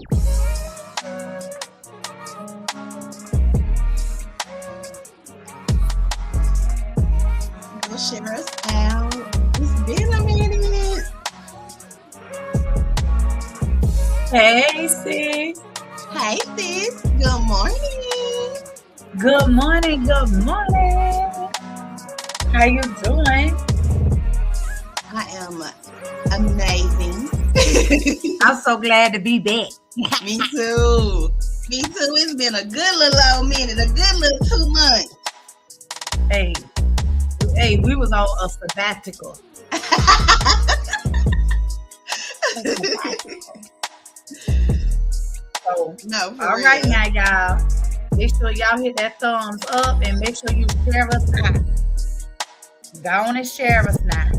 Go share us out. It's been a minute. Hey, sis. Hey, sis. Good morning. Good morning. Good morning. How you doing? I am amazing. I'm so glad to be back. Me too. Me too. It's been a good little old minute, a good little 2 months. Hey, we was on a sabbatical. So, No, for all real. right now, y'all. Make sure y'all hit that thumbs up and make sure you share us out. Go on and share us now.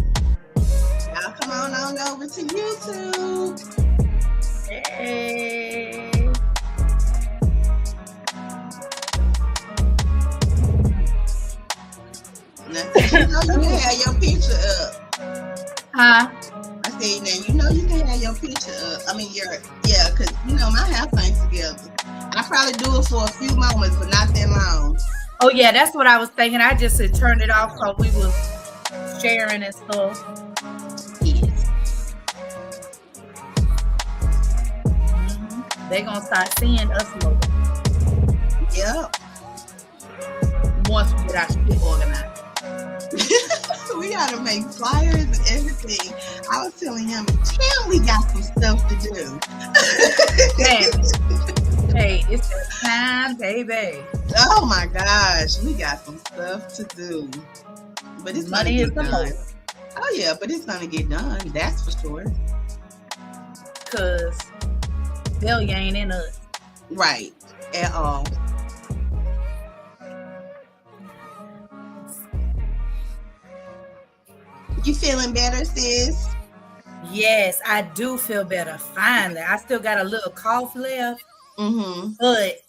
Y'all come on over to YouTube. Hey. Now, you can have your picture up. Huh? I said, now you can have your picture up. I mean, because my house ain't together. I probably do it for a few moments, but not that long. Oh yeah, that's what I was thinking. I just had turned it off while we was sharing and stuff. Yes. They gonna start seeing us more Yep. once we get our shit organized. We gotta make flyers and everything. I was telling him, Tim, we got some stuff to do. Hey, it's that time, baby. Oh my gosh, we got some stuff to do. But it's Money is the done. most. Oh yeah, but it's gonna get done. That's for sure. Cause failure ain't in us. Right. At all. You feeling better, sis? Yes, I do feel better. Finally, I still got a little cough left, but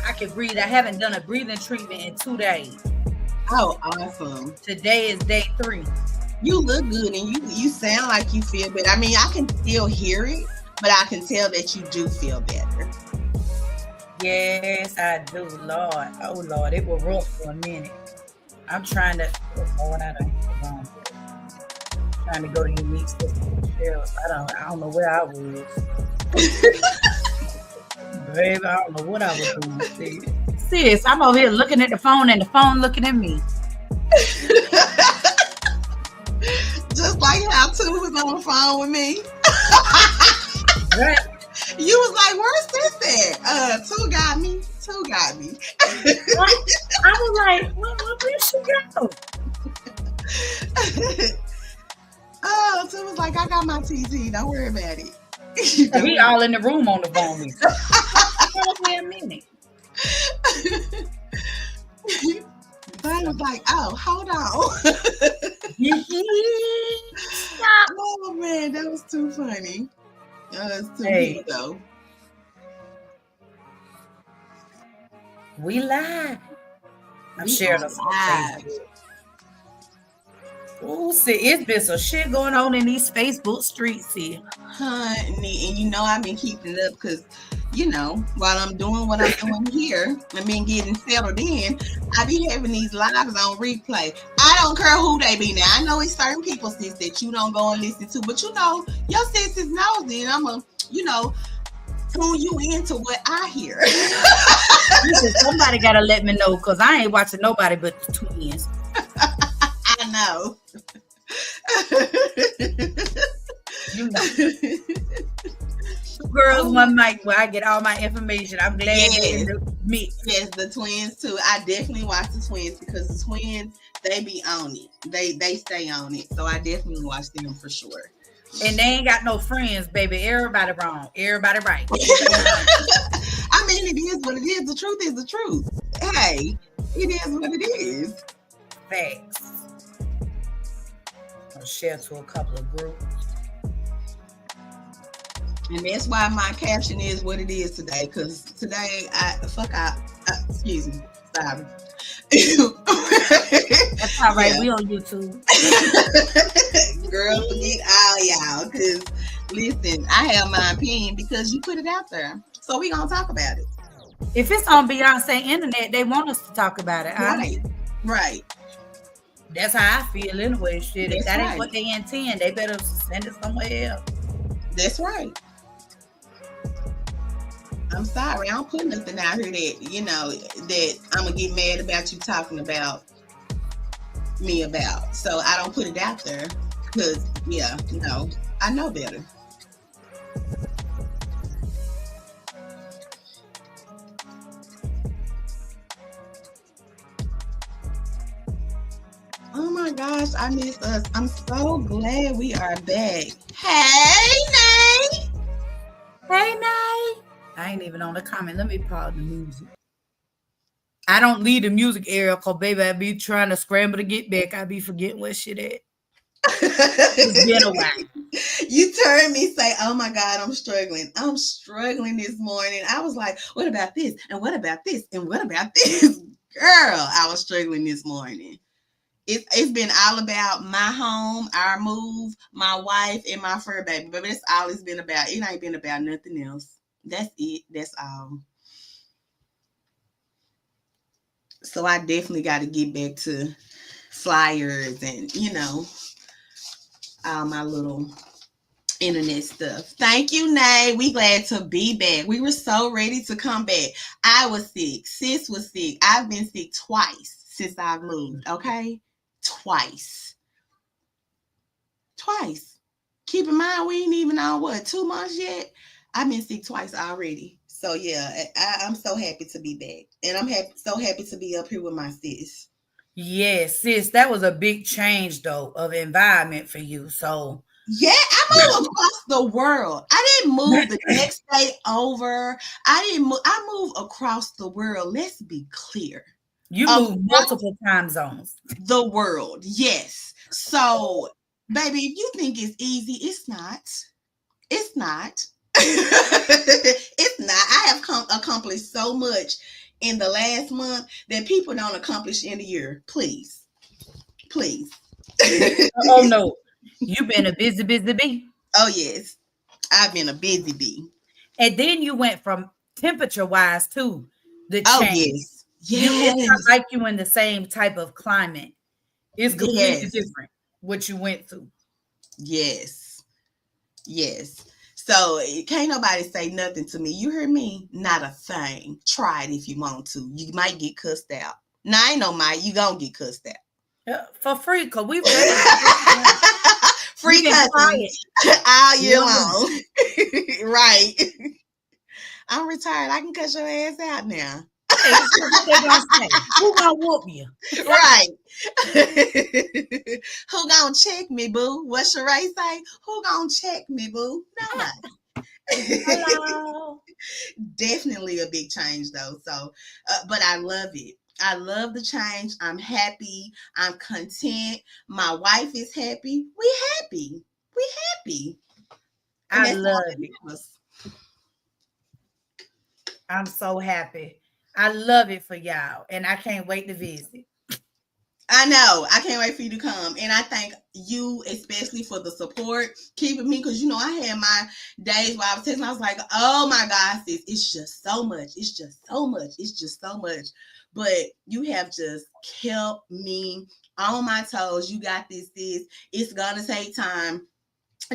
I can breathe. I haven't done a breathing treatment in 2 days. Oh, awesome. Today is day 3. You look good and you sound like you feel better. I mean, I can still hear it, but I can tell that you do feel better. Yes, I do, Lord. Oh, Lord, it was rough for a minute. I'm trying to, Lord, I don't know. Trying to go to Unique System. I don't know where I was. Baby, I don't know what I was doing. Sis, I'm over here looking at the phone and the phone looking at me. Just like how Tu was on the phone with me. Right. You was like, where's this at? Tu got me. Tu got me. I was like, where she go? Oh, Tu was like, I got my TT. Don't worry about it. He all in the room on the phone with me. Wait a minute. I was like, oh, hold on. Stop. Oh man, that was too funny. That was too good though. We live. I'm sharing us on Facebook. Oh, see, it's been some shit going on in these Facebook streets here. Honey, and I've been keeping it up because, while I'm doing what I'm doing here and been getting settled in, I be having these lives on replay. I don't care who they be now. I know it's certain people, sis, that you don't go and listen to, but your sis is nosy, and I'm a, tune you into what I hear. Listen, somebody gotta let me know because I ain't watching nobody but the twins. I know. Two girls, one mic, where I get all my information. I'm glad they're in the mix. Yes, the twins too. I definitely watch the twins because the twins, they be on it. They stay on it. So I definitely watch them for sure. And they ain't got no friends, baby. Everybody wrong. Everybody right. I mean, it is what it is. The truth is the truth. Hey, it is what it is. Facts. I'll share to a couple of groups. And that's why my caption is what it is today. Because today, excuse me. Sorry. That's all right. Yeah. We on YouTube. Girl, forget all y'all. Because Listen, I have my opinion because you put it out there. So we gonna talk about it. If it's on Beyonce internet, they want us to talk about it. Right. Honestly. Right. That's how I feel anyway. Shit, if That's that ain't right. what they intend, they better send it somewhere else. That's right. I'm sorry. I don't put nothing out here that I'm gonna get mad about you talking about me about. So I don't put it out there because no, I know better. Oh my gosh, I miss us. I'm so glad we are back. Hey, Nate. Hey, Nay. I ain't even on the comment. Let me pause the music. I don't leave the music area because, baby, I be trying to scramble to get back. I be forgetting what shit at. It's been a while. You turned me say, oh my God, I'm struggling. I'm struggling this morning. I was like, what about this? And what about this? And what about this? Girl, I was struggling this morning. It's been all about my home, our move, my wife, and my fur baby. But that's all it's been about. It ain't been about nothing else. That's it. That's all. So I definitely got to get back to flyers and, all my little internet stuff. Thank you, Nay. We glad to be back. We were so ready to come back. I was sick. Sis was sick. I've been sick twice since I've moved. Okay, twice. Keep in mind, we ain't even on 2 months yet. I've been sick twice already. So yeah, I'm so happy to be back, and I'm so happy to be up here with my sis. Yes, sis, that was a big change though of environment for you. So yeah, I moved across the world. I didn't move the next day over. I didn't move. I moved across the world. Let's be clear. You moved multiple time zones. The world, yes. So, baby, if you think it's easy, it's not. It's not. It's not. I have accomplished so much in the last month that people don't accomplish in a year. Please. Oh no. You've been a busy bee. Oh yes. I've been a busy bee. And then you went from temperature wise too, the Oh change. yes. It's not like you in the same type of climate. It's completely different what you went through. Yes. So can't nobody say nothing to me. You heard me? Not a thing. Try it if you want to. You might get cussed out. Now I know you gonna get cussed out. Yeah, for free, because we've free cussing all year long. Right. I'm retired. I can cuss your ass out now. Who gonna whoop you? Right. Who gonna check me, boo? What Sheree say? Who gonna check me, boo? Nobody. Hello. Definitely a big change though. So, but I love it. I love the change. I'm happy. I'm content. My wife is happy. We happy. And I love it. I'm so happy. I love it for y'all, and I can't wait to visit. I know. I can't wait for you to come. And I thank you especially for the support, keeping me, because I had my days where I was texting. I was like, oh my gosh, sis, it's just so much. But you have just kept me on my toes. You got this, sis. It's gonna take time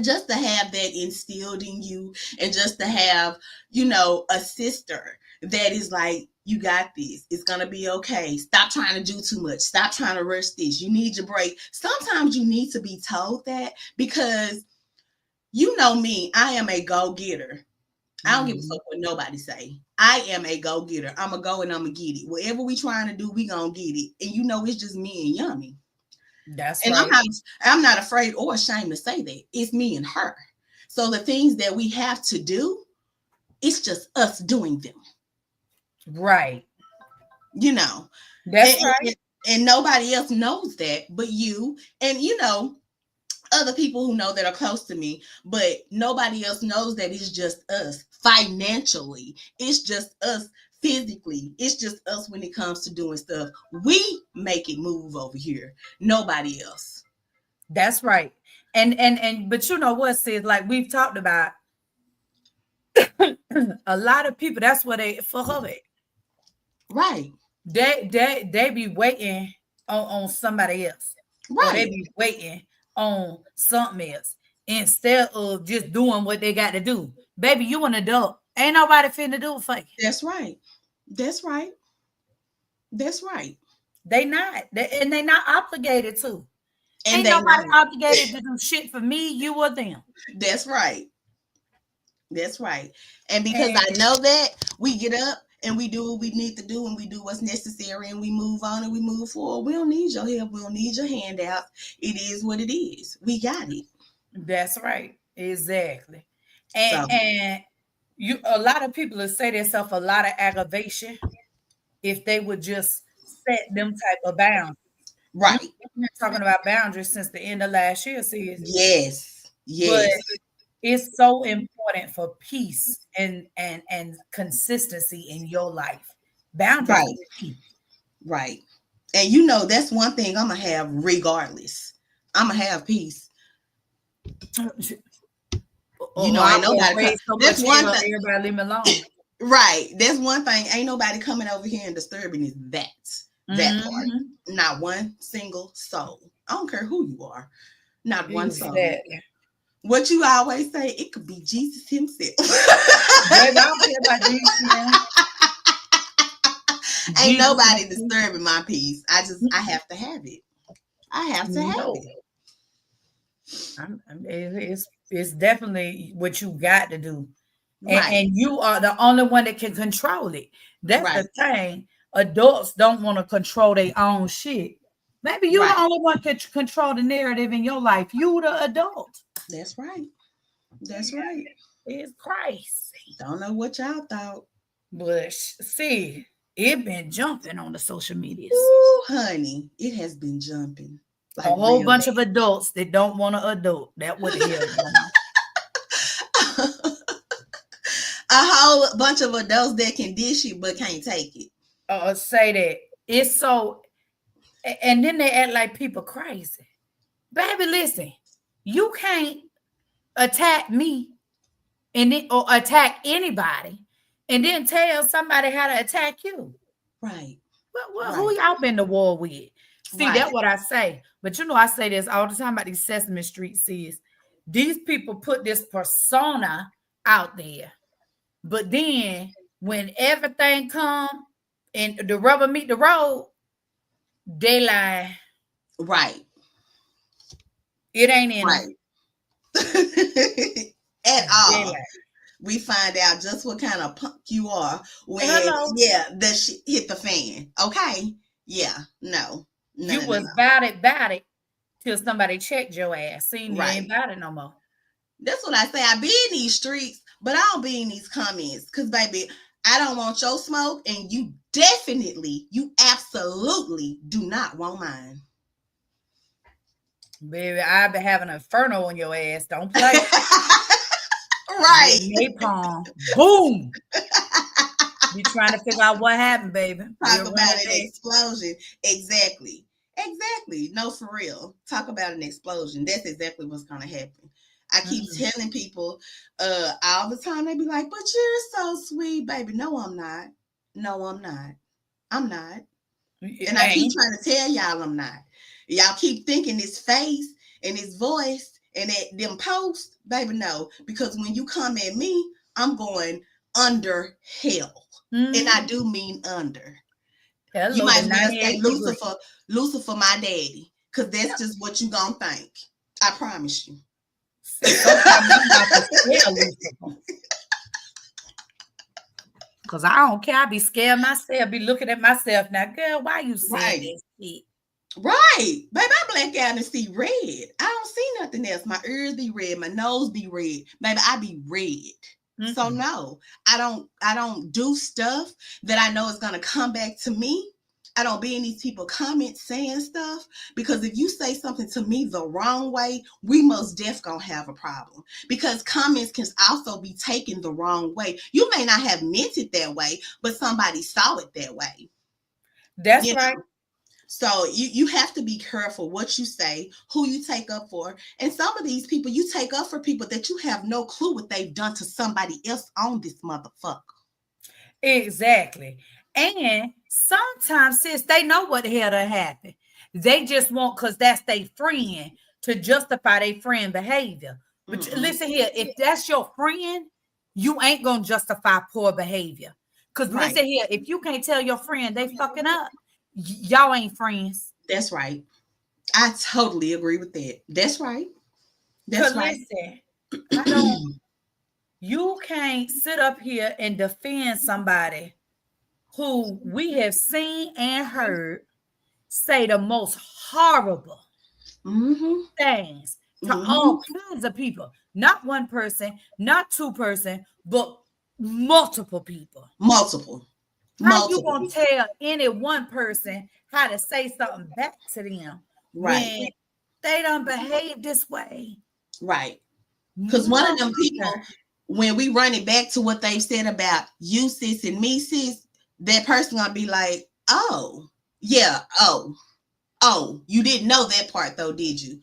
just to have that instilled in you, and just to have, a sister that is like, you got this. It's going to be okay. Stop trying to do too much. Stop trying to rush this. You need your break. Sometimes you need to be told that, because you know me, I am a go-getter. I don't give a fuck what nobody say. I am a go-getter. I'm going to go and I'm going to get it. Whatever we trying to do, we going to get it. And it's just me and Yummy. That's and right. I'm not afraid or ashamed to say that. It's me and her. So the things that we have to do, it's just us doing them. Right. That's right. And nobody else knows that but you. And other people who know that are close to me, but nobody else knows that it's just us financially. It's just us physically. It's just us when it comes to doing stuff. We make it move over here. Nobody else. That's right. And but you know what, sis, like we've talked about, a lot of people, that's what they for her at. Right. They be waiting on somebody else, or they Right. be waiting on something else instead of just doing what they got to do. Baby, you an adult. Ain't nobody finna do it for you. That's right. That's right. That's right. They not. And they not obligated to. And Ain't they nobody not. obligated to do shit for me, you, or them. That's right. That's right. And because And I know that, we get up and we do what we need to do and we do what's necessary and we move on and we move forward. We don't need your help. We don't need your handout. It is what it is. We got it. that's right. Exactly. So, And you, a lot of people will say themselves a lot of aggravation if they would just set them type of boundaries. You've right. been talking about boundaries since the end of last year, sis. Yes. But Yes. it's so important for peace and consistency in your life. Boundaries Right. is key. Right. And you know, that's one thing I'm going to have regardless. I'm going to have peace. You know, ain't nobody. That's one thing. Everybody leave me alone. Right. That's one thing. Ain't nobody coming over here and disturbing is that part. Not one single soul. I don't care who you are. Not one soul. Exactly. What you always say, it could be Jesus himself. Baby, I don't care about Jesus, man. Ain't nobody disturbing my peace. I have to have it. I have to have it. It's definitely what you got to do. Right. And you are the only one that can control it. That's Right. the thing. Adults don't want to control their own shit. Maybe you're Right. the only one can control the narrative in your life. You the adult. That's right. That's right. It's crazy. Don't know what y'all thought. But see, it been jumping on the social media. Ooh, honey, it has been jumping. Like a whole real bunch bad. of adults that don't want to adult. That would have A whole bunch of adults that can dish it but can't take it. Say that. It's so, and then they act like people crazy. Baby, listen, you can't attack me and then, or attack anybody and then tell somebody how to attack you. Right. Well, Right. who y'all been to war with? See, Right. that's what I say. But you know, I say this all the time about these Sesame Street seeds. These people put this persona out there. But then when everything come and the rubber meet the road, they lie. Right. It ain't in Right. At all. We find out just what kind of punk you are when that shit hit the fan. Okay. Yeah. No. You was about it till somebody checked your ass. Seen you ain't about it no more. That's what I say. I be in these streets, but I don't be in these comments. Cause baby, I don't want your smoke, and you absolutely do not want mine. Baby, I been having an inferno on your ass. Don't play. Right. Napalm. Boom. You trying to figure out what happened, baby. Talk about an explosion. Exactly. No, for real. Talk about an explosion. That's exactly what's gonna happen. I keep telling people all the time. They be like, but you're so sweet, baby. No, I'm not. I'm not. And I keep trying to tell y'all I'm not. Y'all keep thinking this face and this voice and that them posts, baby, no. Because when you come at me, I'm going under hell. And I do mean under. Hello, you might as well say Lucifer, my daddy. Because that's just what you gonna think. I promise you. Because I don't care. I be scared myself. Be looking at myself now, girl. Why you saying this shit? Right, baby. I black out and see red. I don't see nothing else. My ears be red. My nose be red. Baby, I be red. So no, I don't do stuff that I know is gonna come back to me. I don't be in these people comments saying stuff, because if you say something to me the wrong way, we most def gonna have a problem, because comments can also be taken the wrong way. You may not have meant it that way, but somebody saw it that way. That's right. So you have to be careful what you say, who you take up for. And some of these people you take up for people that you have no clue what they've done to somebody else on this motherfucker. Exactly. And sometimes, sis, they know what the hell that happened. They just want, because that's their friend, to justify their friend behavior. But listen here, if that's your friend, you ain't gonna justify poor behavior. Because listen here, if you can't tell your friend they fucking up, y'all ain't friends. That's right. I totally agree with that. That's right. That's right. Listen, you can't sit up here and defend somebody who we have seen and heard say the most horrible things to all kinds of people. Not one person, not two person, but multiple people. Multiple. How you gonna tell any one person how to say something back to them when they don't behave this way? Right. Because one of them people, when we run it back to what they said about you sis and me sis, that person gonna be like, oh, yeah, oh, you didn't know that part though, did you?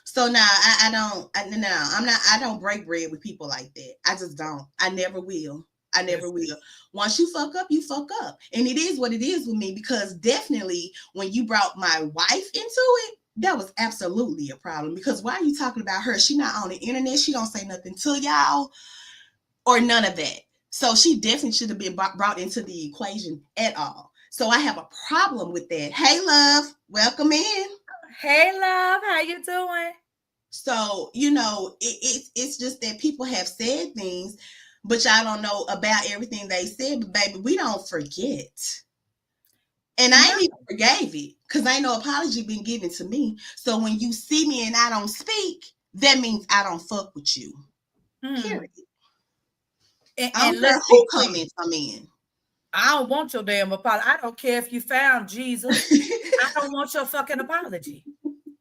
So now I don't break bread with people like that. I just don't. I never will. I never will. Once you fuck up, you fuck up. And it is what it is with me, because definitely when you brought my wife into it, that was absolutely a problem. Because why are you talking about her? She not on the internet. She don't say nothing to y'all or none of that. So she definitely should have been brought into the equation at all. So I have a problem with that. Hey, love, welcome in. Hey, love, how you doing? So, it's just that people have said things, but y'all don't know about everything they said. But baby, we don't forget. And I ain't even forgave it because ain't no apology been given to me. So when you see me and I don't speak, that means I don't fuck with you. Period. I don't care who comments I'm in. I don't want your damn apology. I don't care if you found Jesus. I don't want your fucking apology.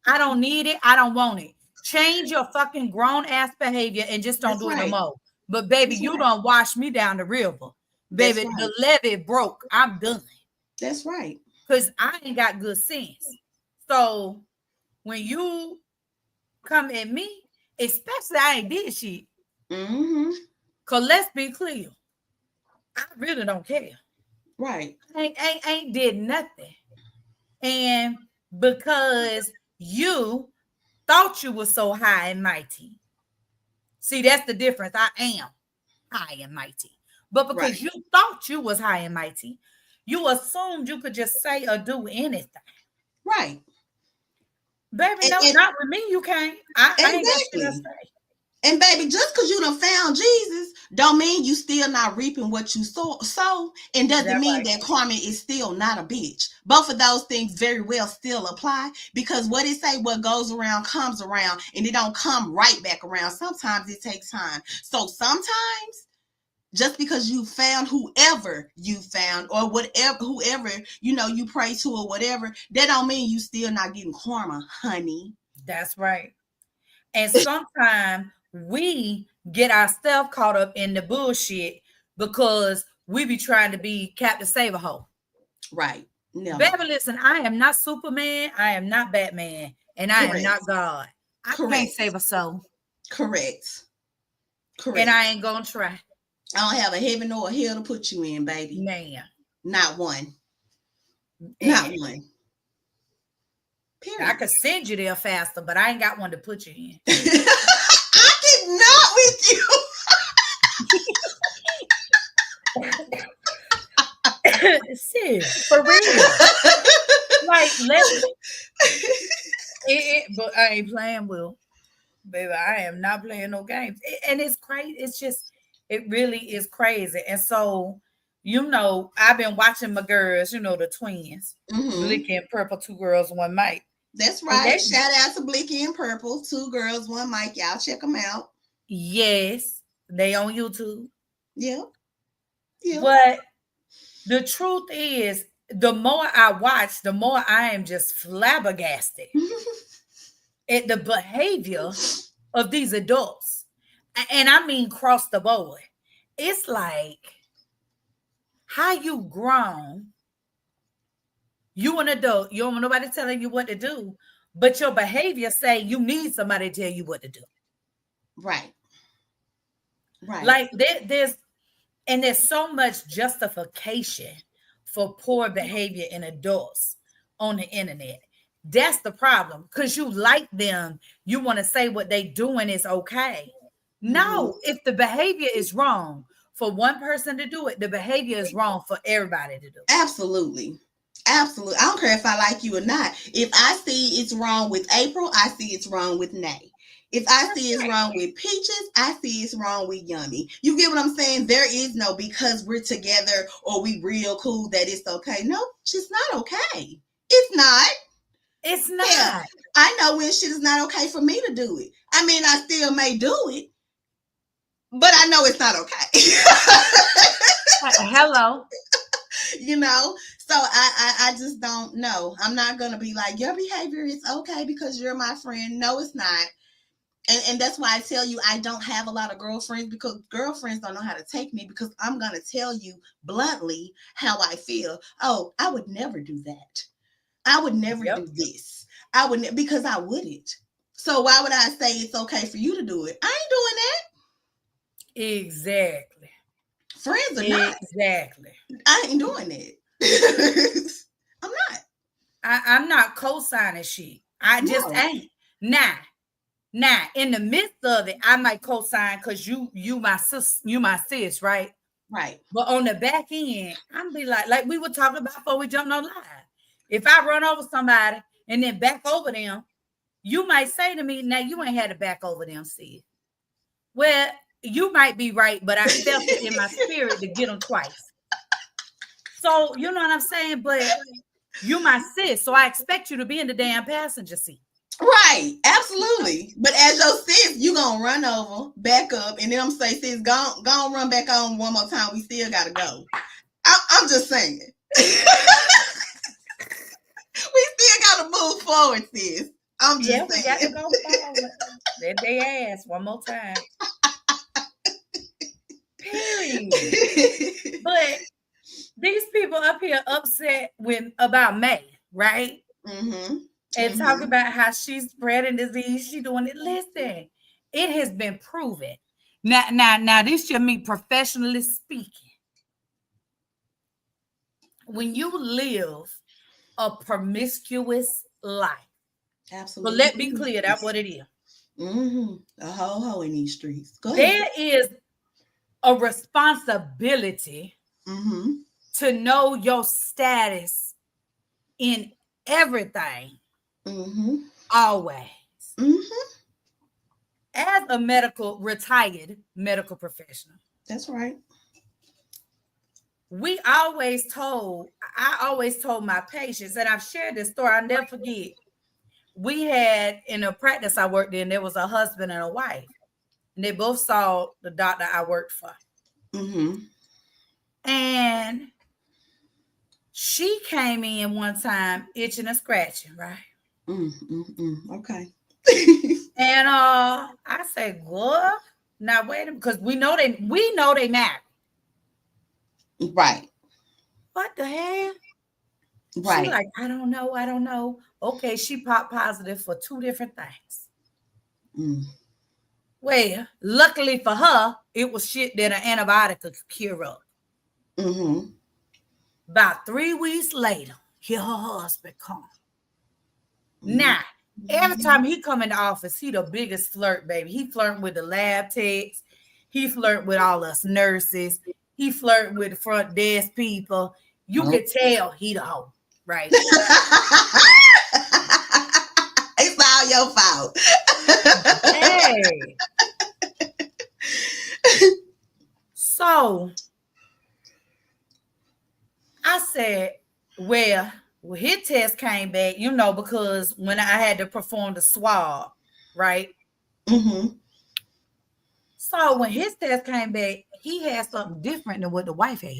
I don't need it. I don't want it. Change your fucking grown ass behavior and just don't do it no more. But baby, you don't wash me down the river. Baby, the levee broke. I'm done. That's right. Because I ain't got good sense. So when you come at me, especially I ain't did shit. Because let's be clear. I really don't care. Right. Ain't did nothing. And because you thought you were so high and mighty. See, that's the difference. I am high and mighty. But because you thought you was high and mighty, you assumed you could just say or do anything. Right. Baby, no, not with me, you can't. I ain't got shit to say. And baby, just because you done found Jesus, don't mean you still not reaping what you sow, and doesn't mean that karma is still not a bitch. Both of those things very well still apply, because what it say, what goes around comes around, and it don't come right back around. Sometimes it takes time. So sometimes, just because you found whoever you found or whoever you pray to or whatever, that don't mean you still not getting karma, honey. That's right. And sometimes we get ourselves caught up in the bullshit because we be trying to be Captain Save-A-Ho. Right. No. Baby, listen, I am not Superman. I am not Batman. And I am not God. I can't save a soul. Correct. And I ain't gonna try. I don't have a heaven or a hell to put you in, baby. Man. Not one. Not one. Period. I could send you there faster, but I ain't got one to put you in. I did not with you. Sis, for real. Like, but I ain't playing, Will. Baby, I am not playing no games. And it's crazy. It's just, it really is crazy. And so, I've been watching my girls, the twins. Blicky and Purple, 2 girls, 1 mic. That's right. Shout out to Blicky and Purple, 2 girls, 1 mic. Y'all check them out. Yes. They on YouTube. Yeah. But the truth is, the more I watch, the more I am just flabbergasted at the behavior of these adults. And I mean across the board. It's like, how you grown, You an adult. You don't want nobody telling you what to do, but your behavior say you need somebody to tell you what to do. Right. Right. Like there's so much justification for poor behavior in adults on the internet. That's the problem. Because you like them, you want to say what they doing is okay. No, if the behavior is wrong for one person to do it, the behavior is wrong for everybody to do it. Absolutely. Absolutely. I don't care if I like you or not. If I see it's wrong with April, I see it's wrong with Nay. If I see it's wrong with Peaches, I see it's wrong with Yummy. You get what I'm saying? There is no because we're together or we real cool that it's okay. No, it's just not okay. It's not. It's not. Yeah, I know when shit is not okay for me to do it. I mean, I still may do it, but I know it's not okay. Hello. You know, so I just don't know. I'm not gonna be like your behavior is okay because you're my friend. No, it's not. And that's why I tell you I don't have a lot of girlfriends because girlfriends don't know how to take me because I'm gonna tell you bluntly how I feel. Oh, I would never do that. I would never do this. I would because I wouldn't. So why would I say it's okay for you to do it? I ain't doing that. Exactly. Friends are not. Exactly. I ain't doing it. I'm not. I'm not co-signing shit. I just ain't. Now, in the midst of it, I might co-sign because you my sis, right? Right. But on the back end, I'm be like we were talking about before we jumped on live. If I run over somebody and then back over them, you might say to me, now you ain't had to back over them, sis. Well, you might be right, but I felt it in my spirit to get them twice. So, you know what I'm saying? But you my sis, so I expect you to be in the damn passenger seat. Right, absolutely. But as your sis, you gonna run over, back up, and then I'm say, sis, go run back on one more time. We still gotta go. I'm just saying. We still gotta move forward, sis. I'm just saying. We got to go forward. Let their ass one more time. Period. But these people up here upset about May, right? Mm-hmm. And talk about how she's spreading disease. She doing it. Listen, it has been proven. Now, this should me professionally speaking. When you live a promiscuous life, absolutely. So let me clear that's what it is. Mm-hmm. A ho in these streets. Go ahead. There is a responsibility to know your status in everything. Always. As a retired medical professional. That's right. I always told my patients, and I've shared this story, I'll never forget. We had in a practice I worked in, there was a husband and a wife, and they both saw the doctor I worked for. And she came in one time itching and scratching, right? Okay. And I said, "What? Now wait a minute, because we know they married." Right. What the hell? Right. She like, I don't know. Okay, she popped positive for 2 different things. Well, luckily for her, it was shit that an antibiotic could cure up. About 3 weeks later, here her husband come. Now, every time he come in the office, he the biggest flirt, baby. He flirting with the lab techs. He flirting with all us nurses. He flirting with the front desk people. You could tell he the hoe, right? It's all your fault. Hey. So I said, well, his test came back, because when I had to perform the swab, right? So when his test came back, he had something different than what the wife had.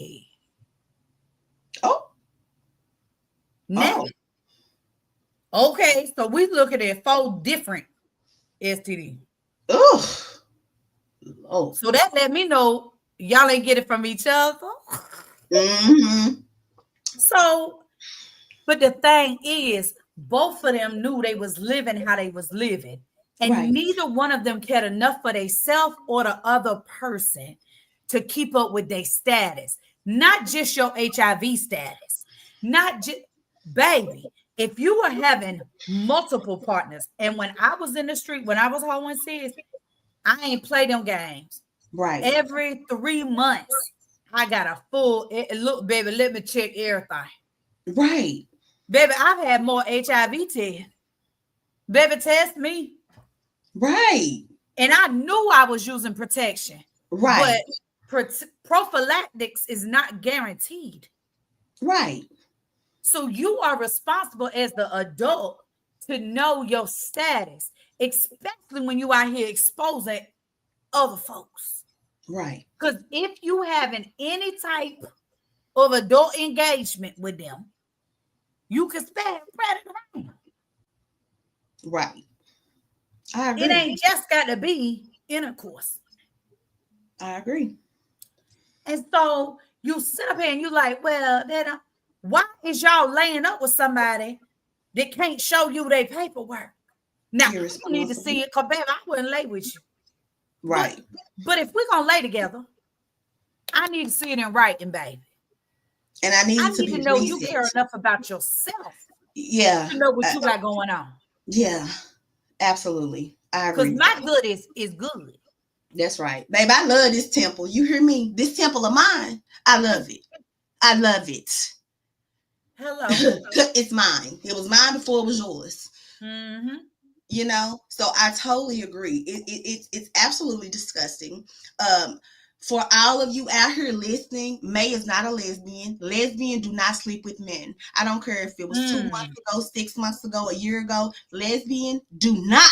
Now, okay, so we looking at 4 different STD. So that let me know y'all ain't get it from each other. So But the thing is, both of them knew they was living how they was living. And Right. neither one of them cared enough for themselves or the other person to keep up with their status. Not just your HIV status. Not just, baby, if you were having multiple partners, and when I was in the street, when I was hoeing sis, I ain't play them games. Right. Every 3 months, I got a full, look, baby, let me check everything. Right. Baby, I've had more HIV tests. Baby, test me. Right. And I knew I was using protection. Right. But prophylactics is not guaranteed. Right. So you are responsible as the adult to know your status, especially when you out here exposing other folks. Right. Because if you having any type of adult engagement with them, you can spread it around. Right. I agree. It ain't just got to be intercourse. I agree. And so you sit up here and you like, well, then why is y'all laying up with somebody that can't show you their paperwork? Now, you need to see it, because baby, I wouldn't lay with you. Right. But if we're going to lay together, I need to see it in writing, baby. And I need to know you care enough about yourself. Yeah. To know what you got going on. Yeah, absolutely. I agree. Because my good is good. That's right. Babe, I love this temple. You hear me? This temple of mine. I love it. I love it. Hello. It's mine. It was mine before it was yours. Mm-hmm. You know? So I totally agree. It's absolutely disgusting. For all of you out here listening, May is not a lesbian. Lesbian do not sleep with men. I don't care if it was 2 months ago, 6 months ago, a year ago. Lesbian do not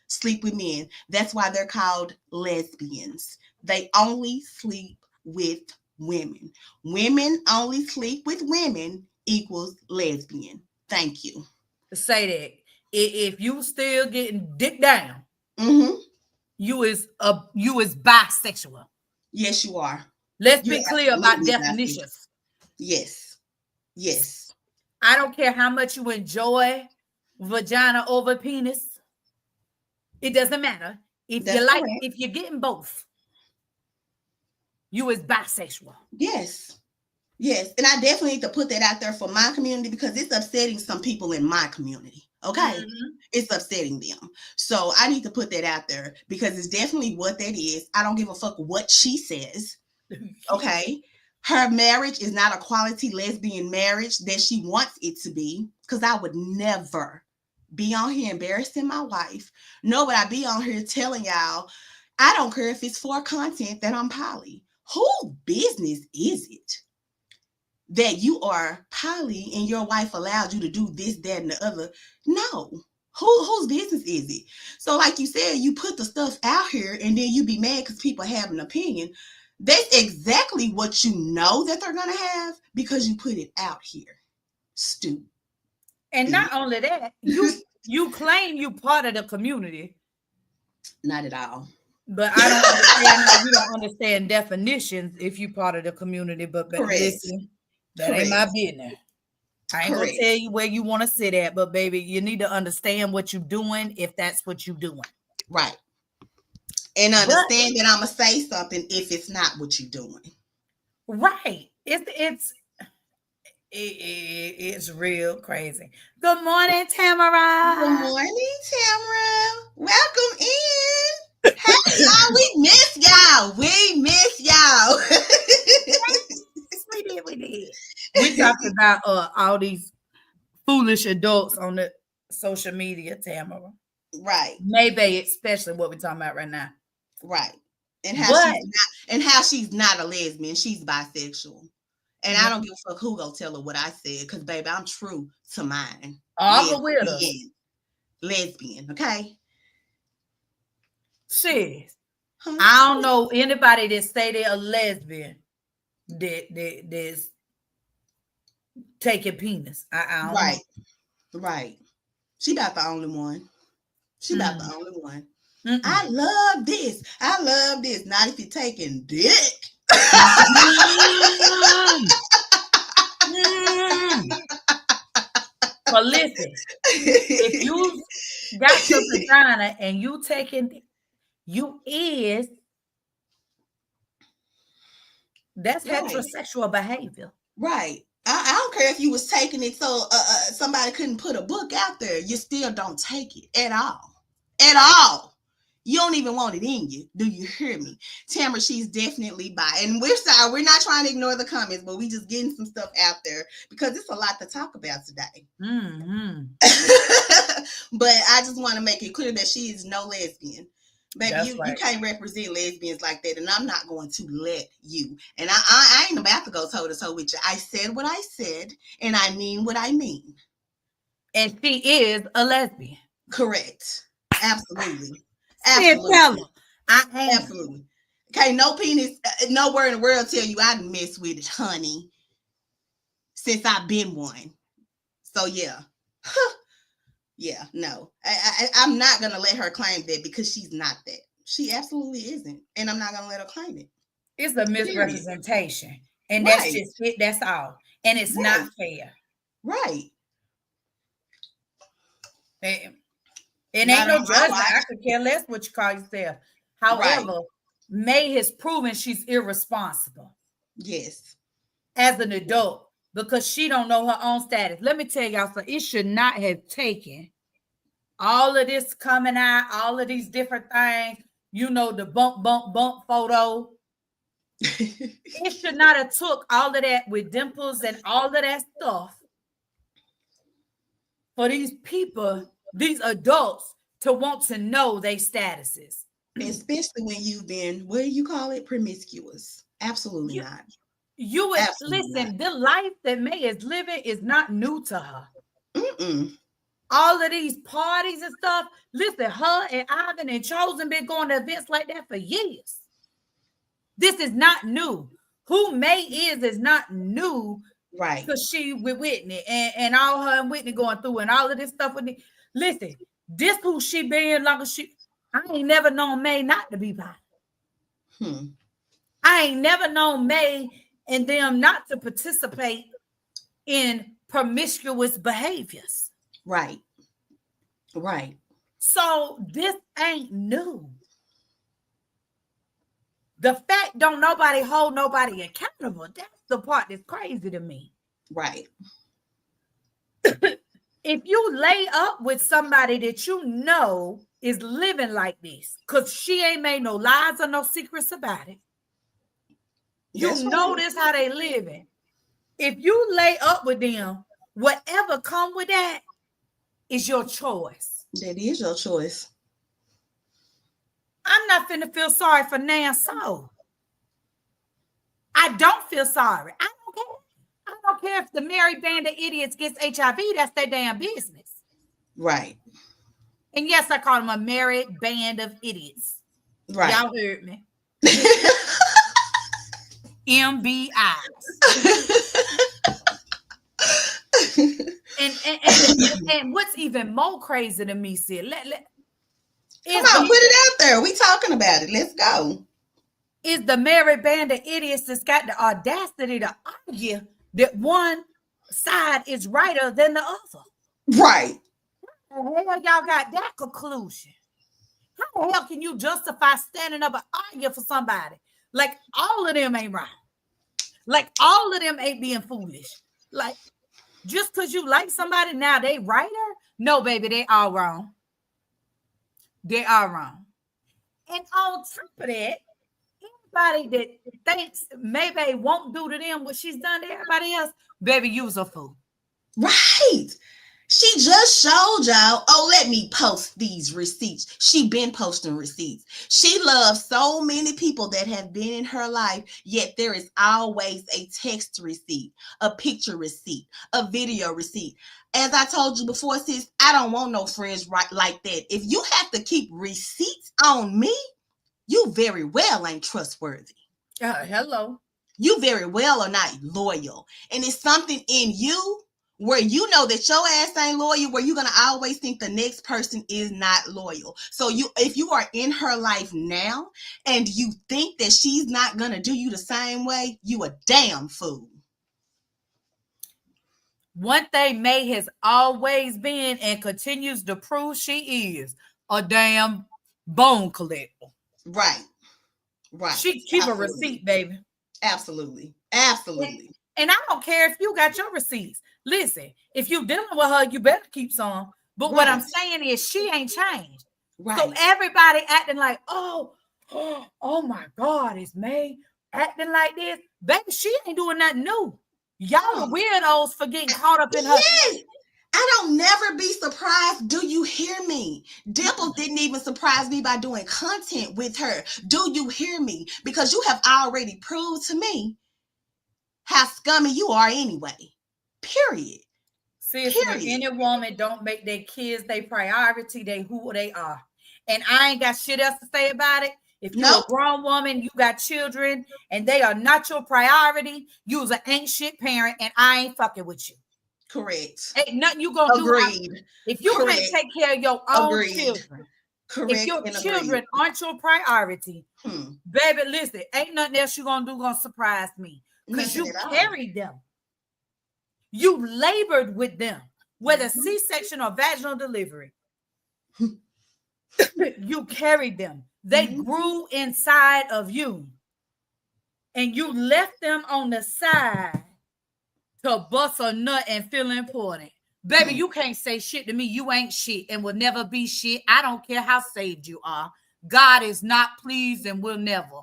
sleep with men. That's why they're called lesbians. They only sleep with women. Women only sleep with women equals lesbian. Thank you. Say that. If you still getting dick down, you is bisexual. Yes, you are. Let's be clear about definitions. Yes. Yes. I don't care how much you enjoy vagina over penis. It doesn't matter. If you're getting both, you is bisexual. Yes. Yes. And I definitely need to put that out there for my community, because it's upsetting some people in my community. Okay. It's upsetting them. So I need to put that out there, because it's definitely what that is. I don't give a fuck what she says. Okay. Her marriage is not a quality lesbian marriage that she wants it to be, because I would never be on here embarrassing my wife. Nor would I be on here telling y'all, I don't care if it's for content, that I'm poly. Whose business is it that you are poly and your wife allowed you to do this, that, and the other? No. Whose business is it? So like you said, you put the stuff out here and then you be mad because people have an opinion. That's exactly what you know that they're going to have, because you put it out here. Stupid. And not only that, you claim you part of the community. Not at all. But I don't understand. You don't understand definitions if you part of the community. But listen, that ain't my business. I ain't gonna tell you where you want to sit at, but baby, you need to understand what you're doing if that's what you're doing. Right. And understand that I'm gonna say something if it's not what you're doing. Right. It's real crazy. Good morning, Tamara. Good morning, Tamara. Welcome in. Hey, y'all, we miss y'all. We miss y'all. We did. We talked about all these foolish adults on the social media, Tamara. Right. Maybe especially what we're talking about right now. Right. And how she's not a lesbian. She's bisexual. And I don't give a fuck who go tell her what I said, because baby, I'm true to mine. Lesbian, okay? Sis, I don't know anybody that say they're a lesbian that's taking penis. I don't know. Right. She about the only one. About the only one. I love this. Not if you're taking dick. So listen, if you got your vagina and you taking, you is, that's Right. heterosexual behavior. Right. I don't care if you was taking it so somebody couldn't put a book out there. You still don't take it at all. At all. You don't even want it in you. Do you hear me? Tamara, she's definitely bi. And we're sorry, we're not trying to ignore the comments, but we just getting some stuff out there because it's a lot to talk about today. Mm-hmm. But I just want to make it clear that she is no lesbian. Baby, you can't represent lesbians like that, and I'm not going to let you. And I ain't about to go toe to toe with you. I said what I said, and I mean what I mean. And she is a lesbian. Correct. Absolutely. Absolutely. I am. Absolutely. Okay, no penis, nowhere in the world tell you I done mess with it, honey, since I've been one. So yeah. Yeah, no. I'm not going to let her claim that because she's not that. She absolutely isn't. And I'm not going to let her claim it. It's a misrepresentation. And that's just it. That's all. And it's not fair. Right. It ain't no judgment. I could care less what you call yourself. However, May has proven she's irresponsible. Yes. As an adult. Because she don't know her own status. Let me tell y'all, so it should not have taken all of this coming out, all of these different things, you know, the bump photo. It should not have took all of that with dimples and all of that stuff for these people, these adults, to want to know their statuses. Especially when you've been, what do you call it? Promiscuous. Absolutely not. You would listen, the life that May is living is not new to her. All of these parties and stuff, listen, her and Ivan and Chosen been going to events like that for years. This is not new. Who May is not new. Right. Because she with Whitney and all her and Whitney going through and all of this stuff with me. Listen, this who she been long as she, I ain't never known May not to be bi. I ain't never known May and them not to participate in promiscuous behaviors. Right. Right. So this ain't new. The fact don't nobody hold nobody accountable. That's the part that's crazy to me. Right. If you lay up with somebody that you know is living like this, because she ain't made no lies or no secrets about it. You notice how they living. If you lay up with them, whatever come with that is your choice. That is your choice. I'm not finna feel sorry for Nan Soul. I don't feel sorry. I don't care. I don't care if the merry band of idiots gets HIV. That's their damn business. Right. And yes, I call them a merry band of idiots. Right. Y'all heard me. MBIs. and what's even more crazy to me, Sid, come on, put it out there. We talking about it. Let's go. Is the merry band of idiots that's got the audacity to argue that one side is righter than the other. Right. How the hell y'all got that conclusion? How the hell can you justify standing up and arguing for somebody? Like all of them ain't right. Like all of them ain't being foolish. Like just because you like somebody now they righter? No, baby, they all wrong. They are wrong. And on top of that, anybody that thinks maybe won't do to them what she's done to everybody else, baby, you's a fool. Right. She just showed y'all, oh, let me post these receipts. She been posting receipts. She loves so many people that have been in her life, yet there is always a text receipt, a picture receipt, a video receipt. As I told you before, sis, I don't want no friends right like that. If you have to keep receipts on me, you very well ain't trustworthy. Hello. You very well are not loyal. And it's something in you where you know that your ass ain't loyal, where you're going to always think the next person is not loyal. So if you are in her life now and you think that she's not going to do you the same way, you a damn fool. One thing May has always been and continues to prove she is a damn bone collector. Right. She keep a receipt, baby. Absolutely. And I don't care if you got your receipts. Listen, if you dealing with her, you better keep some. But what I'm saying is she ain't changed. Right. So everybody acting like, oh my God, it's May acting like this. Baby, she ain't doing nothing new. Y'all are weirdos for getting caught up in her. Yes. I don't never be surprised. Do you hear me? Dimples didn't even surprise me by doing content with her. Do you hear me? Because you have already proved to me how scummy you are anyway. Period. Seriously, any woman don't make their kids their priority, they who they are. And I ain't got shit else to say about it. If you're a grown woman, you got children, and they are not your priority, you's an ain't shit parent, and I ain't fucking with you. Correct. Ain't nothing you gonna do. If you can't take care of your own children, if your children aren't your priority, baby, listen, ain't nothing else you gonna do gonna surprise me. Because you carried them. You labored with them, whether C-section or vaginal delivery. You carried them. They grew inside of you. And you left them on the side to bust a nut and feel important. Baby, you can't say shit to me. You ain't shit and will never be shit. I don't care how saved you are. God is not pleased and will never.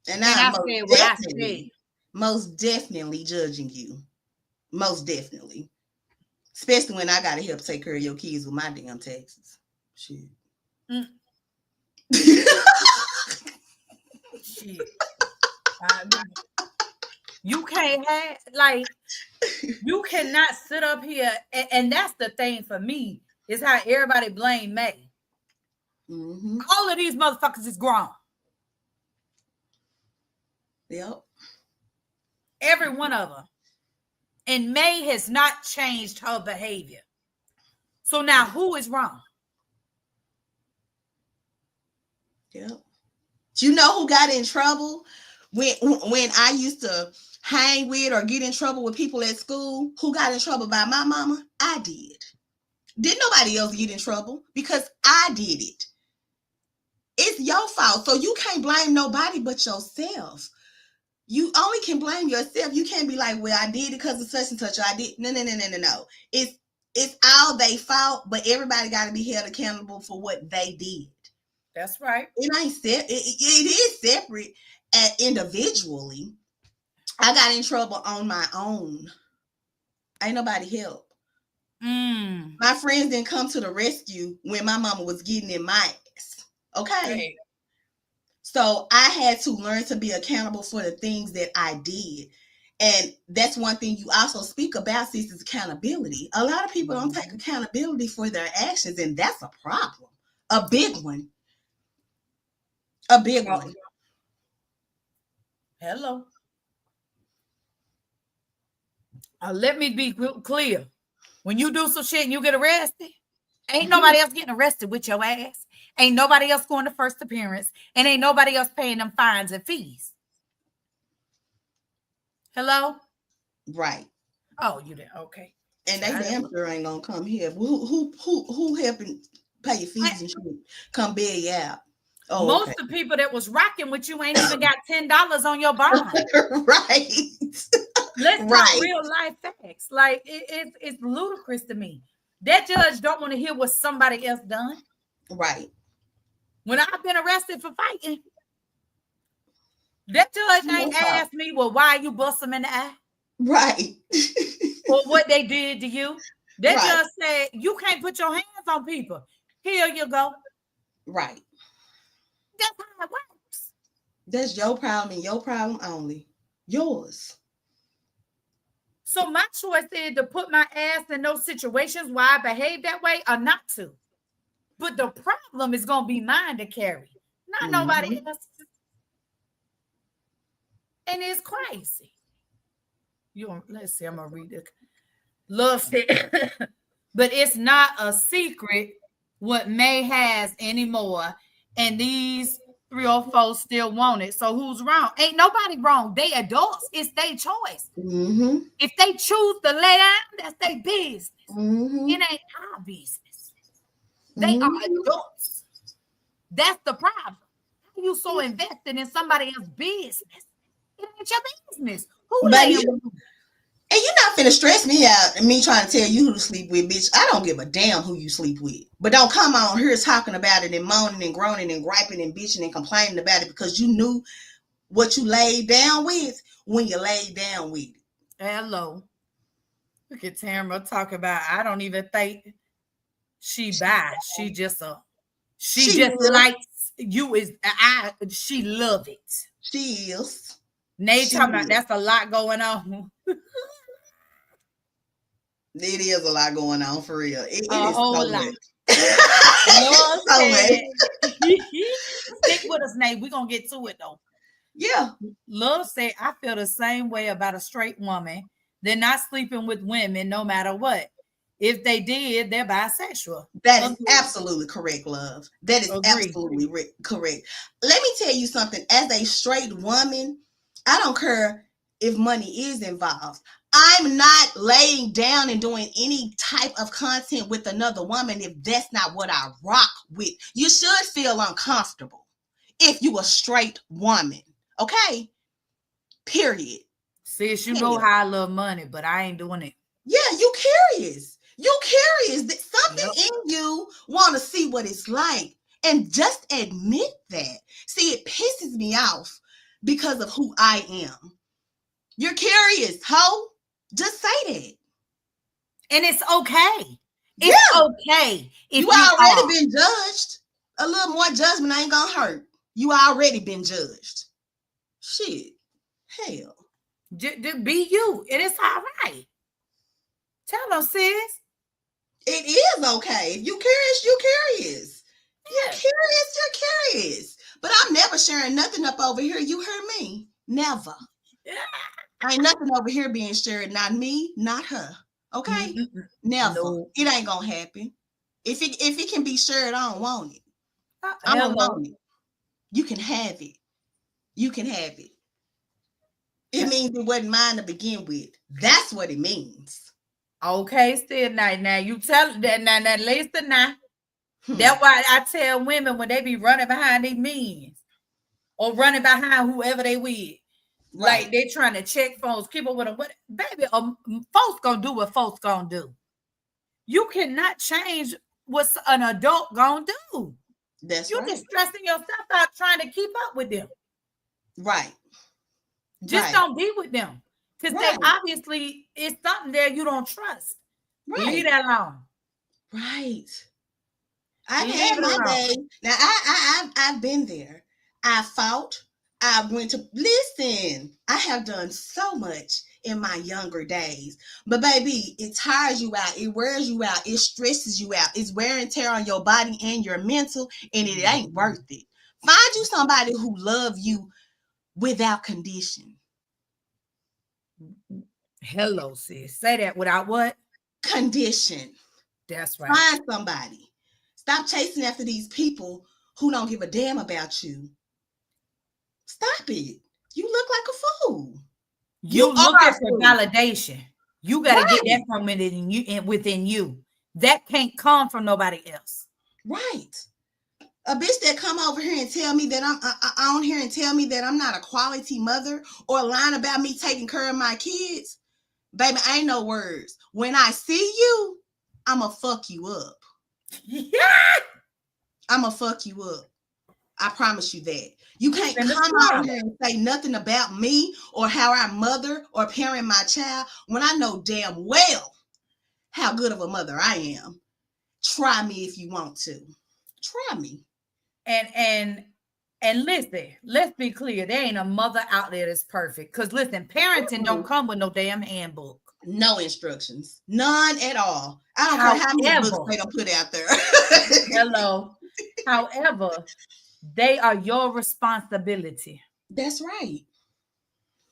And I said what I said. Most definitely judging you. Most definitely. Especially when I gotta help take care of your kids with my damn taxes. Shit. Shit. You can't have, like, you cannot sit up here, and that's the thing for me, is how everybody blame May. All of these motherfuckers is grown. Yep. Every one of them. And May has not changed her behavior. So now who is wrong? Yep. Do you know who got in trouble when I used to hang with or get in trouble with people at school? Who got in trouble by my mama? I did. Didn't nobody else get in trouble because I did it. It's your fault. So you can't blame nobody but yourself. You only can blame yourself. You can't be like, well, I did it because of such and such. I did. No. It's all they fault, but everybody got to be held accountable for what they did. That's right. It is separate and individually. I got in trouble on my own. Ain't nobody help. My friends didn't come to the rescue when my mama was getting in my ass. Okay. Right. So I had to learn to be accountable for the things that I did. And that's one thing you also speak about, sis, is accountability. A lot of people don't take accountability for their actions, and that's a problem. A big one. A big one. Hello. Let me be clear. When you do some shit and you get arrested, ain't nobody else getting arrested with your ass. Ain't nobody else going to first appearance. And ain't nobody else paying them fines and fees. Hello? Right. Oh, you did. Okay. And they damn sure ain't gonna come here. Who helping pay your fees and shit? Come bail you out. Oh, most of the people that was rocking with you ain't even got $10 on your bond. Right. Let's talk real life facts. Like it's ludicrous to me. That judge don't want to hear what somebody else done. Right. When I've been arrested for fighting, that judge ain't asked me, well, why you bust them in the eye? Right. Or what they did to you. That judge said, you can't put your hands on people. Here you go. Right. That's how it works. That's your problem and your problem only. Yours. So my choice is to put my ass in those situations where I behave that way or not to. But the problem is going to be mine to carry, not nobody else. And it's crazy. Let's see, I'm going to read it. Love it. But it's not a secret what May has anymore. And these 3 or 4 still want it. So who's wrong? Ain't nobody wrong. They adults. It's their choice. Mm-hmm. If they choose to lay down, that's their business. Mm-hmm. It ain't our business. They are adults. That's the problem. You so invested in somebody else's business. It ain't your business. Who laying with you? And you're not finna stress me out and me trying to tell you who to sleep with, bitch. I don't give a damn who you sleep with. But don't come on here talking about it and moaning and groaning and griping and bitching and complaining about it because you knew what you laid down with when you laid down with it. Hello. Look at Tamara talking about, I don't even think she bad. She just likes you she love it. She is. Nate talking about that's a lot going on. It is a lot going on for real. It a is whole so lot. Stick with us, Nate. We're gonna get to it though. Yeah. Love said, I feel the same way about a straight woman. They're not sleeping with women no matter what. If they did, they're bisexual. That is absolutely correct, love. That is absolutely correct. Let me tell you something. As a straight woman, I don't care if money is involved. I'm not laying down and doing any type of content with another woman if that's not what I rock with. You should feel uncomfortable if you a straight woman. Okay? Period. Sis, you know how I love money, but I ain't doing it. Yeah, you curious. You curious that something in you want to see what it's like. And just admit that. See, it pisses me off because of who I am. You're curious, ho? Just say that. And it's okay. It's okay. If you already been judged. A little more judgment ain't gonna hurt. You already been judged. Shit. Hell. Just be you. It is all right. Tell them, sis. It is okay. If you curious, you curious. You're curious, you're curious. But I'm never sharing nothing up over here. You heard me. Never. Ain't nothing over here being shared. Not me, not her. Okay? Never. No. It ain't gonna happen. If it can be shared, I don't want it. I don't want it. You can have it. You can have it. It means it wasn't mine to begin with. That's what it means. Okay, still now you tell that now Lisa now. That's why I tell women when they be running behind these men or running behind whoever they with. Right. Like they trying to check phones, keep up with them. What, baby, folks gonna do what folks gonna do. You cannot change what an adult gonna do. That's You're just stressing yourself out trying to keep up with them. Right. Just don't be with them. Because they obviously it's something there you don't trust. Right. Leave that alone. Right. I've had my day. Now I've been there. I fought. I went to listen. I have done so much in my younger days. But baby, it tires you out. It wears you out. It stresses you out. It's wear and tear on your body and your mental, and it ain't worth it. Find you somebody who loves you without condition. Hello, sis. Say that without what? Condition. That's right. Find somebody. Stop chasing after these people who don't give a damn about you. Stop it. You look like a fool. You looking for validation. You got to get that from within you and within you. That can't come from nobody else. Right. A bitch that come over here and tell me that I'm on here and tell me that I'm not a quality mother or lying about me taking care of my kids. Baby, ain't no words. When I see you, I'ma fuck you up. Yeah. I'ma fuck you up. I promise you that. You can't come out here and say nothing about me or how I mother or parent my child when I know damn well how good of a mother I am. Try me if you want to. Try me. And listen, let's be clear. There ain't a mother out there that's perfect. Because listen, parenting don't come with no damn handbook. No instructions. None at all. I don't care how many books they don't put out there. Hello. However, they are your responsibility. That's right.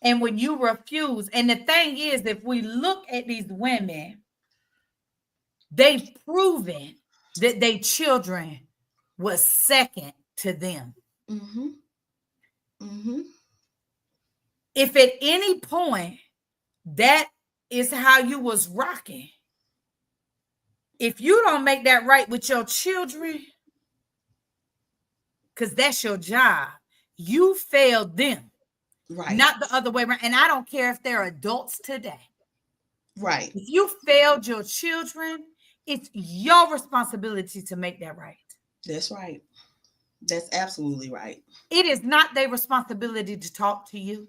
And when you refuse, and the thing is, if we look at these women, they've proven that their children was second to them. Mm-hmm. Mm-hmm. If at any point that is how you was rocking, if you don't make that right with your children, because that's your job, you failed them. Right. Not the other way around. And I don't care if they're adults today. Right. If you failed your children, it's your responsibility to make that right. That's right. That's absolutely right. It is not their responsibility to talk to you,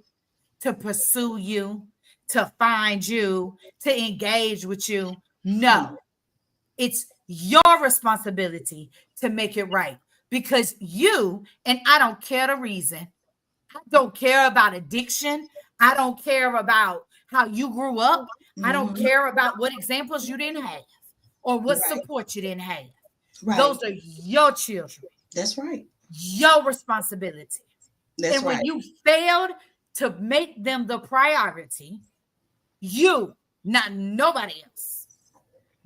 to pursue you, to find you, to engage with you. No, it's your responsibility to make it right. Because you, and I don't care the reason, I don't care about addiction. I don't care about how you grew up. I don't care about what examples you didn't have or what support you didn't have. Right. Those are your children. That's right. Your responsibility. That's and when right. you failed to make them the priority, you, not nobody else,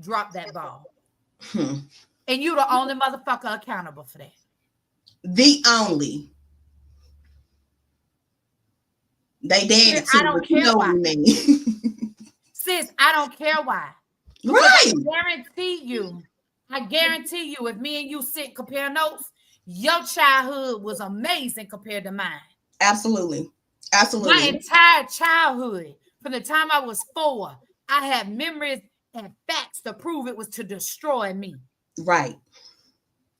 drop that ball. And you the only motherfucker accountable for that. The only. They daddy too, I don't but you care know why. what I mean. Sis, I don't care why. Right. I guarantee you, if me and you sit compare notes, your childhood was amazing compared to mine. Absolutely. Absolutely. My entire childhood, from the time I was 4, I have memories and facts to prove it was to destroy me. Right.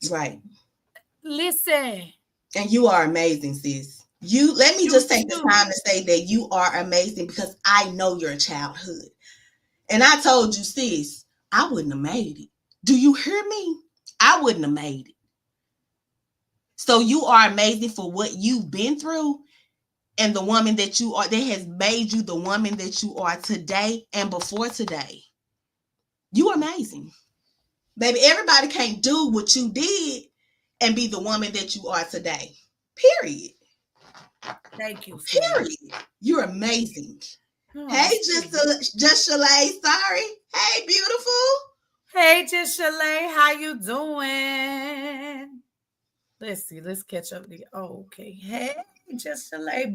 Right. Listen. And you are amazing, sis. Let me just take the time to say that you are amazing because I know your childhood. And I told you, sis, I wouldn't have made it. Do you hear me? I wouldn't have made it. So you are amazing for what you've been through and the woman that you are, that has made you the woman that you are today and before today. You are amazing. Baby, everybody can't do what you did and be the woman that you are today. Period. Thank you. Period. You're amazing. Oh, hey, just Shalay. Sorry. Hey, beautiful. Hey, just Shalay. How you doing? Let's see. Let's catch up. Oh, okay. Hey, just Shalay.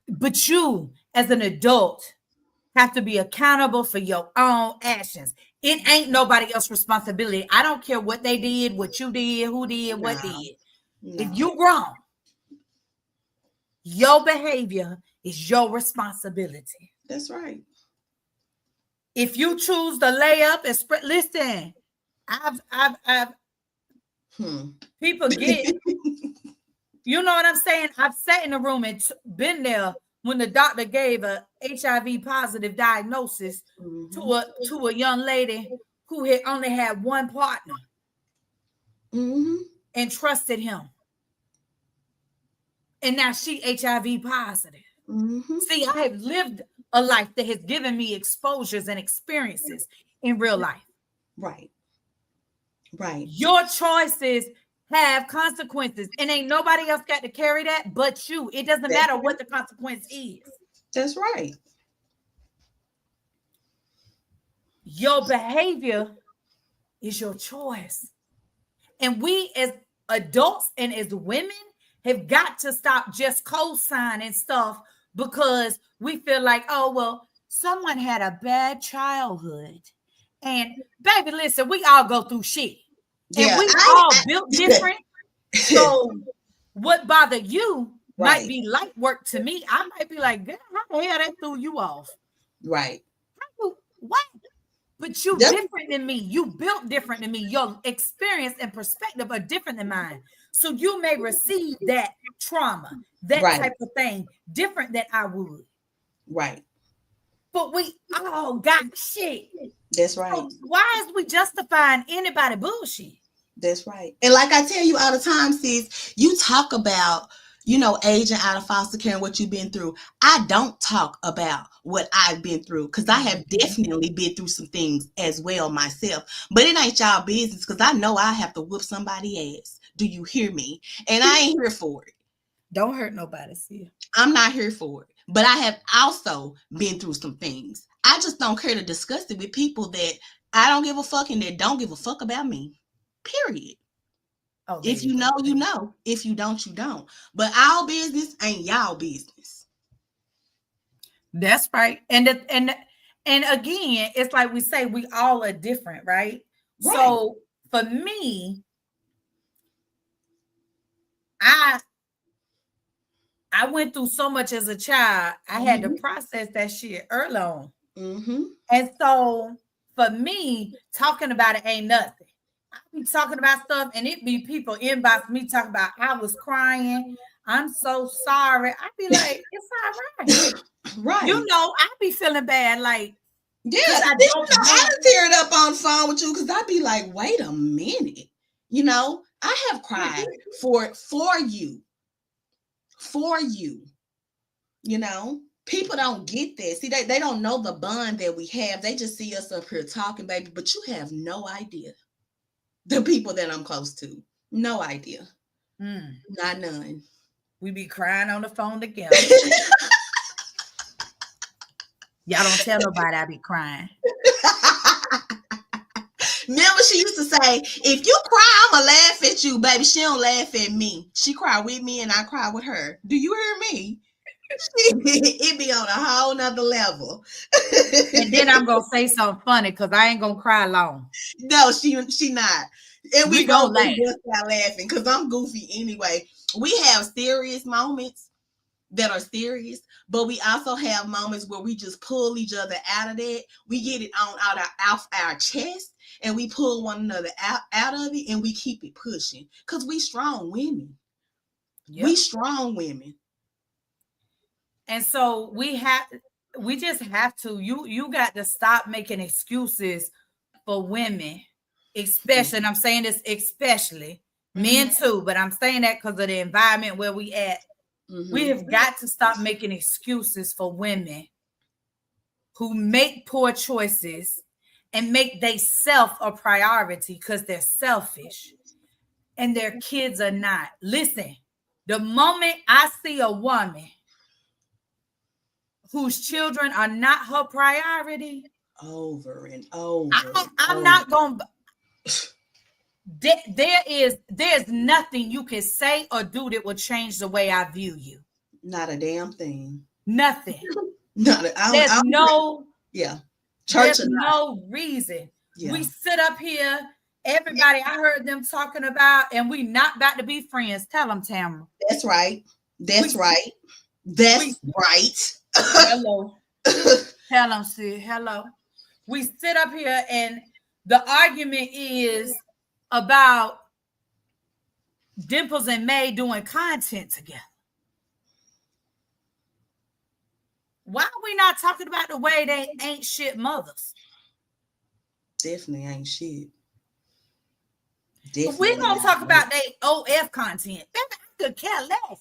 But you, as an adult, have to be accountable for your own actions. It ain't nobody else's responsibility. I don't care what they did, what you did, who did, what did. No. If you wrong, your behavior is your responsibility. That's right. If you choose to lay up and spread, listen, I've people get, you know what I'm saying? I've sat in the room and been there when the doctor gave a HIV positive diagnosis to a young lady who had only had one partner and trusted him. And now she HIV positive. See, I have lived a life that has given me exposures and experiences in real life. Right. Right. Your choices have consequences, and ain't nobody else got to carry that but you. It doesn't matter what the consequence is. That's right. Your behavior is your choice. And we as adults and as women have got to stop just co-signing stuff because we feel like, oh, well, someone had a bad childhood. And baby, listen, we all go through shit. And we all built different. So what bothered you might be light work to me. I might be like, girl, how the hell that threw you off? Right. What? But you different than me. You built different than me. Your experience and perspective are different than mine. So you may receive that trauma, that type of thing, different than I would. Right. But we all got shit. That's right. So why is we justifying anybody bullshit? That's right. And like I tell you all the time, sis, you talk about, you know, aging out of foster care and what you've been through. I don't talk about what I've been through because I have definitely been through some things as well myself. But it ain't y'all business because I know I have to whoop somebody's ass. Do you hear me? And I ain't here for it. Don't hurt nobody, sis. I'm not here for it. But I have also been through some things. I just don't care to discuss it with people that I don't give a fuck and that don't give a fuck about me. Period. Oh, there If you you go. know, you know. If you don't, you don't. But our business ain't y'all business. That's right. And again, it's like we say, we all are different, right? Right. So for me, I went through so much as a child. I had to process that shit early on. And so for me, talking about it ain't nothing. I be talking about stuff and it be people inbox me talking about I was crying. I'm so sorry. I be like, it's all right. Right. You know, I be feeling bad. Like, yeah, I done teared up on the phone with you because I'd be like, wait a minute. You know, I have cried for you. For you. You know, people don't get that. See, they don't know the bond that we have. They just see us up here talking, baby, but you have no idea. The people that I'm close to. No idea. Not none. We be crying on the phone together. Y'all don't tell nobody I be crying. Remember, she used to say, if you cry, I'ma laugh at you, baby. She don't laugh at me. She cry with me and I cry with her. Do you hear me? It be on a whole nother level. And then I'm gonna say something funny because I ain't gonna cry long. No, she not. And we gonna both laugh. Just start laughing because I'm goofy anyway. We have serious moments that are serious, but we also have moments where we just pull each other out of that. We get it out our chest and we pull one another out of it and we keep it pushing because we strong women. Yep. We strong women. And so we just have to, you got to stop making excuses for women, especially, and I'm saying this especially, men too, but I'm saying that because of the environment where we at. We have got to stop making excuses for women who make poor choices and make they self a priority because they're selfish and their kids are not. Listen, the moment I see a woman whose children are not her priority, over and over. I'm not going to. There's nothing you can say or do that will change the way I view you. Not a damn thing. Nothing. There's no reason. Yeah. We sit up here, everybody, I heard them talking about, and we not about to be friends. Tell them, Tamara. That's right. That's right. Hello. Tell them, sis. Hello. We sit up here and the argument is about Dimples and May doing content together. Why are we not talking about the way they ain't shit mothers? Definitely ain't shit. If we're going to talk about their OF content, I could care less.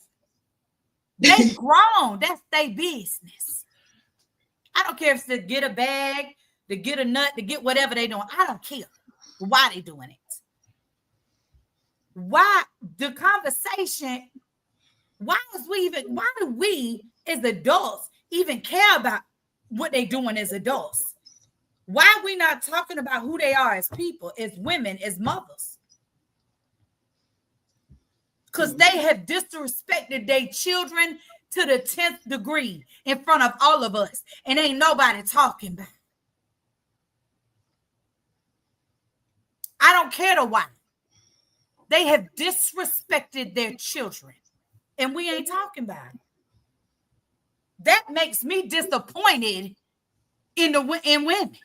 They grown. That's their business. I don't care if it's to get a bag, to get a nut, to get whatever they doing. I don't care why they doing it. Why the conversation? Why do we as adults even care about what they doing as adults? Why are we not talking about who they are as people, as women, as mothers? Because they have disrespected their children to the 10th degree in front of all of us, and ain't nobody talking about it. I don't care to why. They have disrespected their children, and we ain't talking about it. That makes me disappointed in women.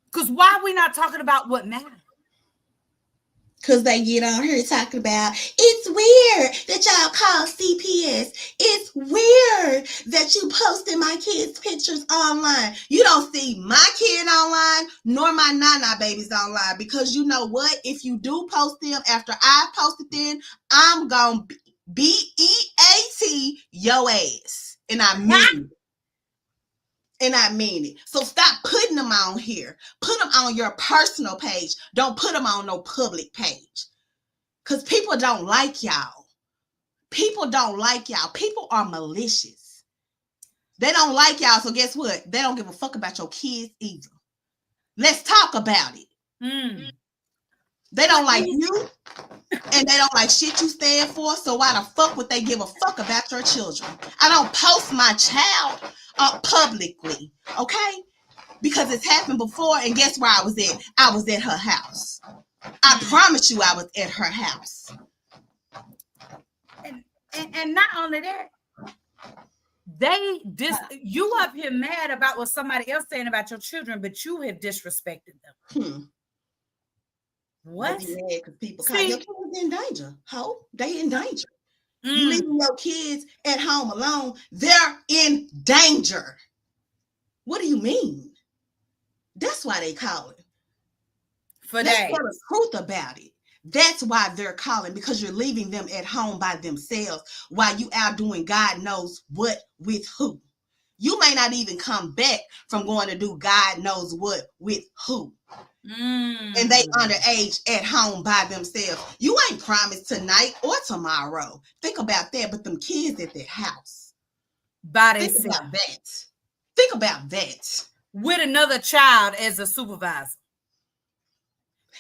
Because why are we not talking about what matters? Because they get on here talking about, it's weird that y'all call CPS. It's weird that you posted my kids' pictures online. You don't see my kid online, nor my Nana babies online. Because you know what? If you do post them after I posted them, I'm going to BEAT your ass. And I mean it. And I mean it. So stop putting them on here. Put them on your personal page. Don't put them on no public page. Because people don't like y'all. People don't like y'all. People are malicious. They don't like y'all. So guess what? They don't give a fuck about your kids either. Let's talk about it. They don't like you, and they don't like shit you stand for. So why the fuck would they give a fuck about your children? I don't post my child up publicly, okay? Because it's happened before, and guess where I was at? I was at her house. I promise you I was at her house. And not only that, you up here mad about what somebody else saying about your children, but you have disrespected them. What? Because people call your kids in danger. Ho, they in danger. You leaving your kids at home alone, they're in danger. What do you mean? That's why they call it. Let's tell the truth about it. That's why they're calling, because you're leaving them at home by themselves while you out doing God knows what with who. You may not even come back from going to do God knows what with who. And they underage at home by themselves. You ain't promised tonight or tomorrow. Think about that. But them kids at their house. Think about that. Think about that. With another child as a supervisor.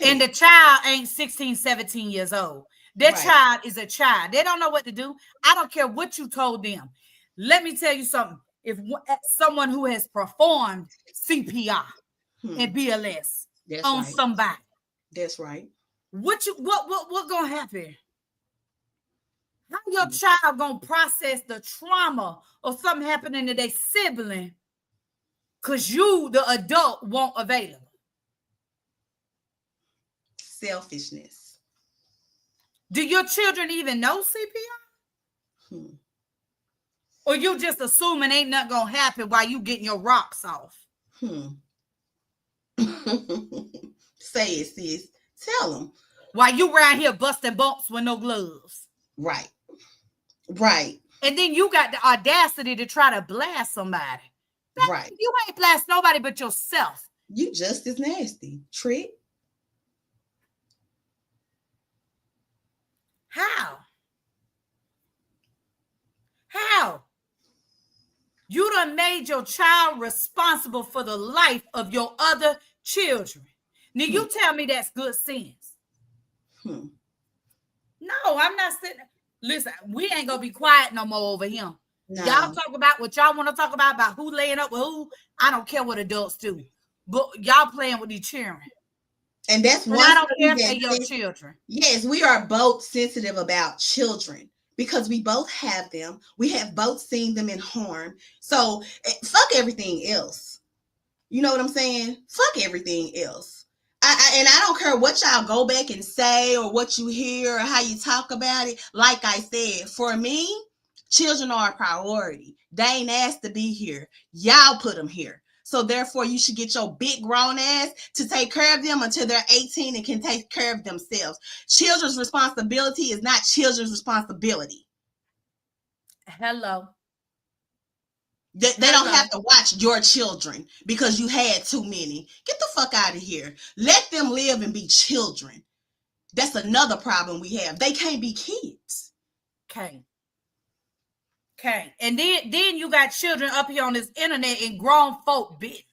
And the child ain't 16, 17 years old. That child is a child. They don't know what to do. I don't care what you told them. Let me tell you something. If someone who has performed CPR and BLS on somebody. That's right. What gonna happen? How your child gonna process the trauma of something happening to their sibling because you, the adult, won't available? Selfishness. Do your children even know CPR? Or you just assuming ain't nothing gonna happen while you getting your rocks off? Say it, sis. Tell them. While you around here busting bumps with no gloves. Right. And then you got the audacity to try to blast somebody. Right. You ain't blast nobody but yourself. You just as nasty. Trick. How? You done made your child responsible for the life of your other children. Now you tell me that's good sense. No, I'm not sitting. Listen, we ain't gonna be quiet no more over here. No. Y'all talk about what y'all want to talk about who laying up with who. I don't care what adults do, but y'all playing with these children. And that's why I don't care for your children. Yes, we are both sensitive about children because we both have them. We have both seen them in harm. So fuck everything else. You know what I'm saying? Fuck everything else. And I don't care what y'all go back and say or what you hear or how you talk about it. Like I said, for me, children are a priority. They ain't asked to be here. Y'all put them here. So therefore, you should get your big grown ass to take care of them until they're 18 and can take care of themselves. Children's responsibility is not children's responsibility. Hello. They don't have to watch your children because you had too many. Get the fuck out of here. Let them live and be children. That's another problem we have. They can't be kids. Okay. And then you got children up here on this internet in grown folk business.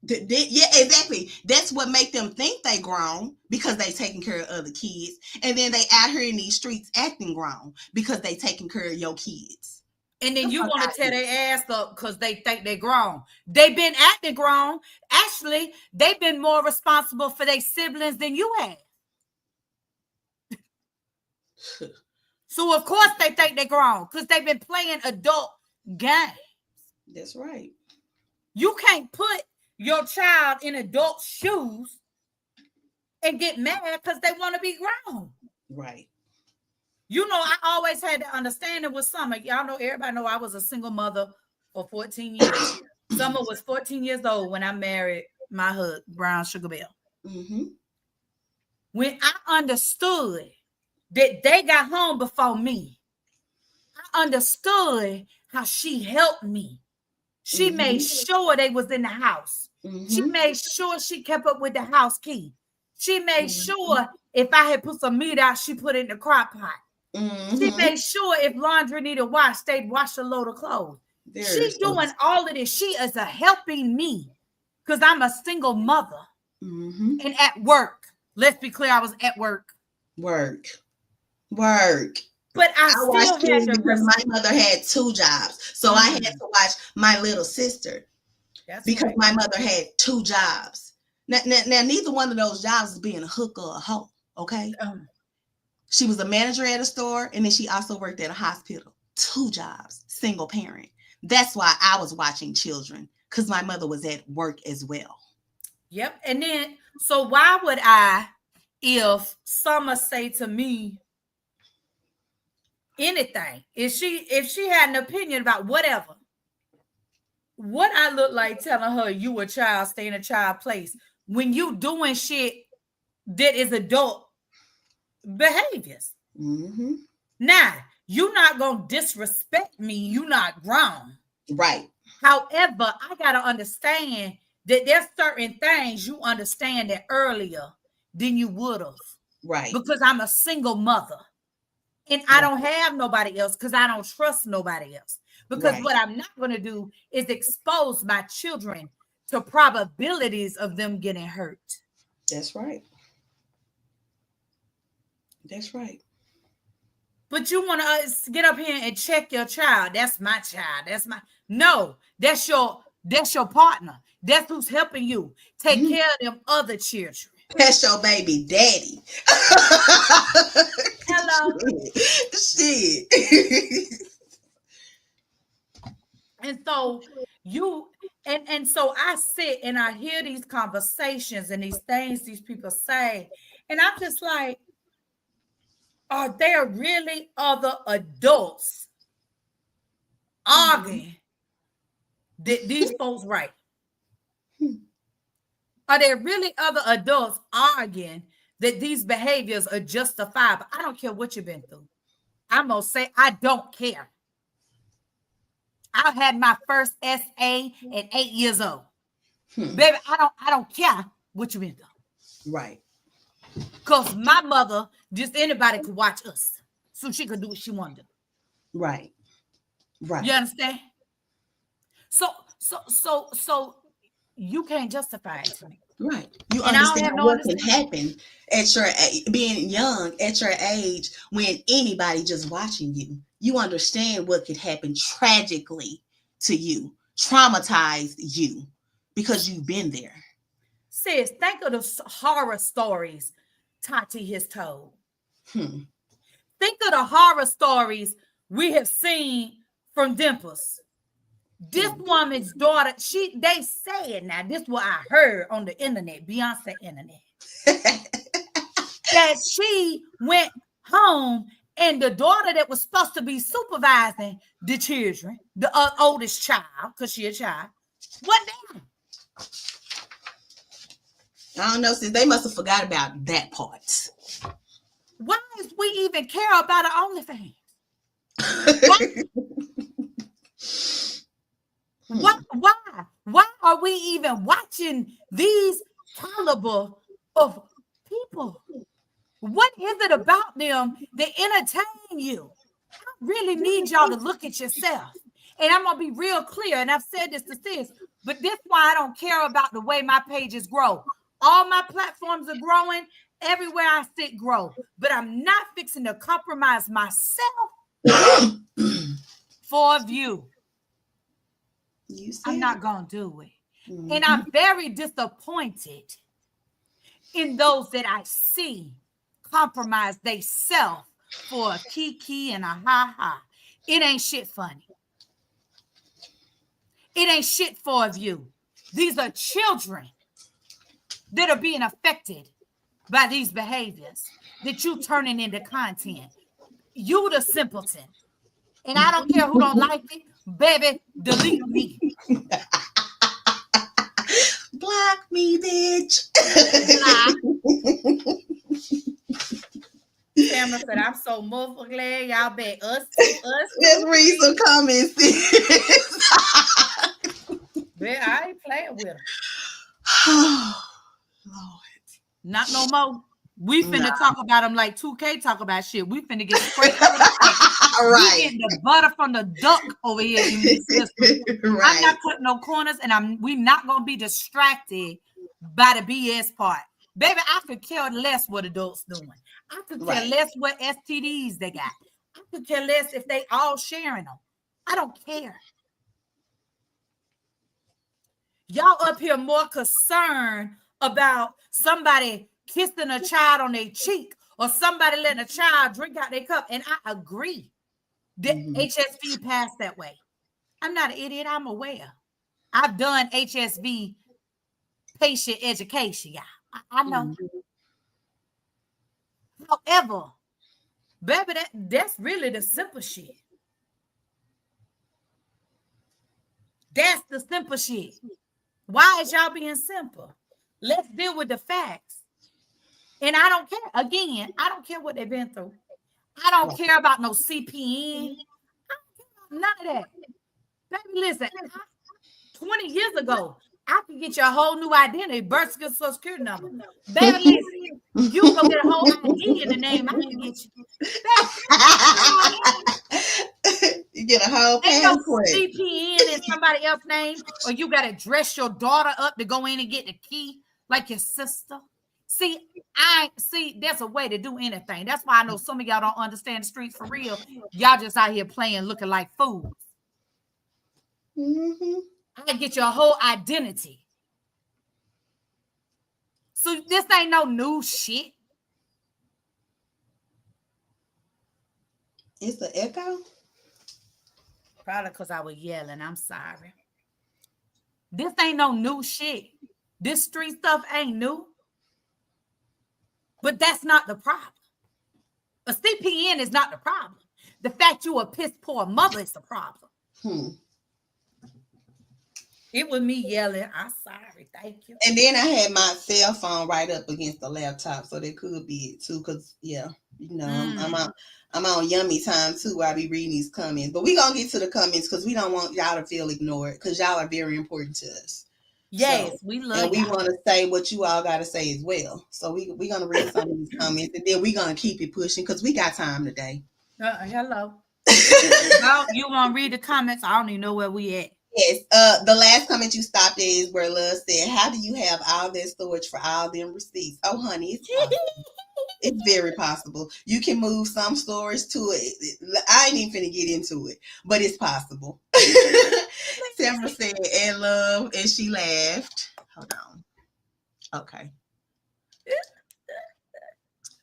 Yeah, exactly. That's what make them think they grown because they taking care of other kids. And then they out here in these streets acting grown because they taking care of your kids. And then you want to tear their ass up because they think they grown. They been acting grown. Actually, they've been more responsible for their siblings than you have. So, of course, they think they're grown because they've been playing adult games. That's right. You can't put your child in adult shoes and get mad because they want to be grown. Right. You know, I always had the understanding with Summer. Y'all know, everybody know I was a single mother for 14 years. Summer was 14 years old when I married my husband, Brown Sugar Bell. When I understood that they got home before me, I understood how she helped me. She made sure they was in the house. She made sure she kept up with the house key. She made sure if I had put some meat out, she put it in the crock pot. She made sure if laundry needed washed, they'd wash a load of clothes. She's doing all of this. She is helping me because I'm a single mother and at work Let's be clear, I was at work. Work. But I watched still kids had to because my mother had 2 jobs. So I had to watch my little sister because my mother had 2 jobs. Now, neither one of those jobs is being a hooker or a hoe, okay? She was a manager at a store, and then she also worked at a hospital. 2 jobs, single parent. That's why I was watching children, because my mother was at work as well. Yep. And then, so why would I, if Summer say to me anything, if she had an opinion about whatever, what I look like telling her you a child, stay in a child place when you doing shit that is adult behaviors. Mm-hmm. Now, you're not going to disrespect me. You're not grown. Right. However, I got to understand that there's certain things you understand that earlier than you would have. Right. Because I'm a single mother. And I don't have nobody else because I don't trust nobody else. Because what I'm not going to do is expose my children to probabilities of them getting hurt. That's right. That's right. But you want to get up here and check your child. That's my child. No, that's your partner. That's who's helping you take care of them other children. That's your baby daddy. Hello. Shit. And so so I sit and I hear these conversations and these things these people say, and I'm just like, are there really other adults arguing that these folks right? Are there really other adults arguing that these behaviors are justifiable? I don't care what you've been through. I'm going to say I don't care. I had my first SA at 8 years old. Baby, I don't care what you've been through. Right. Because my mother, just anybody could watch us. So she could do what she wanted to do. Right. Right. You understand? So you can't justify it to me. Right. You understand what can happen at your being young at your age when anybody just watching you. You understand what could happen tragically to you, traumatize you because you've been there. Sis, think of the horror stories Tati has told. Think of the horror stories we have seen from Dimples. This woman's daughter, they say it now. This is what I heard on the internet, Beyonce internet. That she went home and the daughter that was supposed to be supervising the children, the oldest child, because she a child, what down? I don't know, since they must have forgot about that part. Why does we even care about our OnlyFans? Why are we even watching these caliber of people? What is it about them that entertain you? I really need y'all to look at yourself. And I'm going to be real clear, and I've said this to sis, but this is why I don't care about the way my pages grow. All my platforms are growing. Everywhere I sit, grow. But I'm not fixing to compromise myself for a view. I'm not going to do it. Mm-hmm. And I'm very disappointed in those that I see compromise themselves for a kiki and a ha-ha. It ain't shit funny. It ain't shit for a view. These are children that are being affected by these behaviors that you turning into content. You the simpleton. And I don't care who don't like it. Baby, delete me. Block me, bitch. Tamara said, I'm so motherfucking glad y'all bet us. Let's read some comments. Man, I ain't playing with them. Lord. Not no more. We finna talk about them like 2K talk about shit. We finna get straight to the right. We getting the butter from the duck over here in this system. Right. I'm not cutting no corners, and we not gonna be distracted by the BS part. Baby, I could care less what adults doing. I could care Right. less what STDs they got. I could care less if they all sharing them. I don't care. Y'all up here more concerned about somebody kissing a child on their cheek or somebody letting a child drink out their cup. And I agree that HSV passed that way. I'm not an idiot. I'm aware. I've done HSV patient education, y'all. I know. However, baby, that's really the simple shit. That's the simple shit. Why is y'all being simple? Let's deal with the facts. And I don't care. Again, I don't care what they've been through. I don't care about no CPN. I don't care about none of that. Baby, listen, 20 years ago, I could get you a whole new identity, birth certificate, social security number. Baby, listen, you go get a whole ID in the name I can get you. You get a whole passport. CPN in somebody else's name, or you got to dress your daughter up to go in and get the key like your sister. See, there's a way to do anything. That's why I know some of y'all don't understand the streets for real. Y'all just out here playing, looking like fools. I get your whole identity. So this ain't no new shit. It's the echo? Probably because I was yelling. I'm sorry. This ain't no new shit. This street stuff ain't new. But that's not the problem. A CPN is not the problem. The fact you a piss poor mother is the problem. It was me yelling. I'm sorry. Thank you. And then I had my cell phone right up against the laptop, so that could be it too. Cause I'm on yummy time too. I be reading these comments, but we gonna get to the comments because we don't want y'all to feel ignored because y'all are very important to us. Yes, we love. And we want to say what you all got to say as well. So we gonna read some of these comments, and then we gonna keep it pushing because we got time today. Hello. Well, you want to read the comments? I don't even know where we at. Yes. The last comment you stopped at is where Love said, "How do you have all that storage for all them receipts?" Oh, honey, it's possible. It's very possible. You can move some storage to it. I ain't even finna get into it, but it's possible. Tamara said, "And Love," and she laughed. Hold on. Okay.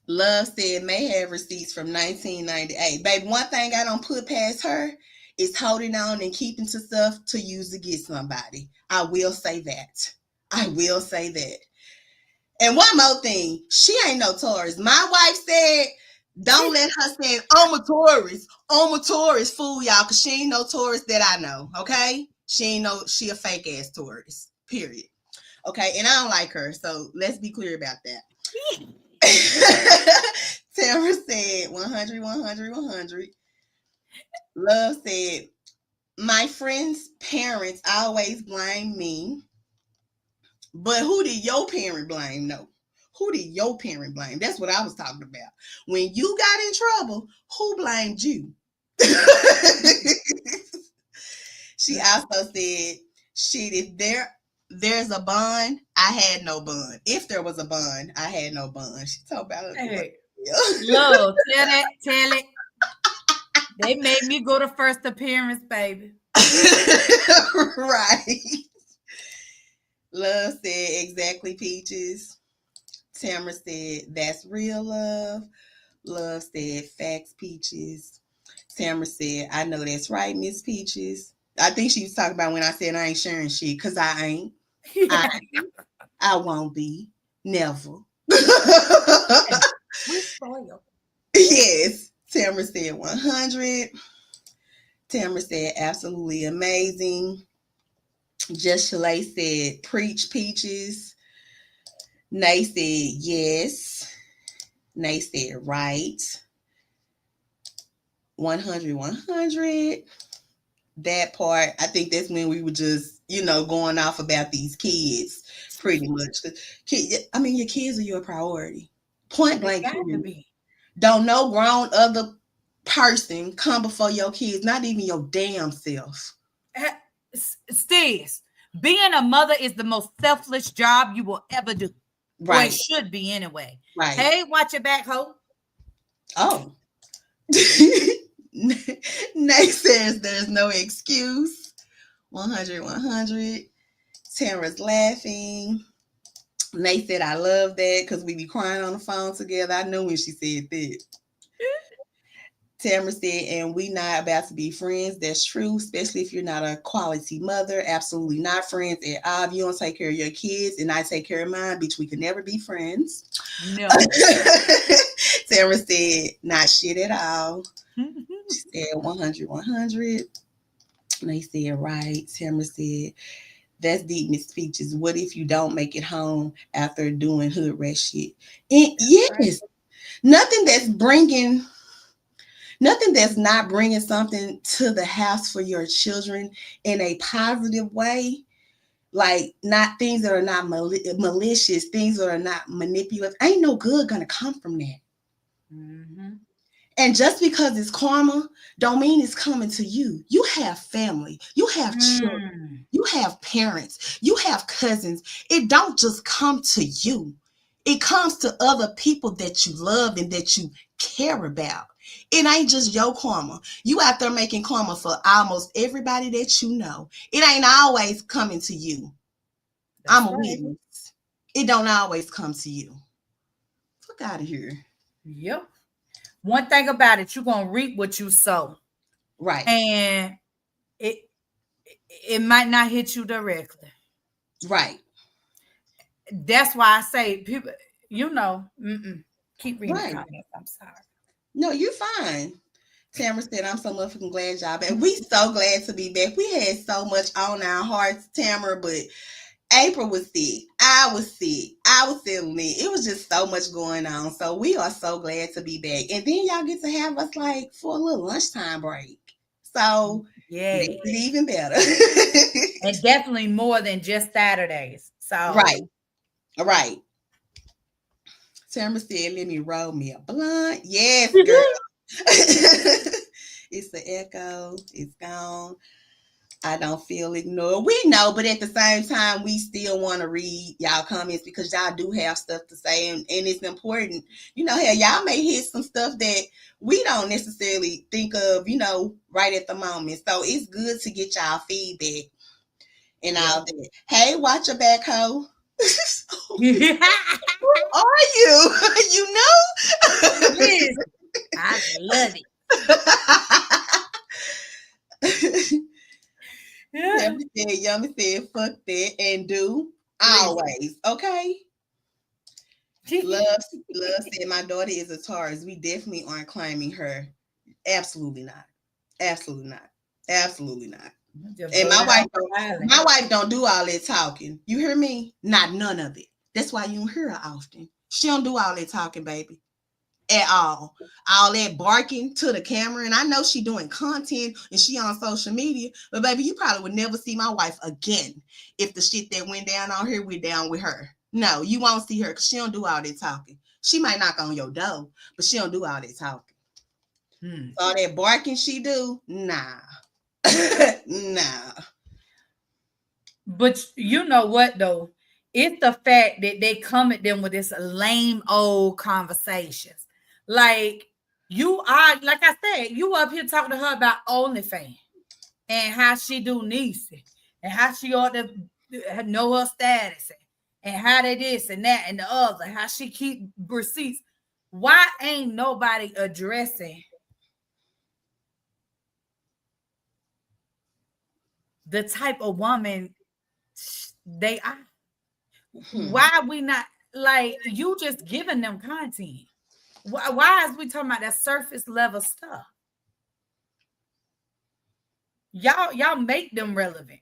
Love said, "May have receipts from 1998. Baby, one thing I don't put past her is holding on and keeping to stuff to use to get somebody. I will say that. I will say that. And one more thing, she ain't no tourist. My wife said, don't let her say, I'm a tourist. I'm a tourist, fool y'all, because she ain't no tourist that I know, okay? She a fake ass tourist, period. Okay, and I don't like her, so let's be clear about that." Tamara said, 100, 100, 100. Love said, "My friend's parents always blame me. But who did your parent blame? No. Who did your parent blame?" That's what I was talking about. When you got in trouble, who blamed you? She also said, "Shit, if there's a bond, I had no bond. If there was a bond, I had no bond." She talked about it. Hey, Love, tell it. They made me go to first appearance, baby. Right. Love said, "Exactly, Peaches." Tamara said, "That's real, Love." Love said, "Facts, Peaches." Tamara said, "I know that's right, Miss Peaches." I think she was talking about when I said I ain't sharing shit, because I ain't. I won't be. Never. We spoiled. Yes. Tamara said 100. Tamara said, "Absolutely amazing." Just Chalet said, "Preach, Peaches." Nay said, "Yes." Nay said, "Right." 100, 100. That part, I think that's when we were just, going off about these kids, pretty much. Your kids are your priority. Point blank. Don't no grown other person come before your kids, not even your damn self. Stis, being a mother is the most selfless job you will ever do. Or it Right. should be anyway. Right. Hey, watch your back, ho. Oh. Nay says there's no excuse. 100, 100. Tamara's laughing. Nay said, I love that because we be crying on the phone together. I knew when she said that. Tamara said, and we not about to be friends. That's true, especially if you're not a quality mother. Absolutely not friends at all. If you don't take care of your kids and I take care of mine, bitch, we can never be friends. No. Tamara said, not shit at all. She said 100, 100. And they said, right. Tamara said, that's deep, Miss Peaches. What if you don't make it home after doing hood rat shit? And yes, Right. nothing that's bringing, nothing that's not bringing something to the house for your children in a positive way. Like not things that are not malicious, things that are not manipulative. Ain't no good gonna come from that. Mm-hmm. And just because it's karma, don't mean it's coming to you. You have family, you have children, you have parents, you have cousins. It don't just come to you. It comes to other people that you love and that you care about. It ain't just your karma. You out there making karma for almost everybody that you know. It ain't always coming to you. That's I'm a right. witness. It don't always come to you. Fuck out of here. Yep. One thing about it, you're gonna reap what you sow. Right. And it might not hit you directly. Right. That's why I say people, keep reading the Right. comments. I'm sorry. No, you're fine. Tamara said, I'm so motherfucking glad y'all back. We so glad to be back. We had so much on our hearts, Tamara, but April was sick. I was sick. I was feeling it. It was just so much going on. So we are so glad to be back. And then y'all get to have us like for a little lunchtime break. So Yeah. makes it even better. And definitely more than just Saturdays. So Right. Right. Tamara said, let me roll me a blunt. Yes, girl. It's the echo. It's gone. I don't feel ignored. We know, but at the same time, we still want to read y'all comments because y'all do have stuff to say, and it's important. Hell, y'all may hit some stuff that we don't necessarily think of, right at the moment. So it's good to get y'all feedback and all that. Hey, watch your back, ho. Who are you? You know? Yes. I love it. Yummy said, fuck that and do always. Okay. Love said, my daughter is a Taurus. We definitely aren't claiming her. Absolutely not. Absolutely not. Absolutely not. And my wife don't do all that talking. You hear me? Not none of it. That's why you don't hear her often. She don't do all that talking, baby. At all that barking to the camera. And I know she doing content and she on social media, but baby, you probably would never see my wife again if the shit that went down on here went down with her. No, you won't see her because she don't do all that talking. She might knock on your door, but she don't do all that talking. All that barking she do, nah. Nah. But you know what though? It's the fact that they come at them with this lame old conversations. Like you are, like I said, you up here talking to her about OnlyFans and how she do Niecy and how she ought to know her status and how they this and that and the other, how she keep receipts. Why ain't nobody addressing the type of woman they are? Why are we not, like, you just giving them content? Why is we talking about that surface level stuff? Y'all make them relevant.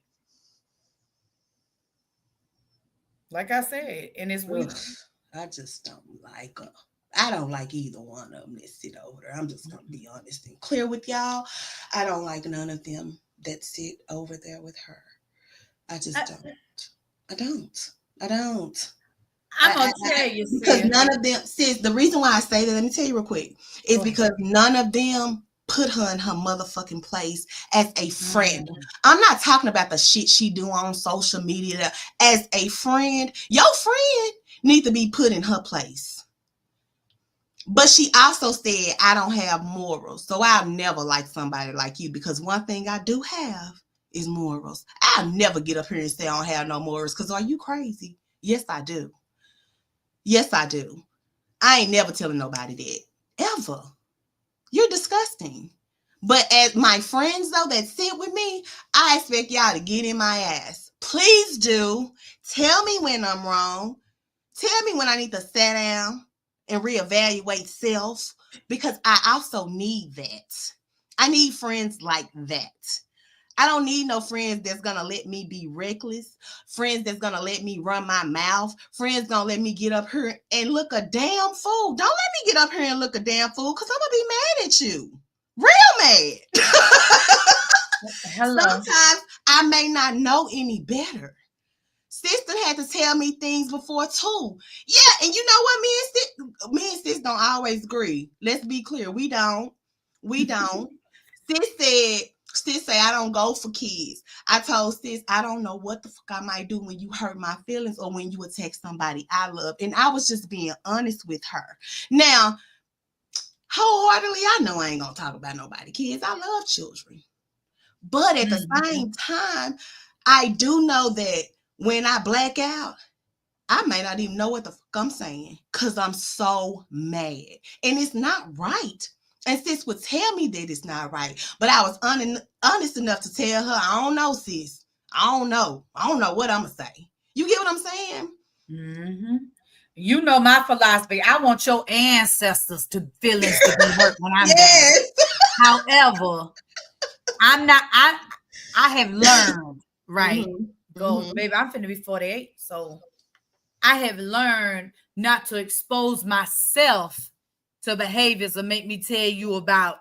Like I said, and it's weird. I just don't like her. I don't like either one of them that sit over there. I'm just gonna be honest and clear with y'all. I don't like none of them that sit over there with her. I just don't. I don't. I'm gonna tell you, because none of them, sis, the reason why I say that, let me tell you real quick, is because none of them put her in her motherfucking place as a friend. I'm not talking about the shit she do on social media as a friend. Your friend need to be put in her place. But she also said, I don't have morals. So I'll never like somebody like you, because one thing I do have is morals. I'll never get up here and say I don't have no morals, because are you crazy? Yes, I do. Yes, I do. I ain't never telling nobody that. Ever. You're disgusting. But as my friends, though, that sit with me, I expect y'all to get in my ass. Please do. Tell me when I'm wrong. Tell me when I need to sit down and reevaluate self, because I also need that. I need friends like that. I don't need no friends that's going to let me be reckless, friends that's going to let me run my mouth, friends going to let me get up here and look a damn fool. Don't let me get up here and look a damn fool, because I'm going to be mad at you. Real mad. Hello. Sometimes I may not know any better. Sister had to tell me things before too. Yeah, and you know what? Me and sis don't always agree. Let's be clear. We don't. Sis said I don't go for kids. I told sis I don't know what the fuck I might do when you hurt my feelings or when you attack somebody I love. And I was just being honest with her. Now, wholeheartedly, I know I ain't gonna talk about nobody kids. I love children. But at the same time, I do know that when I black out, I may not even know what the fuck I'm saying, because I'm so mad. And it's not right. And sis would tell me that it's not right. But I was honest enough to tell her, I don't know, sis. I don't know what I'm going to say. You get what I'm saying? Mm-hmm. You know my philosophy. I want your ancestors' feelings to be hurt when I'm yes. down. However, I'm not. I have learned, right? Baby, I'm finna be 48, so I have learned not to expose myself to behaviors that make me tell you about,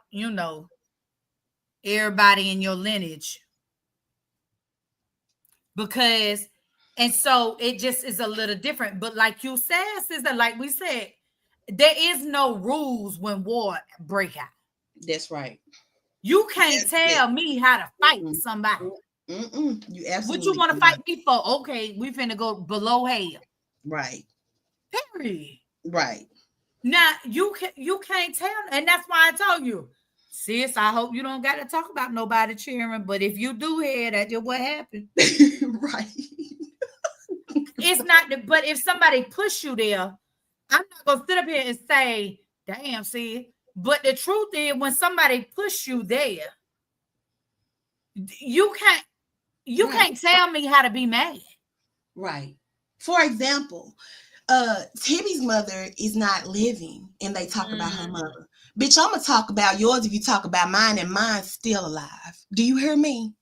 everybody in your lineage. Because, and so it just is a little different. But like you said, sister, like we said, there is no rules when war break out. That's right. You can't tell me how to fight somebody. You absolutely. What you want to fight me for? Okay, we finna go below hell. Right. Period. Right. Now you can't tell, and that's why I told you, sis. I hope you don't got to talk about nobody cheering, but if you do hear that, just what happened. Right. It's not. But if somebody push you there, I'm not gonna sit up here and say, "Damn, sis." But the truth is, when somebody push you there, you can't tell me how to be mad. Right. For example, Timmy's mother is not living, and they talk about her mother. Bitch, I'm gonna talk about yours if you talk about mine, and mine's still alive. Do you hear me?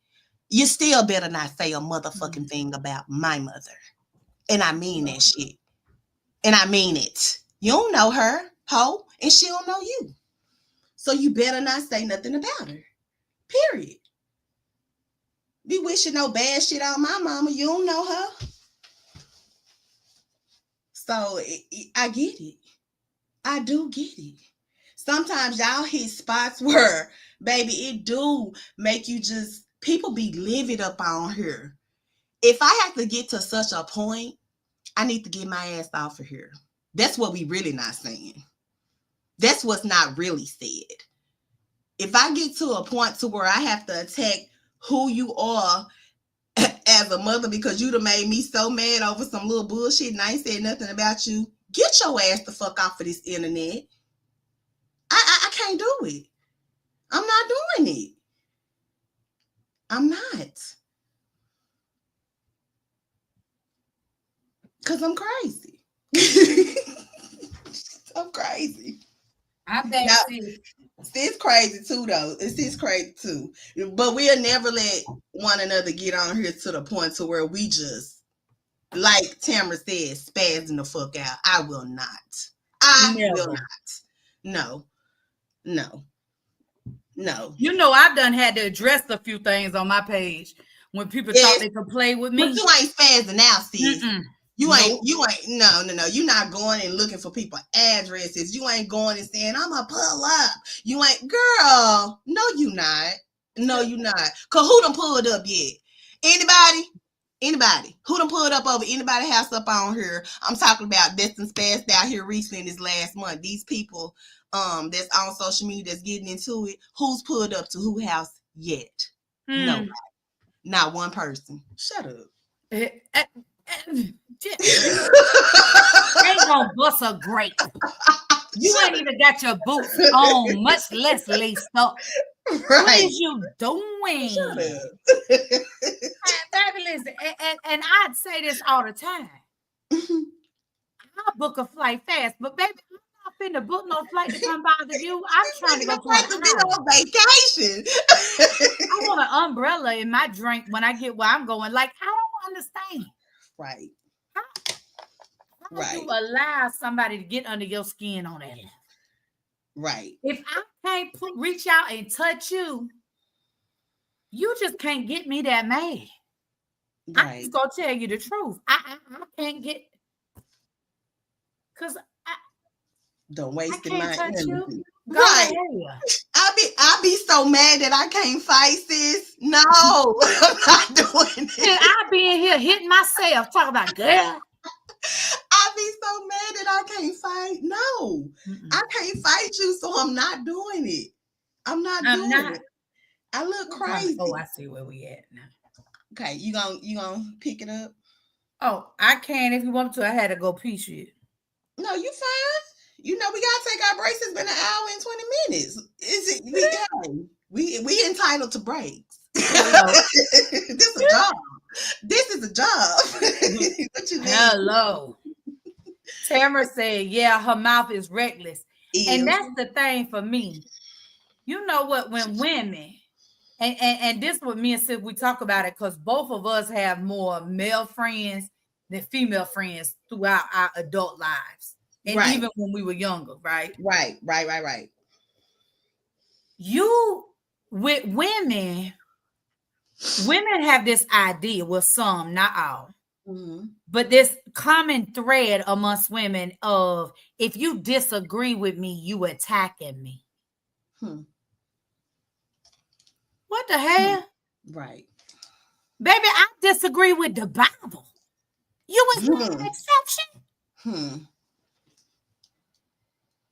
You still better not say a motherfucking thing about my mother. And I mean that shit. And I mean it. You don't know her, ho, and she don't know you. So you better not say nothing about her. Period. Be wishing no bad shit on my mama. You don't know her. So I get it. I do get it. Sometimes y'all hit spots where, baby, it do make you just, people be livid up on here. If I have to get to such a point, I need to get my ass off of here. That's what we really not saying. That's what's not really said. If I get to a point to where I have to attack who you are as a mother because you done made me so mad over some little bullshit and I ain't said nothing about you, get your ass the fuck off of this internet. I can't do it. I'm not doing it. I'm not. Because I'm crazy. I'm crazy. I bet Sis crazy too, though. Sis crazy too. But we'll never let one another get on here to the point to where we just, like Tamara said, spazzing the fuck out. I will not. Will not. No. You know, I've done had to address a few things on my page when people thought they could play with me. But you ain't spazzing out, sis. You ain't, no. You're not going and looking for people addresses. You ain't going and saying, I'm going to pull up. You ain't, girl. No, you not. No, you not. Cause who done pulled up yet? Anybody? Anybody who done pulled up over anybody house up on here. I'm talking about this and spazzed out here recently this last month. These people that's on social media that's getting into it. Who's pulled up to who house yet? No, not one person. Shut up. Ain't gonna bust a grape. You ain't even got your boots on, much less laced up. Right. What is you doing? Shut up. Baby, listen, and I'd say this all the time. I'll book a flight fast, but baby, I'm not finna book no flight to come bother you. I'm trying to go to on vacation. I want an umbrella in my drink when I get where I'm going. Like, I don't understand. Right. How you allow somebody to get under your skin on that? Right. If I can't reach out and touch you, you just can't get me that mad. Right. I'm just gonna tell you the truth. I can't get, because don't waste my energy. Right. I be so mad that I can't fight, sis. No, I'm not doing it. And I be in here hitting myself, talking about girl. I be so mad that I can't fight. No, I can't fight you, so I'm not doing it. I'm not doing it. I look crazy. Oh, I see where we at now. Okay, you gonna pick it up? Oh, I can if you want to. I had to go pee shit. No, you fine. You know we gotta take our breaks. It's been an hour and 20 minutes. Is it? We entitled to breaks. This is a job. This is a job. What you mean? Hello. Tamara said, yeah, her mouth is reckless. And that's the thing for me. You know what? When women, and this with me and Sid, we talk about it because both of us have more male friends than female friends throughout our adult lives. And even when we were younger, right? Right. You, with women have this idea, well, some, not all, but this common thread amongst women of, if you disagree with me, you attacking me. What the hell? Right. Baby, I disagree with the Bible. You was not an exception?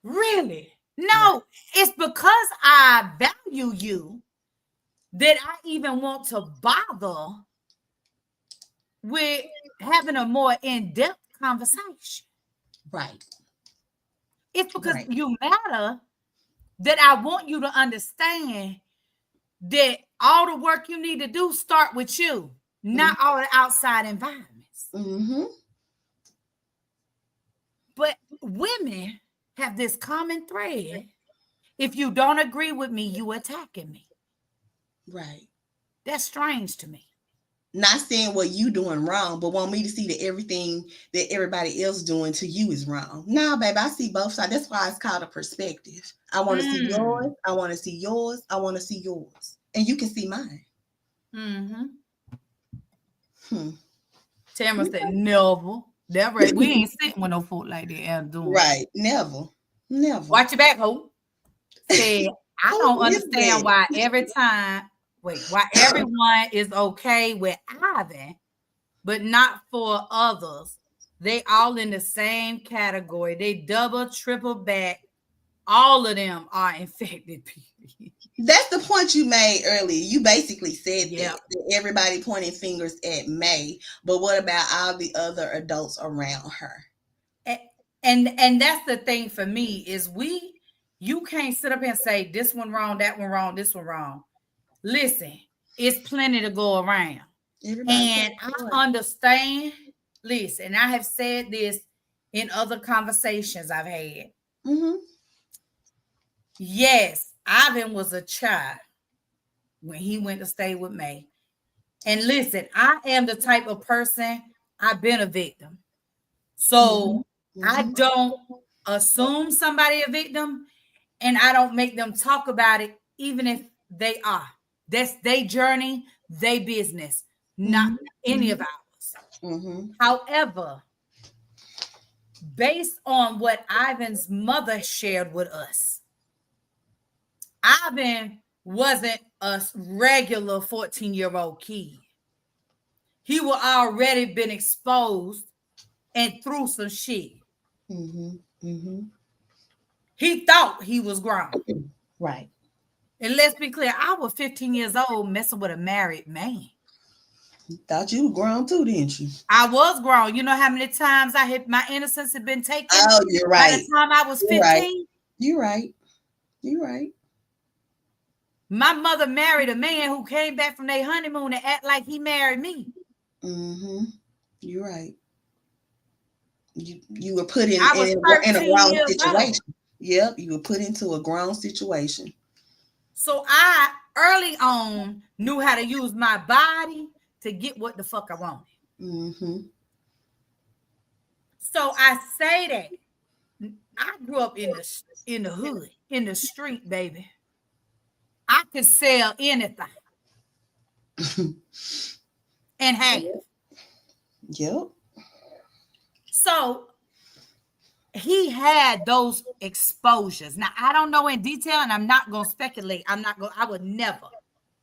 Really? No, it's because I value you that I even want to bother with having a more in-depth conversation. Right. It's because you matter that I want you to understand that all the work you need to do start with you, not all the outside environments. But women have this common thread. If you don't agree with me, you attacking me. Right. That's strange to me. Not saying what you doing wrong, but want me to see that everything that everybody else doing to you is wrong. Nah, baby, I see both sides. That's why it's called a perspective. I want to see yours. I want to see yours. I want to see yours. And you can see mine. Tamara said, never. That right. We ain't sitting with no folk like that and doing. Right. Never. Watch your back, ho. Said, I don't understand why everyone is okay with Ivan, but not for others. They all in the same category. They double, triple back. All of them are infected people. That's the point you made earlier. You basically said that everybody pointing fingers at May, but what about all the other adults around her? And that's the thing for me is you can't sit up and say this one wrong, that one wrong, this one wrong. Listen, it's plenty to go around. And I understand. Listen, I have said this in other conversations I've had. Yes, Ivan was a child when he went to stay with May. And listen, I am the type of person, I've been a victim. So I don't assume somebody a victim, and I don't make them talk about it, even if they are. That's their journey, their business, not any of ours. However, based on what Ivan's mother shared with us, Ivan wasn't a regular 14-year-old kid. he will already been exposed and through some shit. He thought he was grown. Right. And let's be clear, I was 15 years old messing with a married man. Thought you were grown too, didn't you? I was grown. You know how many times my innocence had been taken? Oh, you're right. By the time I was 15? You're right. You're right. My mother married a man who came back from their honeymoon and act like he married me. You're right. You were put in a grown situation. Yep, you were put into a grown situation. So I early on knew how to use my body to get what the fuck I wanted. So I say that I grew up in the hood, in the street, baby. I could sell anything and have. Yep. So he had those exposures. Now I don't know in detail, and I'm not gonna speculate. I would never.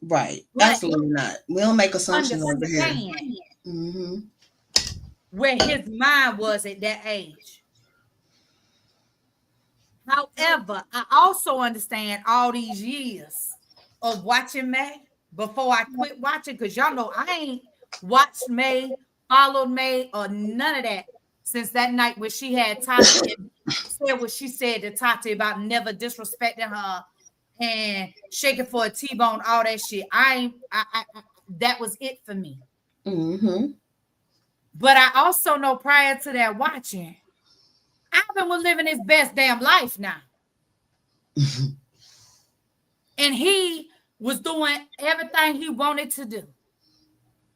Right. Absolutely not. We don't make assumptions over here. Where his mind was at that age. However, I also understand all these years of watching May before I quit watching, because y'all know I ain't watched May, followed May, or none of that since that night where she had Tati and said what she said to Tati about never disrespecting her and shaking for a T-bone, all that shit. I that was it for me. But I also know prior to that watching, Alvin was living his best damn life now. And he was doing everything he wanted to do.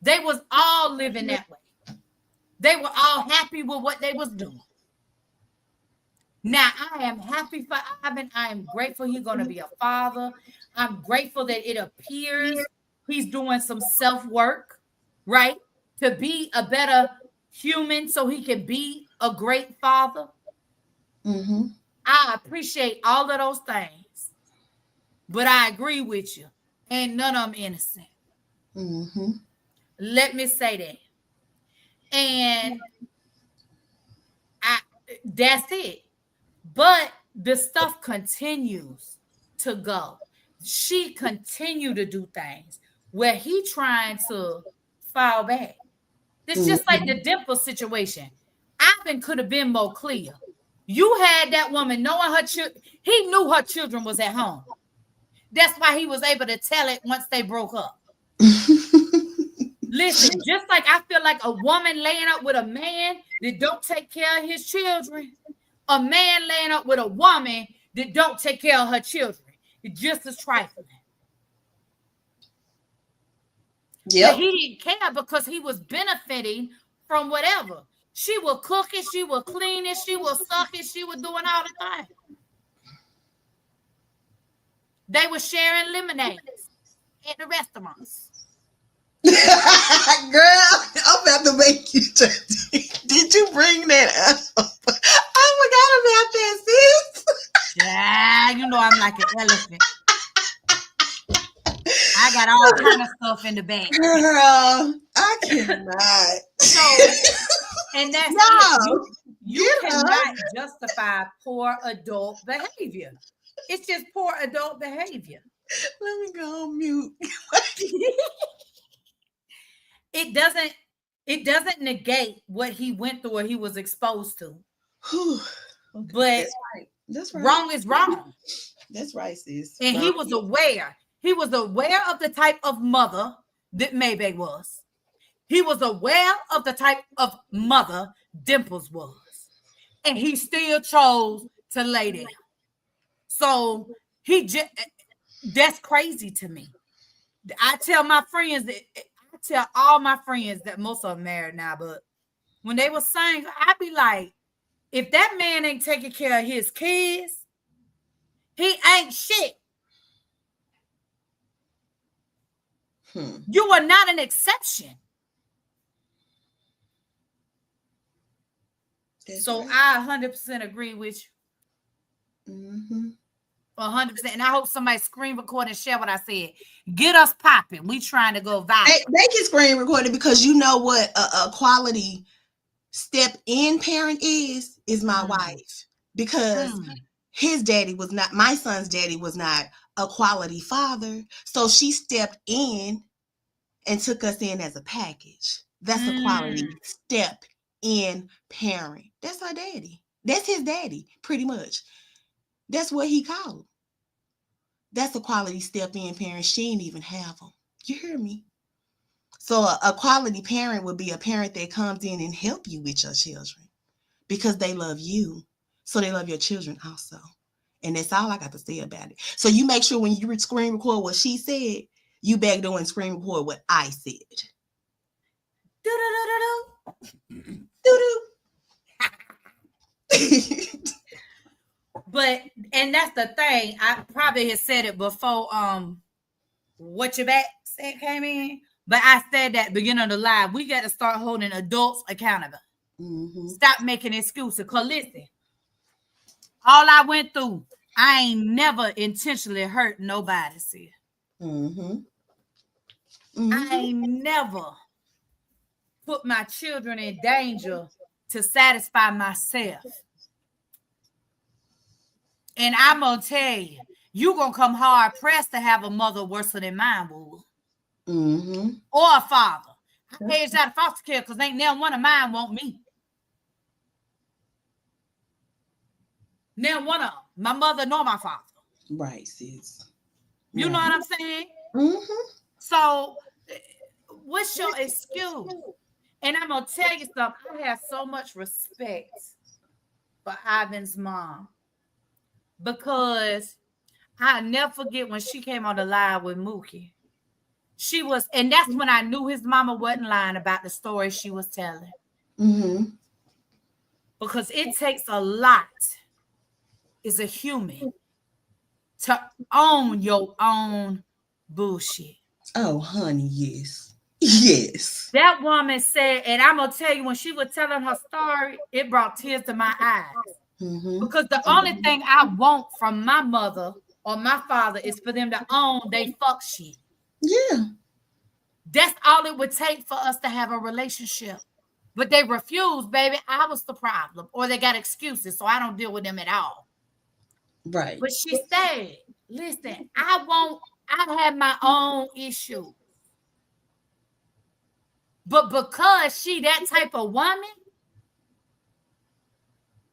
They was all living that way. They were all happy with what they was doing. Now, I am happy for Ivan. I am grateful he's going to be a father. I'm grateful that it appears he's doing some self-work, right? To be a better human so he can be a great father. I appreciate all of those things. But I agree with you. Ain't none of them innocent. Let me say that. And that's it. But the stuff continues to go. She continued to do things where he trying to fall back. It's just like the Dimple situation. Ivan could have been more clear. You had that woman knowing her children. He knew her children was at home. That's why he was able to tell it once they broke up. Listen, just like I feel like a woman laying up with a man that don't take care of his children, a man laying up with a woman that don't take care of her children, it's just as trifling. Yeah, he didn't care because he was benefiting from whatever. She was cooking, she was cleaning, she was sucking, she was doing all the things. They were sharing lemonades at the restaurants. Girl, I'm about to make you. Did you bring that up? I forgot about that, sis. Yeah, you know I'm like an elephant. I got all kind of stuff in the bag. Girl, I cannot. So, and that's it. You cannot justify poor adult behavior. It's just poor adult behavior. Let me go on mute. It doesn't negate what he went through or he was exposed to. But that's right. Wrong is wrong. That's right, sis. And he was aware. He was aware of the type of mother that Maybach was. He was aware of the type of mother Dimples was. And he still chose to lay there. So that's crazy to me. I tell all my friends that most of them married now, but when they were saying, I'd be like, if that man ain't taking care of his kids, he ain't shit. You are not an exception. That's so right. I 100% agree with you. 100%. And I hope somebody screen record and share what I said. Get us popping. We trying to go viral. They can screen record it because you know what a quality step in parent is my wife. Because his daddy was not, my son's daddy was not a quality father. So she stepped in and took us in as a package. That's a quality step in parent. That's our daddy. That's his daddy, pretty much. That's what he called. That's a quality step in parent. She ain't even have them. You hear me? So a quality parent would be a parent that comes in and help you with your children because they love you. So they love your children also. And that's all I got to say about it. So you make sure when you screen record what she said, you back door and screen record what I said. Do-do-do-do-do. But, and that's the thing, I probably had said it before What Your Back said came in, but I said that beginning of the live, we got to start holding adults accountable. Stop making excuses. Because listen, all I went through, I ain't never intentionally hurt nobody, see. I ain't never put my children in danger to satisfy myself. And I'm going to tell you, you're going to come hard pressed to have a mother worse than mine would. Or a father. I aged out of foster care because ain't now one of mine want me. Now one of them, my mother nor my father. Right, sis. You know what I'm saying? So, what's your excuse? And I'm going to tell you something. I have so much respect for Ivan's mom. Because I'll never forget when she came on the live with Mookie. She was, and that's when I knew his mama wasn't lying about the story she was telling. Because it takes a lot as a human to own your own bullshit. Oh, honey, yes. Yes. That woman said, and I'm going to tell you, when she was telling her story, it brought tears to my eyes. Because the only thing I want from my mother or my father is for them to own they fuck shit. Yeah. That's all it would take for us to have a relationship. But they refuse, baby. I was the problem. Or they got excuses, so I don't deal with them at all. Right. But she said, listen, I have my own issue. But because she that type of woman,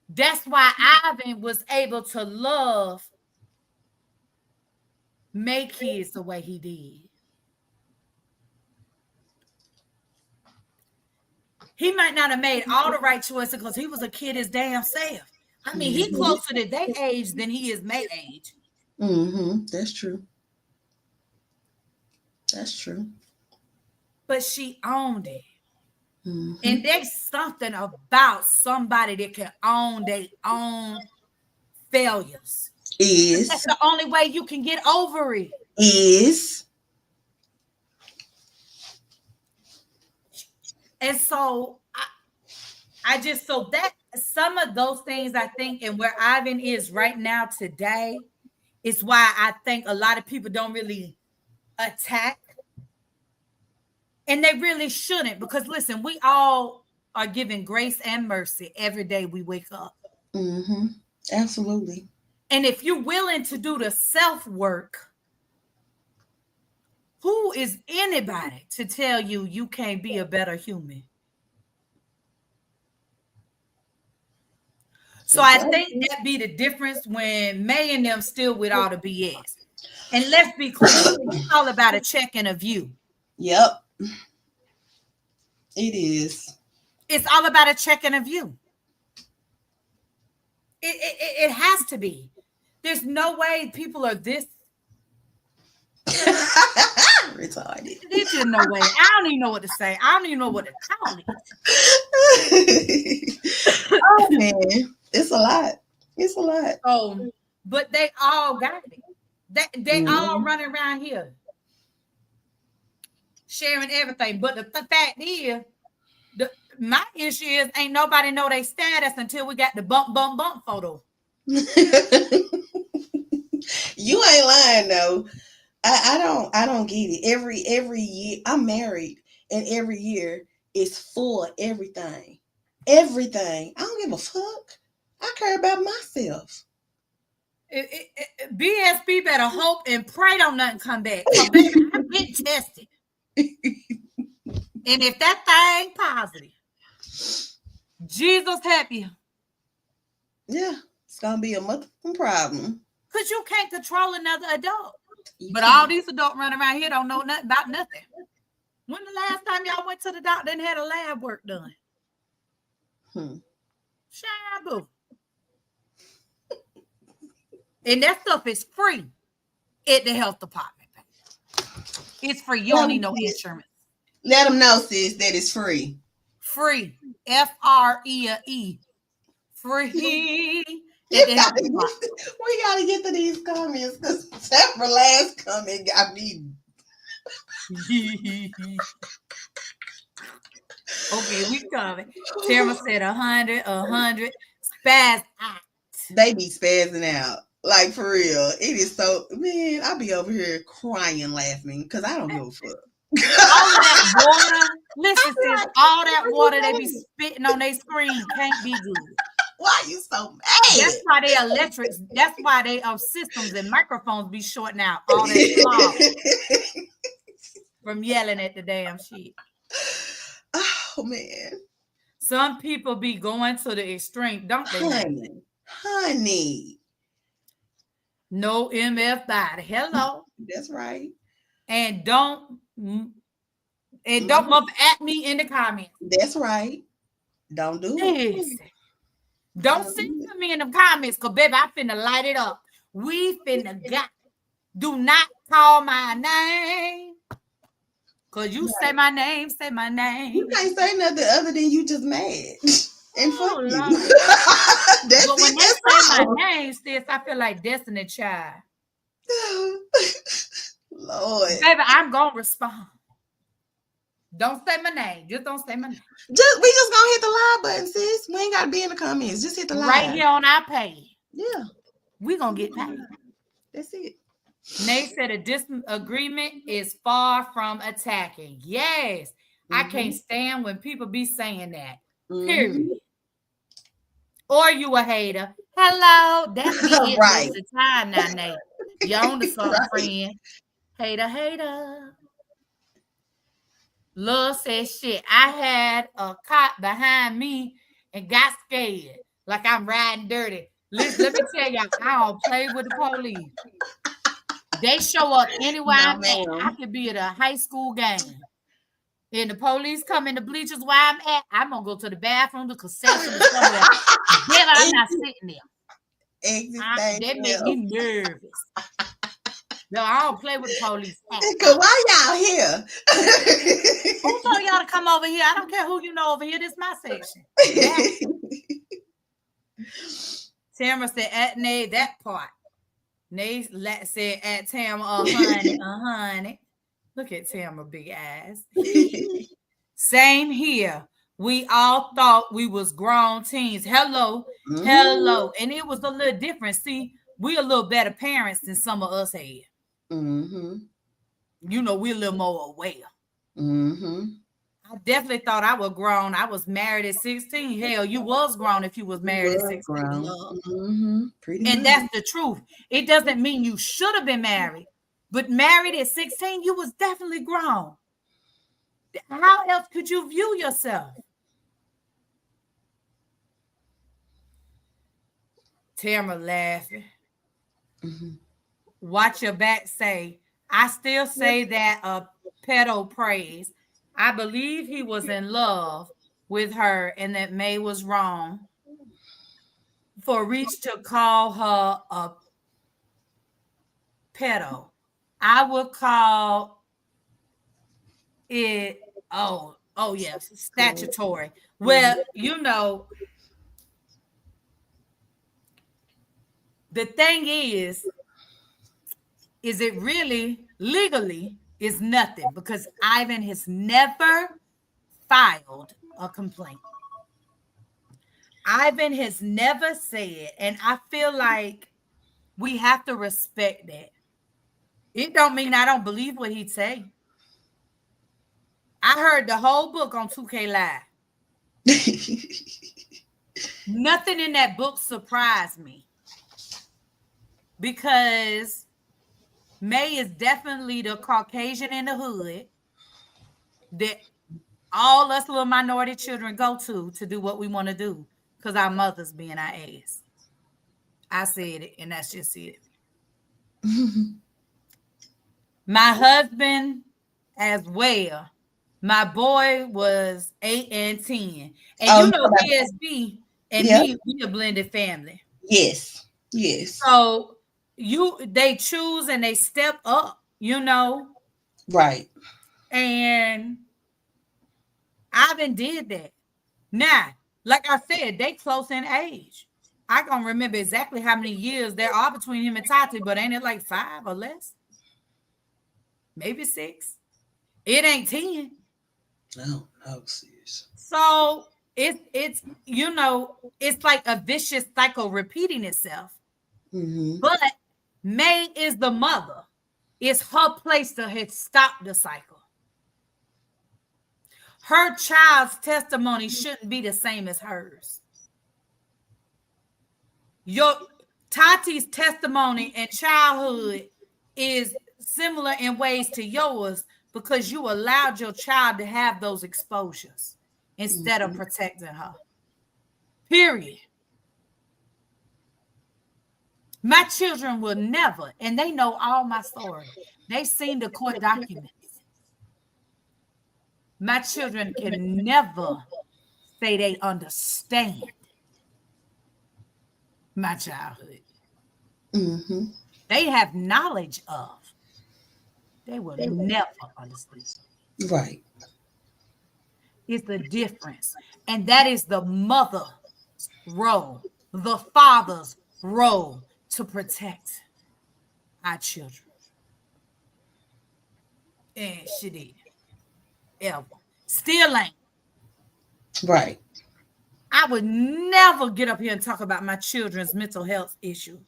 that's why Ivan was able to love make kids the way he did. He might not have made all the right choices because he was a kid his damn self. I mean, he closer to their age than he is my age. That's true. That's true. But she owned it. And there's something about somebody that can own their own failures. That's the only way you can get over it. And so I just, so that some of those things I think, and where Ivan is right now today, is why I think a lot of people don't really attack. And they really shouldn't, because listen, we all are given grace and mercy every day we wake up. Absolutely. And if you're willing to do the self-work, who is anybody to tell you you can't be a better human? So I think that be the difference when May and them still with all the BS. And let's be clear, it's all about a check and a view. Yep. It is. It's all about a check and a view. It has to be. There's no way people are this retarded. There's just no way. I don't even know what to say. I don't even know what to call it. Oh man, it's a lot. It's a lot. Oh, but they all got it. They all running around here sharing everything. But the fact is, my issue is ain't nobody know their status until we got the bump photo. You ain't lying though. I don't get it. Every year I'm married, and every year is for everything. Everything. I don't give a fuck. I care about myself. BSB better hope and pray don't nothing come back. So baby, I'm getting tested. And if that thing positive, Jesus help you. Yeah, it's gonna be a motherfucking problem. Because you can't control another adult. You But can't. all these adults running around here don't know nothing about nothing. When the last time y'all went to the doctor and had a lab work done? Shabu. And that stuff is free at the health department. It's free. You don't need no insurance. Let them know, sis, that it's free. Free. Free. Free. We gotta get to these comments because Tamara last comment got me. Okay, we coming. Tamara said 100. Spaz out. They be spazzing out. Like for real. It is so, man, I'll be over here crying laughing because I don't give a fuck. All that water, listen, sis, all that water they be spitting on their screen can't be good. Why are you so mad? That's why they electrics, that's why they systems and microphones be shorting out all that smog from yelling at the damn shit. Oh man. Some people be going to the extreme, don't they? Honey. No MF body. Hello. That's right. And don't up at me in the comments. That's right. Don't do it. Don't send to me in the comments, because baby, I finna light it up. We finna got. Do not call my name. Because you say my name, say my name. You can't say nothing other than you just mad. And fuck you. But when they say my name, sis, I feel like Destiny Child. Lord. Baby, I'm going to respond. Don't say my name. Just don't say my name. We just gonna hit the live button, sis. We ain't gotta be in the comments. Just hit the live. Right here on our page. Yeah. We gonna get paid. That's it. Nate said a disagreement is far from attacking. Yes. I can't stand when people be saying that. Period. Or you a hater. Hello. That's me. Right. The time now, Nate. You on the song, friend. Hater. Love says shit. I had a cop behind me and got scared. Like I'm riding dirty. Listen, let me tell y'all, I don't play with the police. They show up anywhere I'm at. I could be at a high school game. And the police come in the bleachers where I'm at. I'm going to go to the bathroom, the concession, or somewhere. Then I'm not sitting there. That makes me nervous. No, I don't play with the police. Because why y'all here? Who told y'all to come over here? I don't care who you know over here. This is my section. Tamara said, at Nate, that part. Nate said, at Tamara, 100. Look at Tamara, big ass. Same here. We all thought we was grown teens. Hello. And it was a little different. See, we a little better parents than some of us had. You know, we're a little more aware. I definitely thought I was grown. I was married at 16. Hell, you was grown if you was married at 16. And that's the truth. It doesn't mean you should have been married, but married at 16, you was definitely grown. How else could you view yourself? Tamara laughing. Watch your back say, I still say that a pedo praise. I believe he was in love with her and that May was wrong for Reach to call her a pedo. I would call it, yes, statutory. Well, you know, the thing is it really legally is nothing because Ivan has never filed a complaint. Ivan has never said, and I feel like We have to respect that. It don't mean I don't believe what he'd say. I heard the whole book on 2K Live. Nothing in that book surprised me because May is definitely the Caucasian in the hood that all us little minority children go to do what we want to do because our mothers being our ass. I said it, and that's just it. My husband as well. My boy was 8 and 10. And BSB and me, we a blended family. Yes. So they choose and they step up, Right. And Ivan did that. Now, like I said, they close in age. I can't remember exactly how many years there are between him and Tati, but ain't it like 5 or less? Maybe 6. It ain't 10. No, serious. So it's it's like a vicious cycle repeating itself. Mm-hmm. But May is the mother. It's her place to stop the cycle. Her child's testimony shouldn't be the same as hers. Tati's testimony in childhood is similar in ways to yours because you allowed your child to have those exposures instead of protecting her. Period. My children will never, and they know all my story. They've seen the court documents. My children can never say they understand my childhood. Mm-hmm. They have knowledge of. They will never understand. Right. It's the difference. And that is the mother's role, the father's role to protect our children. And she did. Ever. Still ain't. Right. I would never get up here and talk about my children's mental health issue.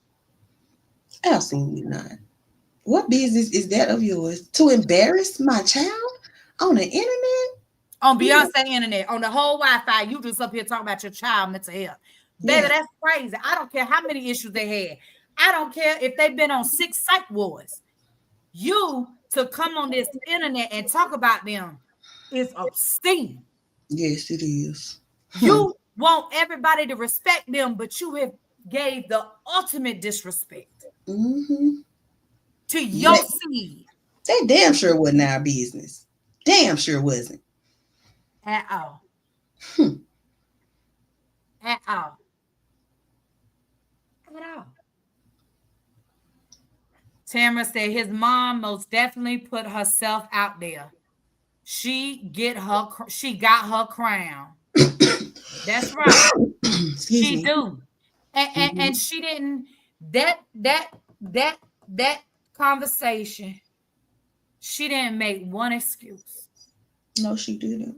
Absolutely not. What business is that of yours? To embarrass my child on the internet? On Beyonce internet, on the whole Wi-Fi, you just up here talking about your child mental health. Baby, that's crazy. I don't care how many issues they had. I don't care if they've been on 6 psych wards. You to come on this internet and talk about them is obscene. Yes, it is. You want everybody to respect them, but you have gave the ultimate disrespect to your seed. They damn sure wasn't our business. Damn sure wasn't. At all. At all. At all. Tamara said his mom most definitely put herself out there. She got her crown. That's right. She do. And she didn't that conversation, she didn't make one excuse. No, she didn't.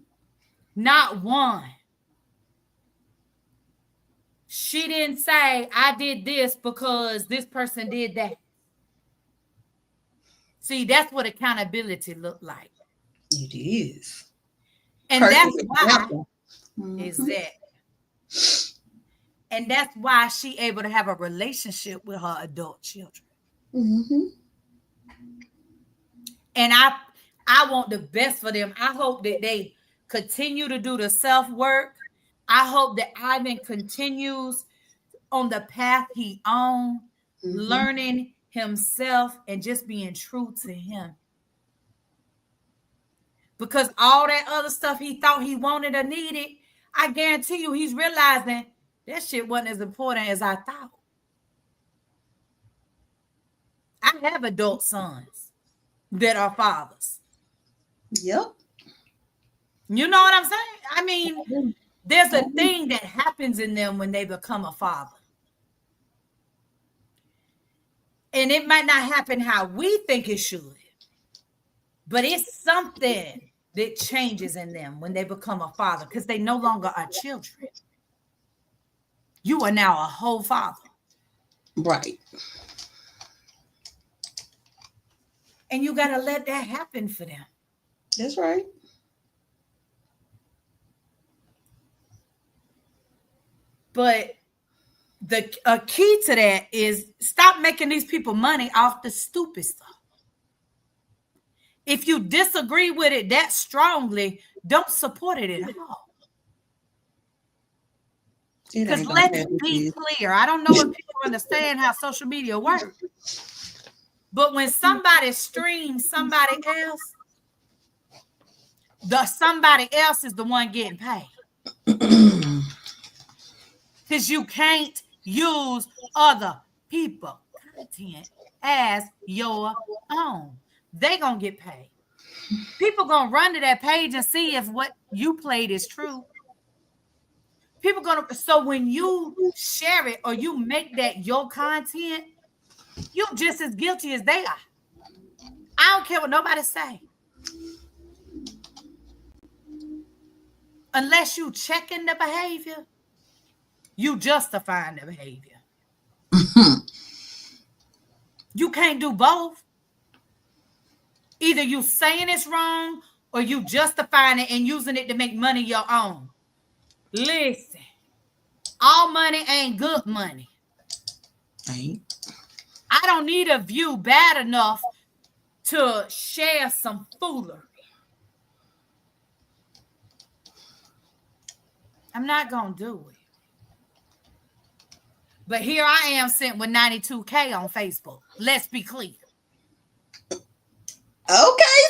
Not one. She didn't say, I did this because this person did that. See, that's what accountability looked like. It is. And that's why is that. And that's why she able to have a relationship with her adult children. And I want the best for them. I hope that they continue to do the self-work. I hope that Ivan continues on the path he on, learning himself and just being true to him. Because all that other stuff he thought he wanted or needed, I guarantee you he's realizing that shit wasn't as important as I thought. I have adult sons that are fathers. Yep. You know what I'm saying? I mean, there's a thing that happens in them when they become a father. And it might not happen how we think it should, but it's something that changes in them when they become a father because they no longer are children. You are now a whole father. Right. And you got to let that happen for them. That's right. But a key to that is stop making these people money off the stupid stuff. If you disagree with it that strongly, don't support it at all. Because let's be clear. I don't know if people understand how social media works. But when somebody streams somebody else, somebody else is the one getting paid. Because you can't use other people's content as your own. They gonna get paid. People gonna run to that page and see if what you played is true. People gonna, so when you share it or you make that your content, you just as guilty as they are. I don't care what nobody say. Unless you checking the behavior, you justifying the behavior. You can't do both. Either you saying it's wrong or you justifying it and using it to make money your own. Listen, all money ain't good money. Ain't. I don't need a view bad enough to share some foolery. I'm not going to do it. But here I am sitting with 92K on Facebook. Let's be clear. Okay,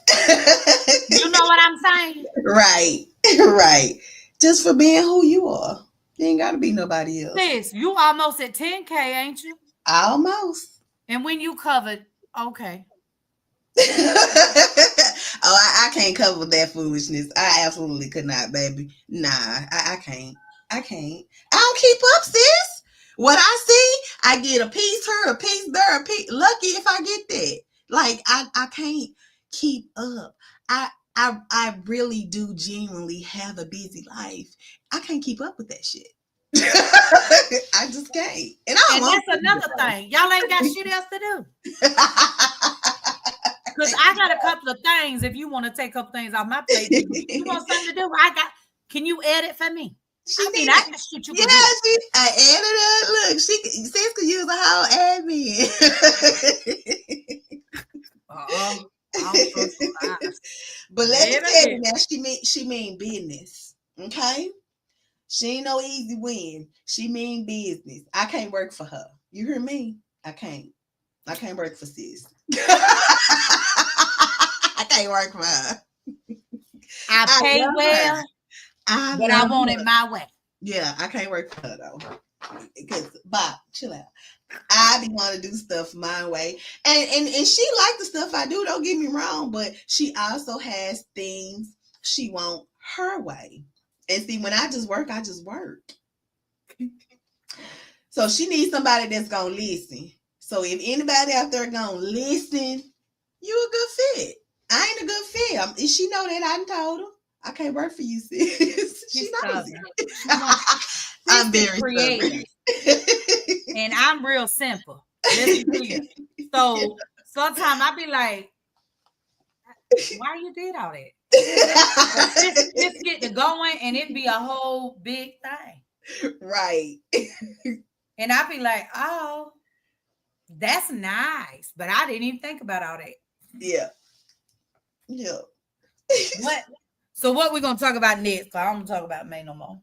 sis. You know what I'm saying? Right. Right. Just for being who you are. You ain't got to be nobody else. Sis, you almost at 10K, ain't you? Almost. And when you covered, okay. I can't cover that foolishness. I absolutely could not, baby. Nah, I can't. I don't keep up, sis. What I see, I get a piece here, a piece there, a piece. Lucky if I get that. Like I can't keep up. I really do genuinely have a busy life. I can't keep up with that shit. I just can't. And that's another thing. Y'all ain't got shit else to do. Because I got a couple of things. If you want to take up things off my plate, you want something to do? Can you edit for me? I can shoot you. Yeah, I added up. Look, sis could use a whole admin. But let me tell you now, she mean business. Okay? She ain't no easy win. She mean business. I can't work for her. You hear me? I can't work for sis. I can't work for her. I pay well, but I want it my way. Yeah, I can't work for her though. Because Bob, chill out. I be want to do stuff my way. And she like the stuff I do, don't get me wrong, but she also has things she want her way. And see, when I just work. So she needs somebody that's gonna listen. So if anybody out there gonna listen, you a good fit. I ain't a good fit. She know that I done told her. I can't work for you, sis. She knows it. I'm very creative. And I'm real simple. Let's be clear. So sometimes I be like, why you did all that? Just get to going and it be a whole big thing. Right. And I be like, oh, that's nice. But I didn't even think about all that. Yeah. Yeah. So what we're going to talk about next? I'm going to talk about May no more.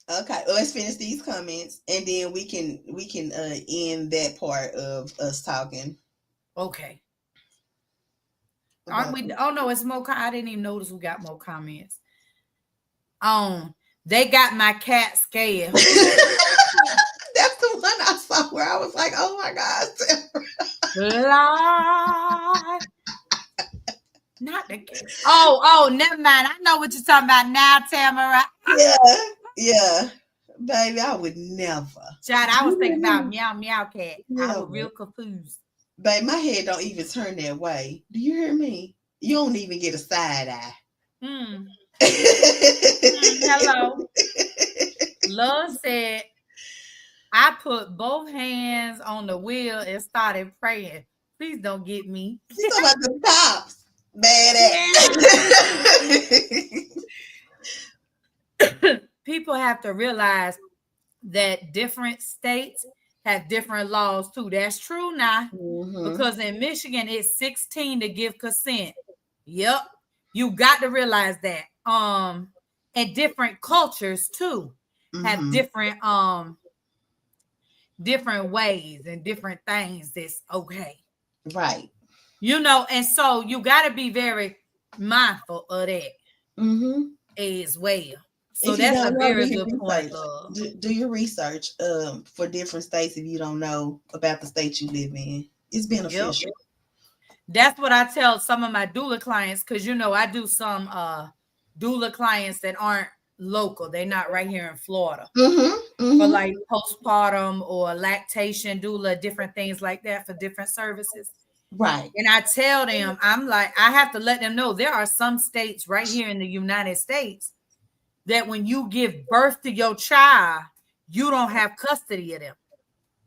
Okay, well, let's finish these comments and then we can end that part of us talking. Okay. Aren't we? Oh no, it's more. I didn't even notice we got more comments. They got my cat scared. That's the one I saw where I was like, oh my God. Lord. Not the cat. Oh, never mind. I know what you're talking about now, Tamara. Yeah. Baby, I would never. Child, I was thinking about meow meow cat. I was real confused. Babe, my head don't even turn that way. Do you hear me? You don't even get a side eye. Hello. Love said, I put both hands on the wheel and started praying. Please don't get me. You talking about the tops. Bad ass. People have to realize that different states have different laws too. That's true now. Because in Michigan, it's 16 to give consent. Yep. You got to realize that. And different cultures too have different ways and different things that's okay. Right. And so you got to be very mindful of that as well. So that's a very good point. Do your research for different states if you don't know about the state you live in. It's beneficial. Yep. That's what I tell some of my doula clients, because I do some doula clients that aren't local. They're not right here in Florida. For like postpartum or lactation doula, different things like that for different services. Right. And I tell them, I'm like, I have to let them know there are some states right here in the United States that when you give birth to your child, you don't have custody of them.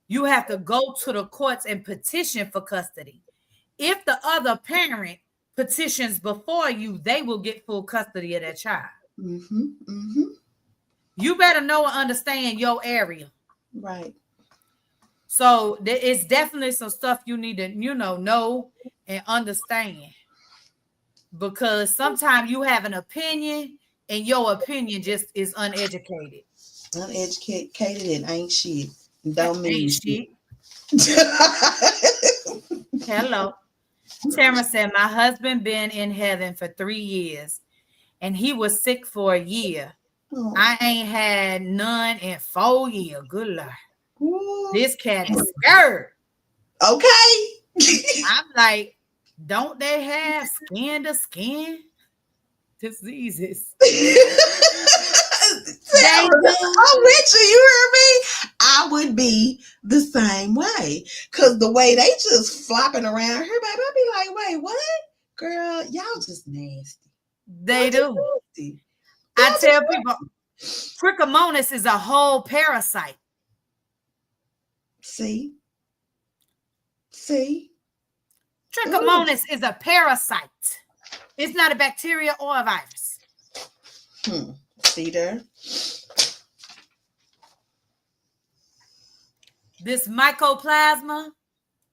You have to go to the courts and petition for custody. If the other parent petitions before you, they will get full custody of that child. You better know and understand your area. Right. So it's definitely some stuff you need to, know and understand. Because sometimes you have an opinion and your opinion just is uneducated. Uneducated and ain't shit. Don't mean shit. Hello. Tamara said, my husband been in heaven for 3 years and he was sick for a year. I ain't had none in 4 years. Good Lord. This cat is scared. Okay. I'm like, don't they have skin to skin diseases? I'm with you. You heard me? I would be the same way. Because the way they just flopping around here, baby, I'd be like, wait, what? Girl, y'all just nasty. They do. Nasty. I tell people, trichomonas is a whole parasite. See? Trichomonas is a parasite. It's not a bacteria or a virus. See there? This mycoplasma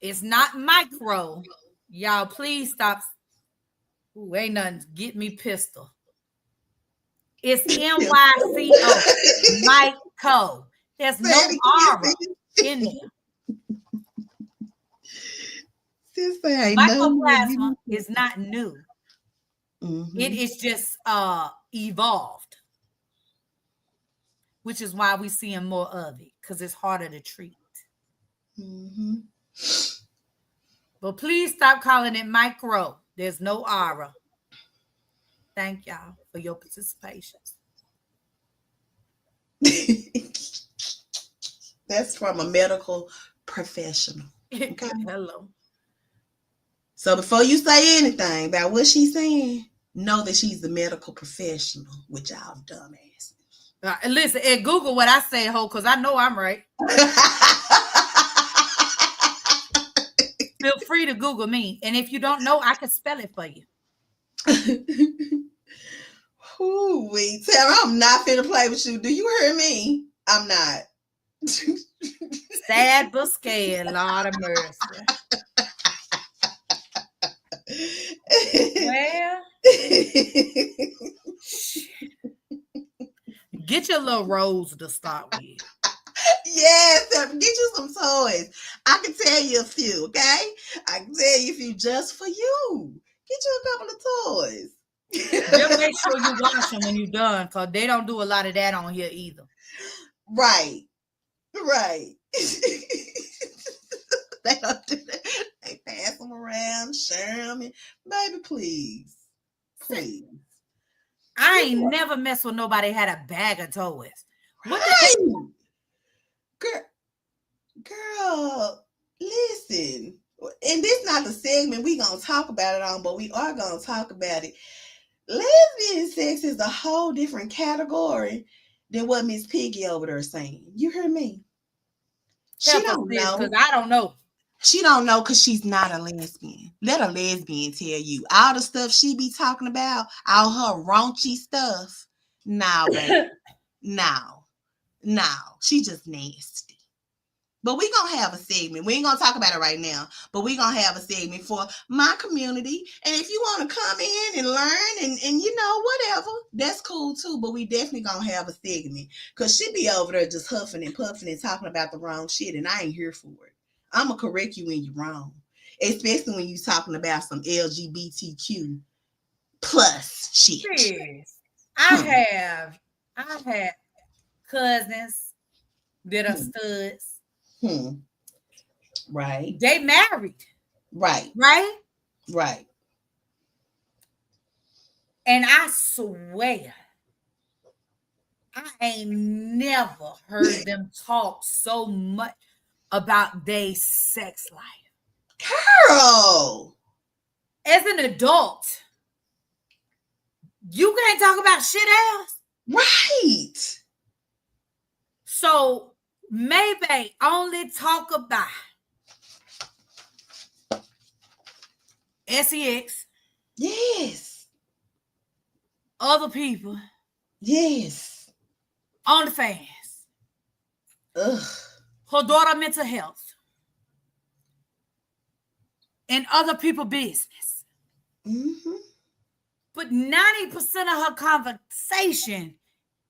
is not micro. Y'all, please stop. Ooh, ain't nothing. Get me pistol. It's MYCO. Myco. There's no aura in there. Mycoplasma is not new. It is just evolved, which is why we're seeing more of it, because it's harder to treat. But please stop calling it micro. There's no aura. Thank y'all for your participation. That's from a medical professional. Okay. Hello. So before you say anything about what she's saying, know that she's the medical professional, with y'all dumbass. Listen, and Google what I say, ho, because I know I'm right. Feel free to Google me. And if you don't know, I can spell it for you. Ooh-wee. Tara, I'm not finna play with you. Do you hear me? I'm not. Sad but scared, Lord of mercy. Well, get your little rose to start with. Yes, get you some toys. I can tell you a few, okay? I can tell you a few just for you. Get you a couple of toys. Just make sure you wash them when you're done, because they don't do a lot of that on here either. Right. They don't do that. They pass them around, share them. Baby, please. I ain't never messed with nobody had a bag of toys. What the Girl, listen. And this not the segment we gonna talk about it on, but we are gonna talk about it. Lesbian sex is a whole different category than what Miss Piggy over there is saying. You hear me? She don't know, because I don't know. She don't know because she's not a lesbian. Let a lesbian tell you. All the stuff she be talking about, all her raunchy stuff. Nah, baby. No. No. She just nasty. But we gonna have a segment. We ain't gonna talk about it right now, but we gonna have a segment for my community. And if you want to come in and learn and you know, whatever, that's cool too. But we definitely gonna have a segment. Cause she be over there just huffing and puffing and talking about the wrong shit, and I ain't here for it. I'ma correct you when you're wrong. Especially when you talking about some LGBTQ plus shit. Yes. I have cousins that are studs. Right. They married. Right. Right? Right. And I swear, I ain't never heard them talk so much about their sex life. Girl. As an adult, you can't talk about shit else. Right. So maybe only talk about sex. Yes. Other people. Yes. OnlyFans. Ugh. Her daughter mental health. And other people business. Mm-hmm. But 90% of her conversation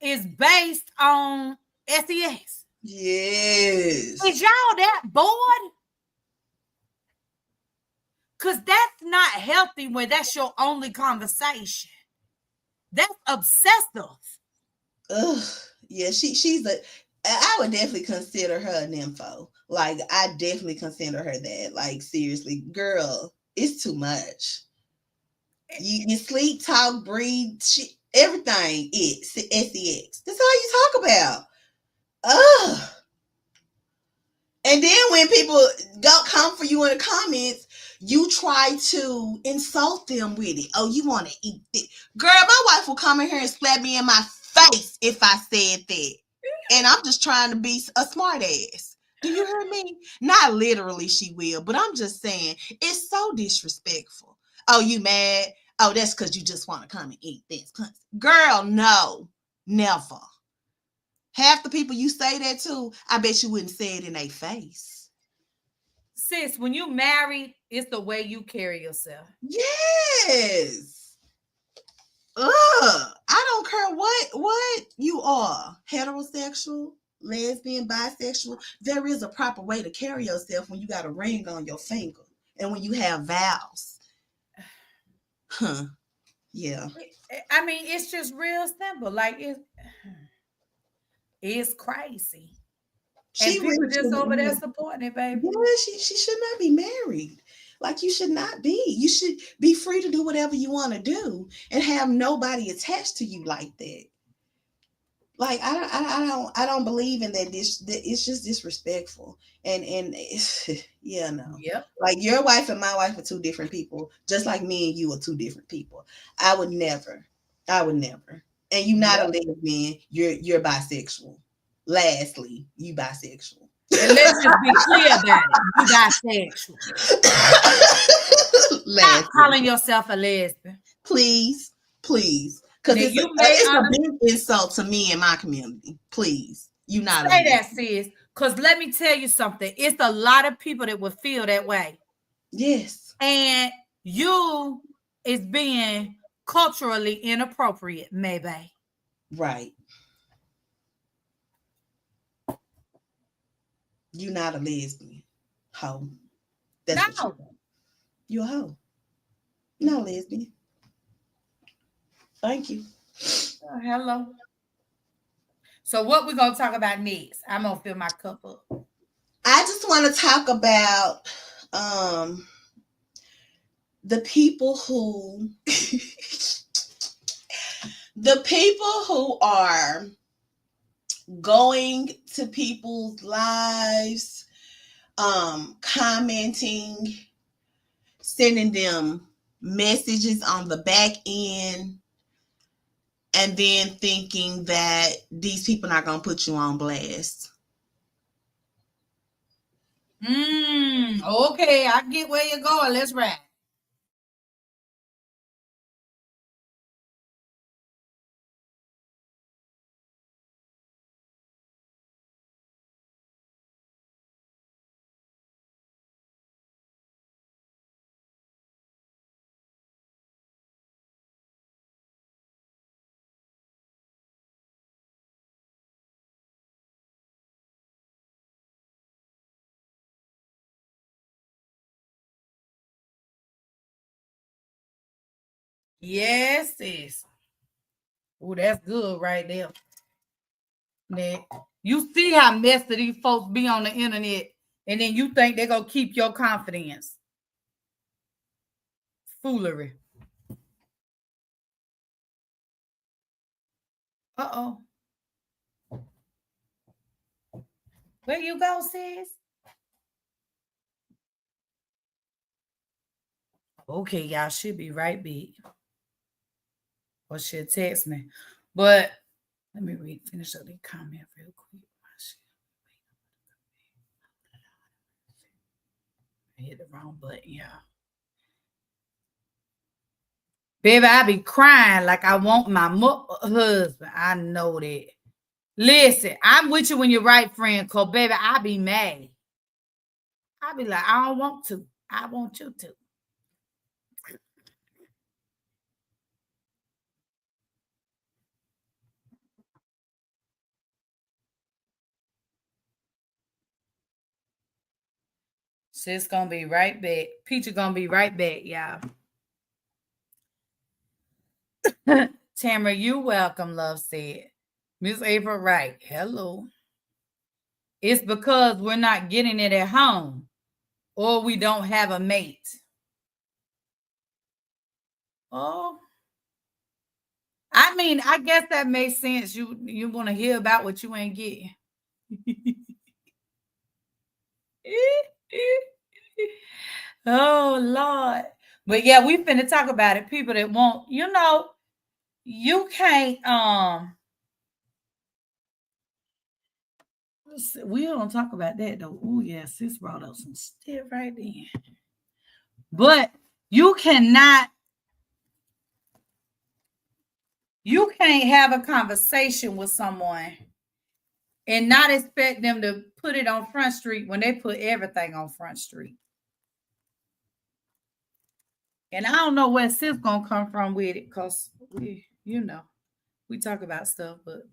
is based on sex. Yes. Is y'all that bored? Because that's not healthy when that's your only conversation. That's obsessive. Ugh. Yeah, I would definitely consider her an nympho. Like, I definitely consider her that. Like, seriously, girl, it's too much. You sleep, talk, breathe, shit, everything. Sex. That's all you talk about. Ugh. And then when people come for you in the comments, you try to insult them with it. Oh, you want to eat it. Girl, my wife will come in here and slap me in my face if I said that. And I'm just trying to be a smart ass. Do you hear me? Not literally she will, but I'm just saying it's so disrespectful. Oh, you mad? Oh, that's because you just want to come and eat this. Girl, no, never. Half the people you say that to, I bet you wouldn't say it in their face. Sis, when you married, it's the way you carry yourself. Yes. I don't care what you are. Heterosexual, lesbian, bisexual. There is a proper way to carry yourself when you got a ring on your finger and when you have vows. Huh. Yeah. I mean, it's just real simple. Like, it's crazy. And people really just over there supporting it, baby. Yeah, she should not be married. Like, you should not be. You should be free to do whatever you want to do and have nobody attached to you like that. Like, I don't believe in that. It's just disrespectful. And it's, yeah, no. Yep. Like, your wife and my wife are two different people, just like me and you are two different people. I would never. And you're not a lesbian. You're bisexual. Lastly, you bisexual. And let's just be clear about it. You bisexual. Stop calling yourself a lesbian. Please. Because it's a big insult to me and my community. Please. You not say that, sis. Because let me tell you something. It's a lot of people that would feel that way. Yes. And you is being culturally inappropriate, maybe. Right. You're not a lesbian. Hoe. That's no. You're a hoe. You're not a lesbian. Thank you. Oh, hello. So what we're going to talk about next? I'm going to fill my cup up. I just want to talk about the people who are going to people's lives, commenting, sending them messages on the back end, and then thinking that these people are not going to put you on blast. Okay, I get where you're going. Let's ride. Yes, sis. Oh, that's good right there. Now, you see how messy these folks be on the internet, and then you think they're gonna keep your confidence. Foolery. Uh-oh. Where you go, sis? Okay, y'all should be right back. Or she'll text me. But let me finish up the comment real quick. I hit the wrong button, y'all. Baby, I be crying like I want my husband. I know that. Listen, I'm with you when you're right, friend. Cause baby, I be mad. I be like, I don't want to. I want you to. Sis gonna be right back. Peach gonna be right back, y'all. Tamara, you welcome, love said. Miss April, right. Hello. It's because we're not getting it at home or we don't have a mate. Oh, I mean, I guess that makes sense. You want to hear about what you ain't getting. Oh Lord. But yeah, we finna talk about it. People that want, you can't we don't talk about that though. Oh yeah, sis brought up some stuff right there. But you can't have a conversation with someone and not expect them to put it on Front Street when they put everything on Front Street. And I don't know where sis gonna come from with it, because we talk about stuff, but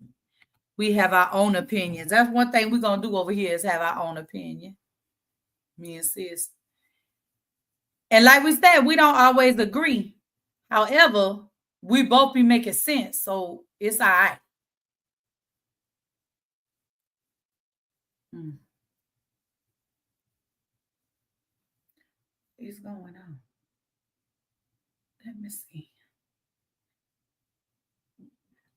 we have our own opinions. That's one thing we're gonna do over here is have our own opinion. Me and sis. And like we said, we don't always agree. However, we both be making sense. So it's all right. What's going on? Let me see.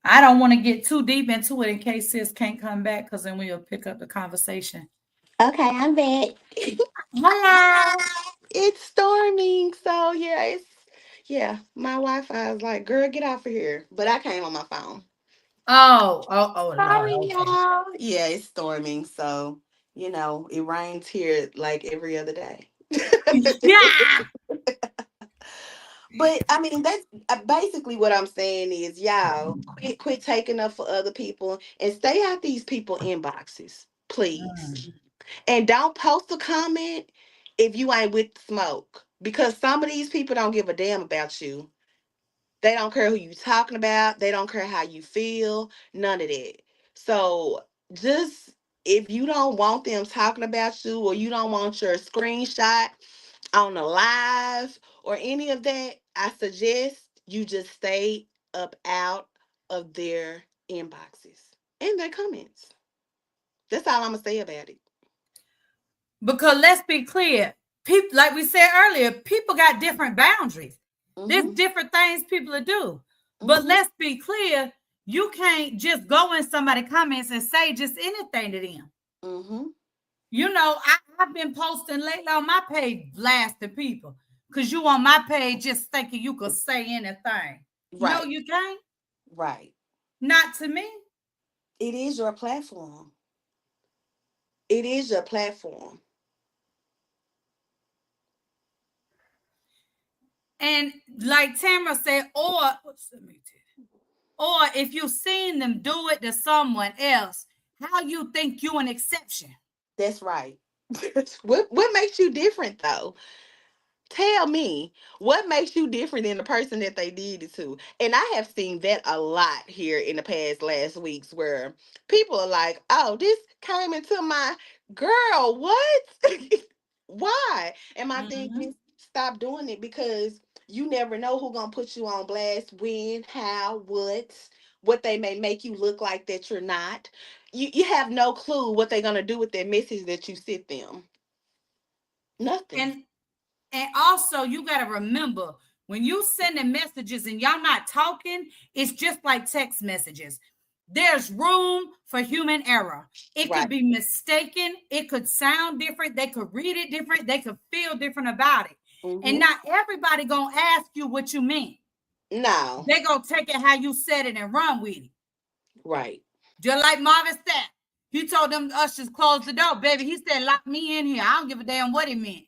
I don't want to get too deep into it in case sis can't come back, because then we'll pick up the conversation. Okay, I'm back. Hello. It's storming, so my Wi-Fi is like, girl, get off of here. But I came on my phone. Oh, Sorry, Lord. Okay. y'all. Yeah, it's storming, so it rains here like every other day. Yeah. But I mean, that's basically what I'm saying is, y'all, quit taking up for other people and stay out these people inboxes, please. And don't post a comment if you ain't with the smoke, because some of these people don't give a damn about you. They don't care who you talking about. They don't care how you feel. None of that. So just, if you don't want them talking about you, or you don't want your screenshot on the live or any of that, I suggest you just stay up out of their inboxes and their comments. That's all I'm gonna say about it. Because let's be clear, people, like we said earlier, people got different boundaries. There's different things people do. But let's be clear, you can't just go in somebody's comments and say just anything to them. I've been posting lately on my page, blasting people, because you on my page just thinking you could say anything. Right. No, you can't. Right. Not to me. It is your platform. It is your platform. And like Tamara said, or if you've seen them do it to someone else, how you think you an exception? That's right. What makes you different though? Tell me what makes you different than the person that they did it to. And I have seen that a lot here in the past last weeks where people are like, oh, this came into my girl. What? Why? And my thing Mm-hmm. is stop doing it because you never know who gonna put you on blast, when, how, what they may make you look like that you're not. You have no clue what they're gonna do with that message that you sent them. Nothing. And And also, you got to remember when you sending messages and y'all not talking, it's just like text messages. There's room for human error. It Right. could be mistaken. It could sound different. They could read it different. They could feel different about it. And Mm-hmm. not everybody gonna ask you what you mean. No. They gonna take it how you said it and run with it. Right. Just like Marvin said, he told them ushers close the door, baby. He said, "Lock me in here." I don't give a damn what he meant.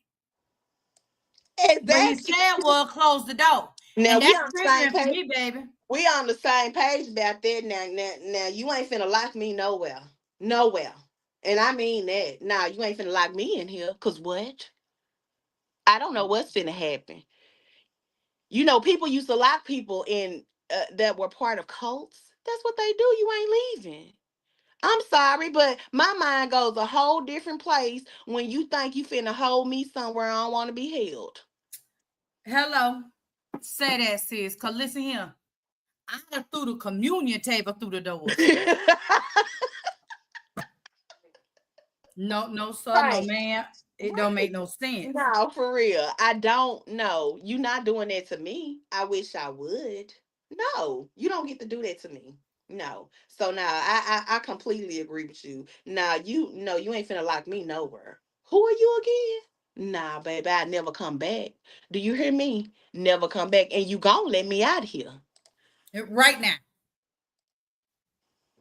What he Exactly. said was close the door. Now And we that's on the same triggering for page. me, baby. We on the same page about that. Now you ain't finna lock me nowhere. Nowhere. And I mean that. Nah, you ain't finna lock me in here. Cause what? I don't know what's finna happen. You know, people used to lock people in that were part of cults. That's what they do. You ain't leaving. I'm sorry, but my mind goes a whole different place when you think you finna hold me somewhere I don't want to be held. Hello. Say that, sis. Cause listen here. I done threw the communion table through the doors. No, sir, no, Right. ma'am. It don't Right. make no sense. No, for real. I don't know. You not doing that to me. I wish I would. No, you don't get to do that to me. No. So now I completely agree with you. Now you no, you ain't finna lock me nowhere. Who are you again? Nah, baby, I never come back. Do you hear me? Never come back. And you gonna let me out of here. Right now.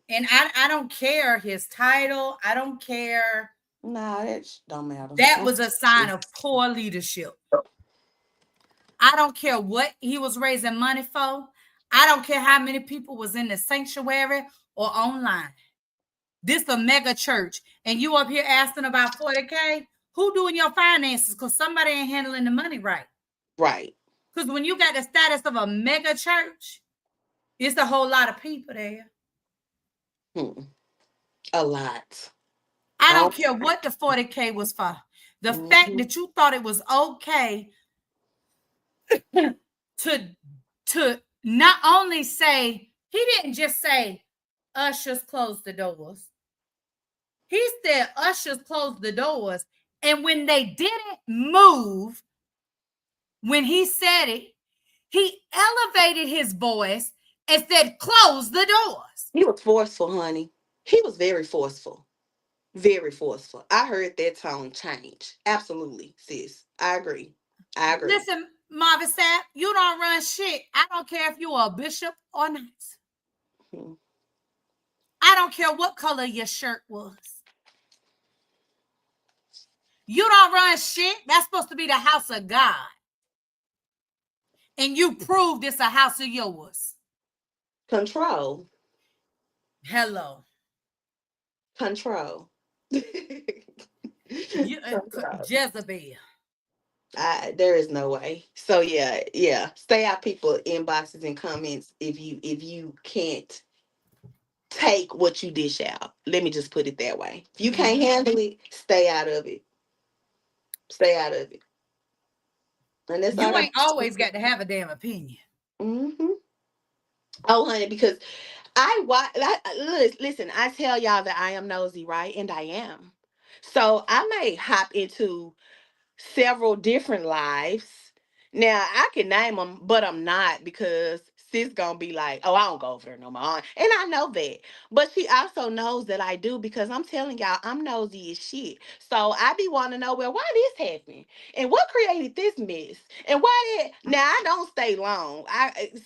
And I don't care his title. I don't care. Nah, that don't matter. That was a sign of poor leadership. I don't care what he was raising money for. I don't care how many people was in the sanctuary or online. This a mega church, and you up here asking about 40K. Who doing your finances? Because somebody ain't handling the money right. Right. Because when you got the status of a mega church, it's a whole lot of people there. A lot. I I don't care what the 40K was for. The fact Mhm. that you thought it was okay to not only say, he didn't just say ushers close the doors. He said ushers close the doors. And when they didn't move, when he said it, he elevated his voice and said, close the doors. He was forceful, honey. He was very forceful. Very forceful. I heard that tone change. Absolutely, sis. I agree. I agree. Listen, Marvin Sapp, you don't run shit. I don't care if you're a bishop or not. Hmm. I don't care what color your shirt was. You don't run shit. That's supposed to be the house of God. And you proved it's a house of yours. Control. Hello. Control. Control. Jezebel. There is no way. So yeah. Stay out people inboxes and comments if you can't take what you dish out. Let me just put it that way. If you can't handle it, stay out of it. Stay out of it. And that's all You I ain't always got to have a damn opinion. mm-hmm. Oh, honey, because listen, I tell y'all that I am nosy, right? And I am. So I may hop into several different lives. Now I can name them, but I'm not because sis gonna be like, oh, I don't go over there no more. And I know that. But she also knows that I do because I'm telling y'all, I'm nosy as shit. So I be wanting to know, well, why this happened? And what created this mess? And why did now I don't stay long.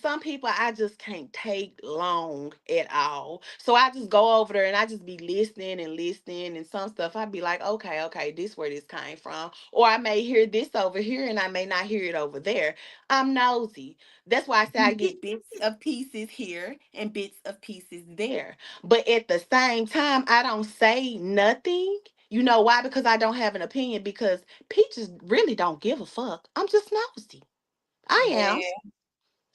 Some people I just can't take long at all. So I just go over there and I just be listening and some stuff I'd be like, okay, this where this came from. Or I may hear this over here and I may not hear it over there. I'm nosy. That's why I say I get bits of pieces here and bits of pieces there. But at the same time, I don't say nothing. You know why? Because I don't have an opinion. Because Peaches really don't give a fuck. I'm just nosy. I am. Yeah.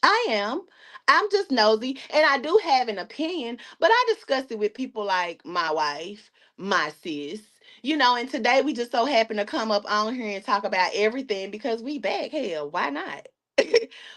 I am. I'm just nosy and I do have an opinion, but I discuss it with people like my wife, my sis, and today we just so happen to come up on here and talk about everything because we back. Hell, why not?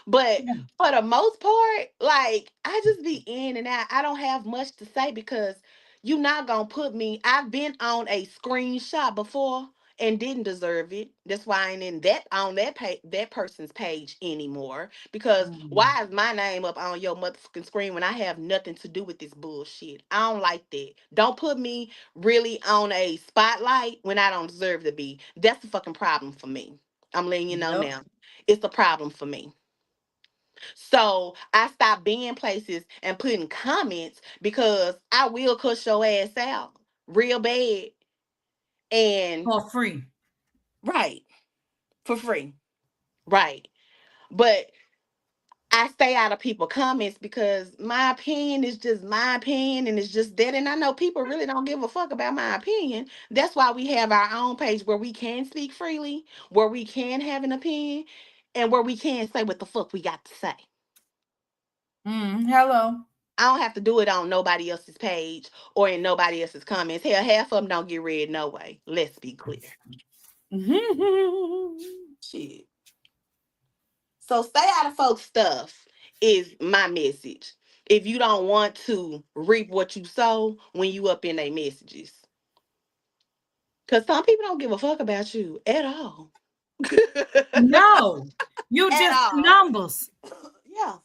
But for the most part, like I just be in and out. I don't have much to say because you're not gonna put me. I've been on a screenshot before and didn't deserve it. That's why I ain't in that on that person's page anymore. Because Mm. why is my name up on your motherfucking screen when I have nothing to do with this bullshit? I don't like that. Don't put me really on a spotlight when I don't deserve to be. That's the fucking problem for me. I'm letting you know Yep. now. It's a problem for me. So I stopped being places and putting comments because I will cuss your ass out real bad. And For free. right, for free. Right. But I stay out of people comments because my opinion is just my opinion and it's just that. And I know people really don't give a fuck about my opinion. That's why we have our own page where we can speak freely, where we can have an opinion, and where we can say what the fuck we got to say. Hello. I don't have to do it on nobody else's page or in nobody else's comments. Hell, half of them don't get read no way. Let's be clear. Shit. So stay out of folks' stuff is my message. If you don't want to reap what you sow when you up in their messages. Because some people don't give a fuck about you at all. No, you At just all. numbers. Yeah.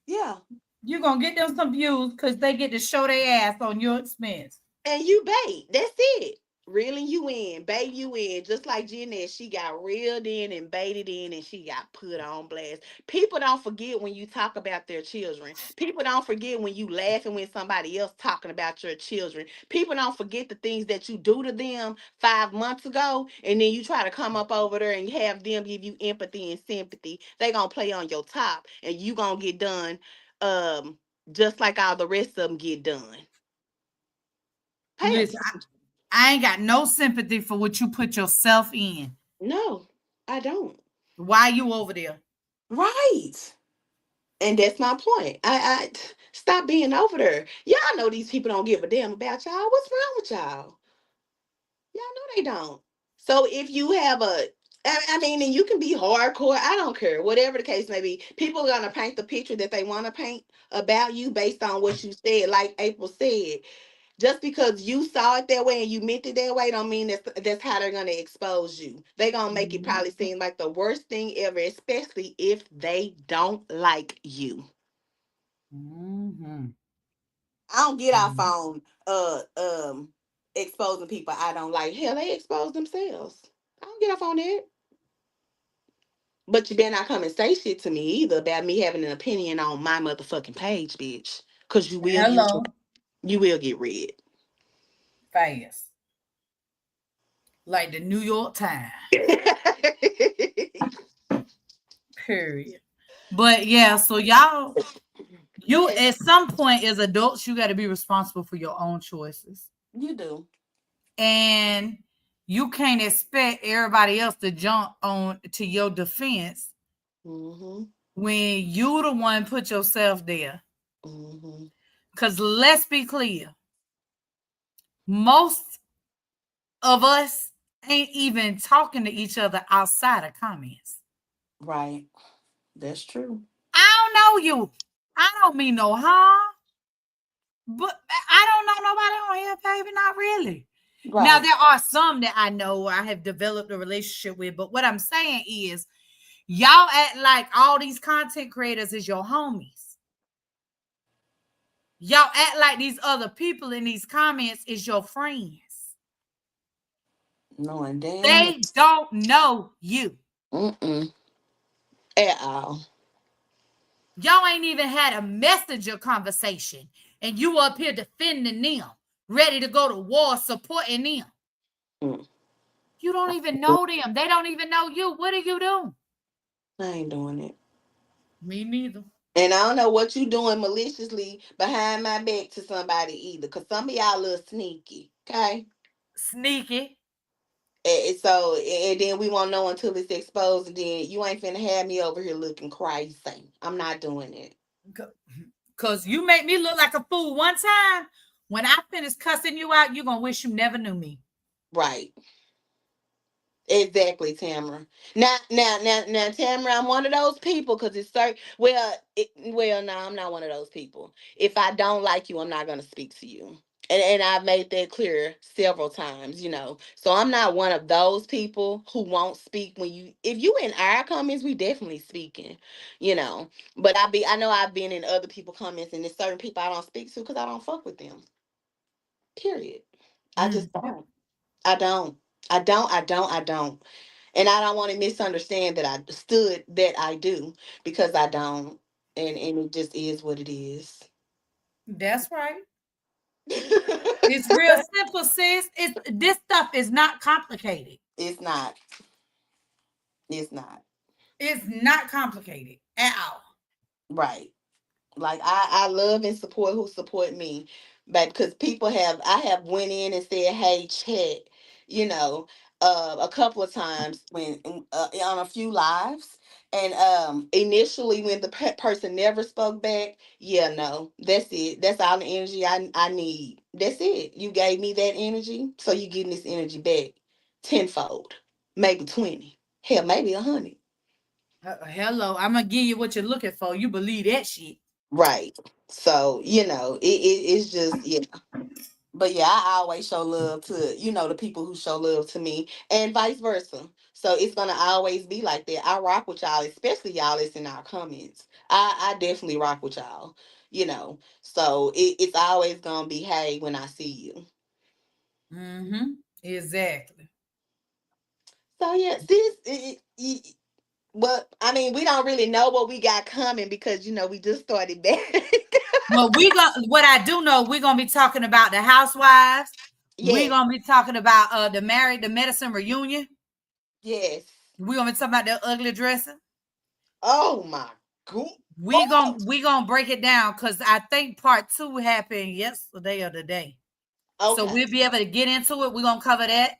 Yeah. You're gonna get them some views because they get to show their ass on your expense. And you bait. That's it. Reeling you in, bait you in, just like Jeanette. She got reeled in and baited in, and she got put on blast. People don't forget when you talk about their children. People don't forget when you laughing when somebody else talking about your children. People don't forget the things that you do to them 5 months ago, and then you try to come up over there and have them give you empathy and sympathy. They gonna play on your top, and you gonna get done, um, just like all the rest of them get done. Pay Listen, attention. I ain't got no sympathy for what you put yourself in. No, I don't. Why you over there? Right. And that's my point. I stop being over there. Y'all know these people don't give a damn about y'all. What's wrong with y'all? Y'all know they don't. So if you have I mean, and you can be hardcore. I don't care. Whatever the case may be, people are gonna paint the picture that they want to paint about you based on what you said. Like April said, just because you saw it that way and you meant it that way, don't mean that's how they're gonna expose you. They're gonna make it Mhm. probably seem like the worst thing ever, especially if they don't like you. Mhm. I don't get off Mhm. on exposing people I don't like. Hell, they expose themselves. I don't get off on that. But you better not come and say shit to me either about me having an opinion on my motherfucking page, bitch. Cause Hello, you will get read. fast like the New York Times. Period. But yeah, so y'all, you Yes, at some point as adults, you got to be responsible for your own choices, you do. and you can't expect everybody else to jump on to your defense Mm-hmm. when you the one put yourself there. Mm-hmm. Because let's be clear, most of us ain't even talking to each other outside of comments. Right. That's true. I don't know you. I don't mean no harm, but I don't know nobody on here, baby. Not really. Now Right. there are some that I know I have developed a relationship with, but what I'm saying is Y'all act like all these content creators is your homies. Y'all act like these other people in these comments is your friends. Knowing damn. They don't know you. At all. Y'all ain't even had a messenger conversation, and you up here defending them, ready to go to war, supporting them. You don't even know them. They don't even know you. What are you doing? I ain't doing it. Me neither. And I don't know what you doing maliciously behind my back to somebody either, because some of y'all a little sneaky, okay? Sneaky. And then we won't know until it's exposed, and then you ain't finna have me over here looking crazy. I'm not doing it. Because you make me look like a fool one time. When I finish cussing you out, you're going to wish you never knew me. Right. Exactly, Tamara. Now, Tamara, I'm one of those people because it's certain. No, I'm not one of those people. If I don't like you, I'm not gonna speak to you, and I've made that clear several times. So I'm not one of those people who won't speak when you. If you in our comments, we definitely speaking. But I know I've been in other people comments, and there's certain people I don't speak to because I don't fuck with them. Period. I just don't. I don't. I don't. I don't. I don't. And I don't want to misunderstand that I do, because I don't. And it just is what it is. That's right. It's real simple, sis. This stuff is not complicated. It's not. It's not. It's not complicated at all. Right. Like I love and support who support me, but because I have went in and said, "Hey, chat," a couple of times when on a few lives, and initially when the person never spoke back, yeah, no, that's it. That's all the energy I need. That's it. You gave me that energy, so you getting this energy back tenfold, maybe 20, hell, maybe 100. Hello, I'm gonna give you what you're looking for. You believe that shit. Right. So, it's just, yeah. But yeah, I always show love to, the people who show love to me, and vice versa. So it's gonna always be like that. I rock with y'all, especially y'all that's in our comments. I definitely rock with y'all. So it's always gonna be, hey, when I see you. Exactly. So yeah, well, I mean, we don't really know what we got coming because we just started back. Well, what I do know, we're gonna be talking about the housewives. Yes. We're gonna be talking about the Married to Medicine reunion. Yes. We're gonna be talking about the ugly dressing. Oh my god. We gonna break it down because I think part 2 happened yesterday or today. Okay. So we'll be able to get into it. We're gonna cover that.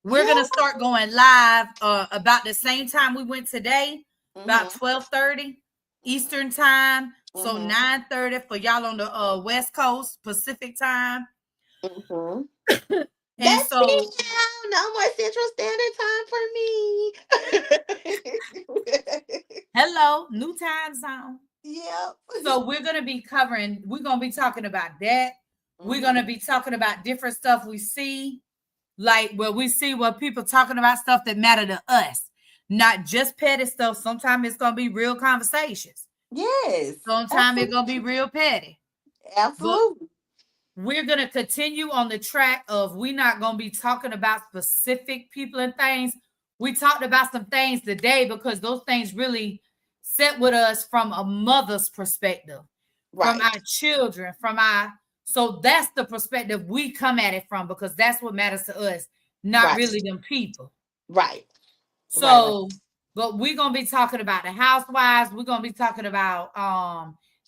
We're gonna start going live about the same time we went today, about 12:30 Eastern time. So 9:30 for y'all on the West Coast Pacific time. And that's so no more Central Standard Time for me. Hello, new time zone. Yep. So we're gonna be talking about that. We're gonna be talking about different stuff we see, like where we see what people talking about, stuff that matter to us, not just petty stuff. Sometimes it's gonna be real conversations. Yes. Sometimes it's gonna be real petty. Absolutely. But we're gonna continue on the track of we're not gonna be talking about specific people and things. We talked about some things today because those things really sit with us from a mother's perspective, from our children, so that's the perspective we come at it from, because that's what matters to us, not really them people. Right. So, but we're gonna be talking about the housewives. We're gonna be talking about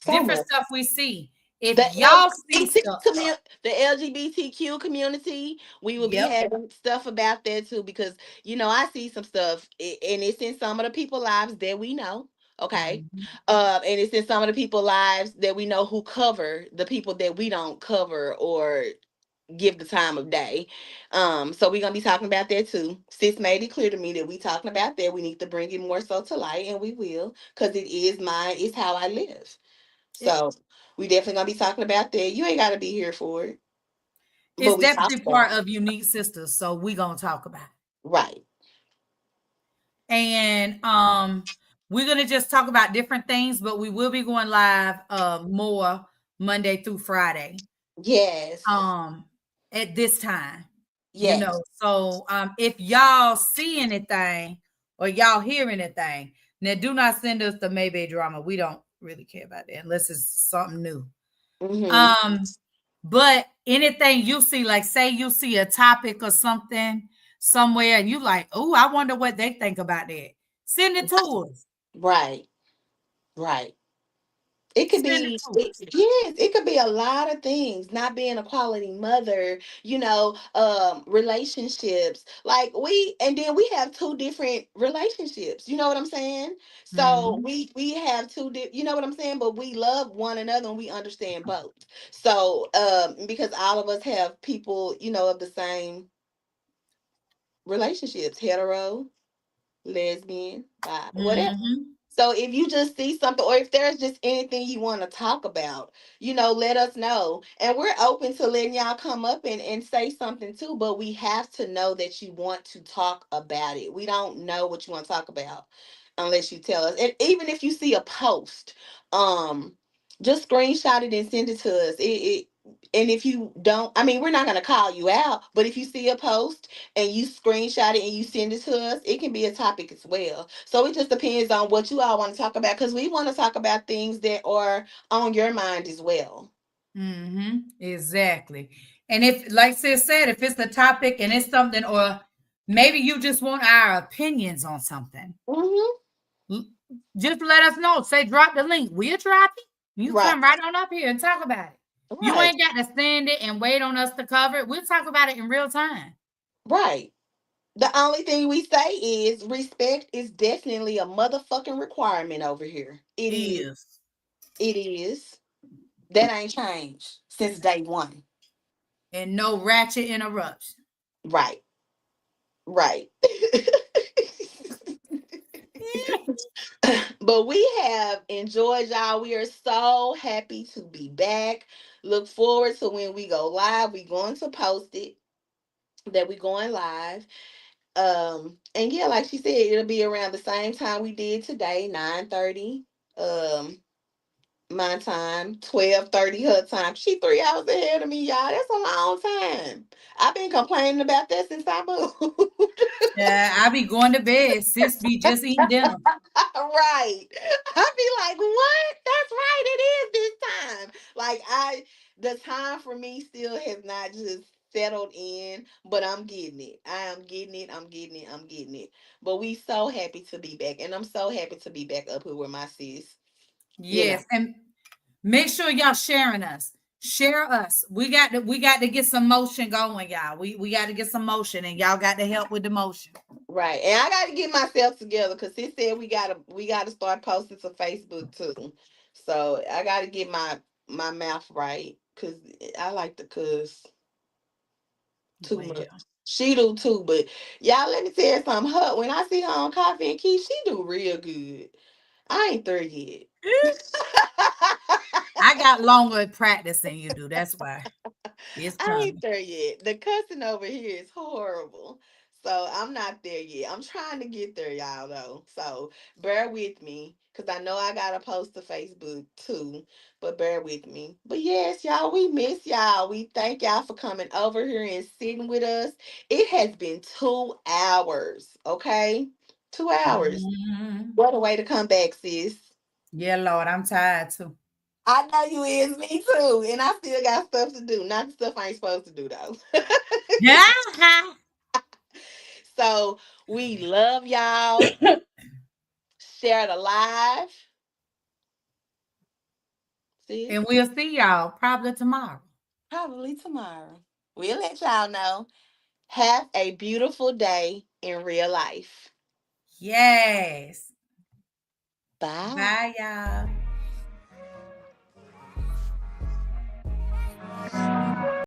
different stuff we see. If y'all see stuff, the LGBTQ community, we will be having stuff about that too, because I see some stuff, and it's in some of the people's lives that we know. Okay. And it's in some of the people's lives that we know who cover the people that we don't cover or give the time of day. So we're gonna be talking about that too. Sis made it clear to me that we talking about that. We need to bring it more so to light, and we will, because it's how I live. So we definitely gonna be talking about that. You ain't gotta be here for it. It's definitely part of Unique Sisters, so we gonna talk about it. Right. And we're gonna just talk about different things, but we will be going live more Monday through Friday. Yes. At this time. Yes. So if y'all see anything or y'all hear anything, now do not send us the Maybe drama. We don't really care about that unless it's something new. Mm-hmm. But anything you see, like say you see a topic or something somewhere and you like, oh, I wonder what they think about that. Send it to us. Right. Right. It could Send it be, to us. yes, it could be a lot of things. Not being a quality mother, relationships. Like and then we have two different relationships. You know what I'm saying? So Mhm. we have you know what I'm saying? But we love one another and we understand both. So because all of us have people, of the same relationships, hetero, lesbian, bi, whatever. Mhm. So if you just see something, or if there's just anything you want to talk about, let us know. And we're open to letting y'all come up and say something too, but we have to know that you want to talk about it. We don't know what you want to talk about unless you tell us. And even if you see a post, just screenshot it and send it to us. And if you don't, I mean, we're not gonna call you out, but if you see a post and you screenshot it and you send it to us, it can be a topic as well. So it just depends on what you all want to talk about, because we want to talk about things that are on your mind as well. Exactly. And if, like Sis said, if it's the topic and it's something, or maybe you just want our opinions on something, just let us know. Say, drop the link. We'll drop it. You Right. come right on up here and talk about it. You Right. ain't got to send it and wait on us to cover it. We'll talk about it in real time. Right. The only thing we say is respect is definitely a motherfucking requirement over here. It is. It is. That ain't changed since day one. And no ratchet interruption. Right. Right. But we have enjoyed y'all. We are so happy to be back. Look forward to when we go live. We going to post it that we going live. And yeah, like she said, it'll be around the same time we did today, 9:30. My time, 12:30 her time. She 3 hours ahead of me, y'all. That's a long time. I've been complaining about that since I moved. Yeah, I be going to bed. Sis be just eating dinner. Right. I be like, what? That's right. It is this time. Like the time for me still has not just settled in, but I'm getting it. I am getting it. I'm getting it. I'm getting it. But we so happy to be back. And I'm so happy to be back up here with my sis. Yes. And make sure y'all sharing us. Share us. We got to get some motion going, y'all. We got to get some motion, and y'all got to help with the motion. Right. And I gotta get myself together because he said we gotta start posting to Facebook too. So I gotta get my mouth right because I like to cuss too much. Well. She do too, but y'all let me tell you something. Her when I see her on Coffee and Key, she do real good. I ain't there yet. I got longer practice than you do. That's why it's I ain't coming. there yet. The cussing over here is horrible. So I'm not there yet. I'm trying to get there, y'all, though. So bear with me. Because I know I got to post to Facebook too. But bear with me. But yes, y'all, we miss y'all. We thank y'all for coming over here and sitting with us. It has been 2 hours. Okay? 2 hours. Mhm. What a way to come back, sis. Yeah, Lord, I'm tired too. I know you is, me too. And I still got stuff to do. Not the stuff I ain't supposed to do, though. Yeah. So we love y'all. Share the live. See? And we'll see y'all probably tomorrow. Probably tomorrow. We'll let y'all know. Have a beautiful day in real life. Yes. Bye. Bye, y'all.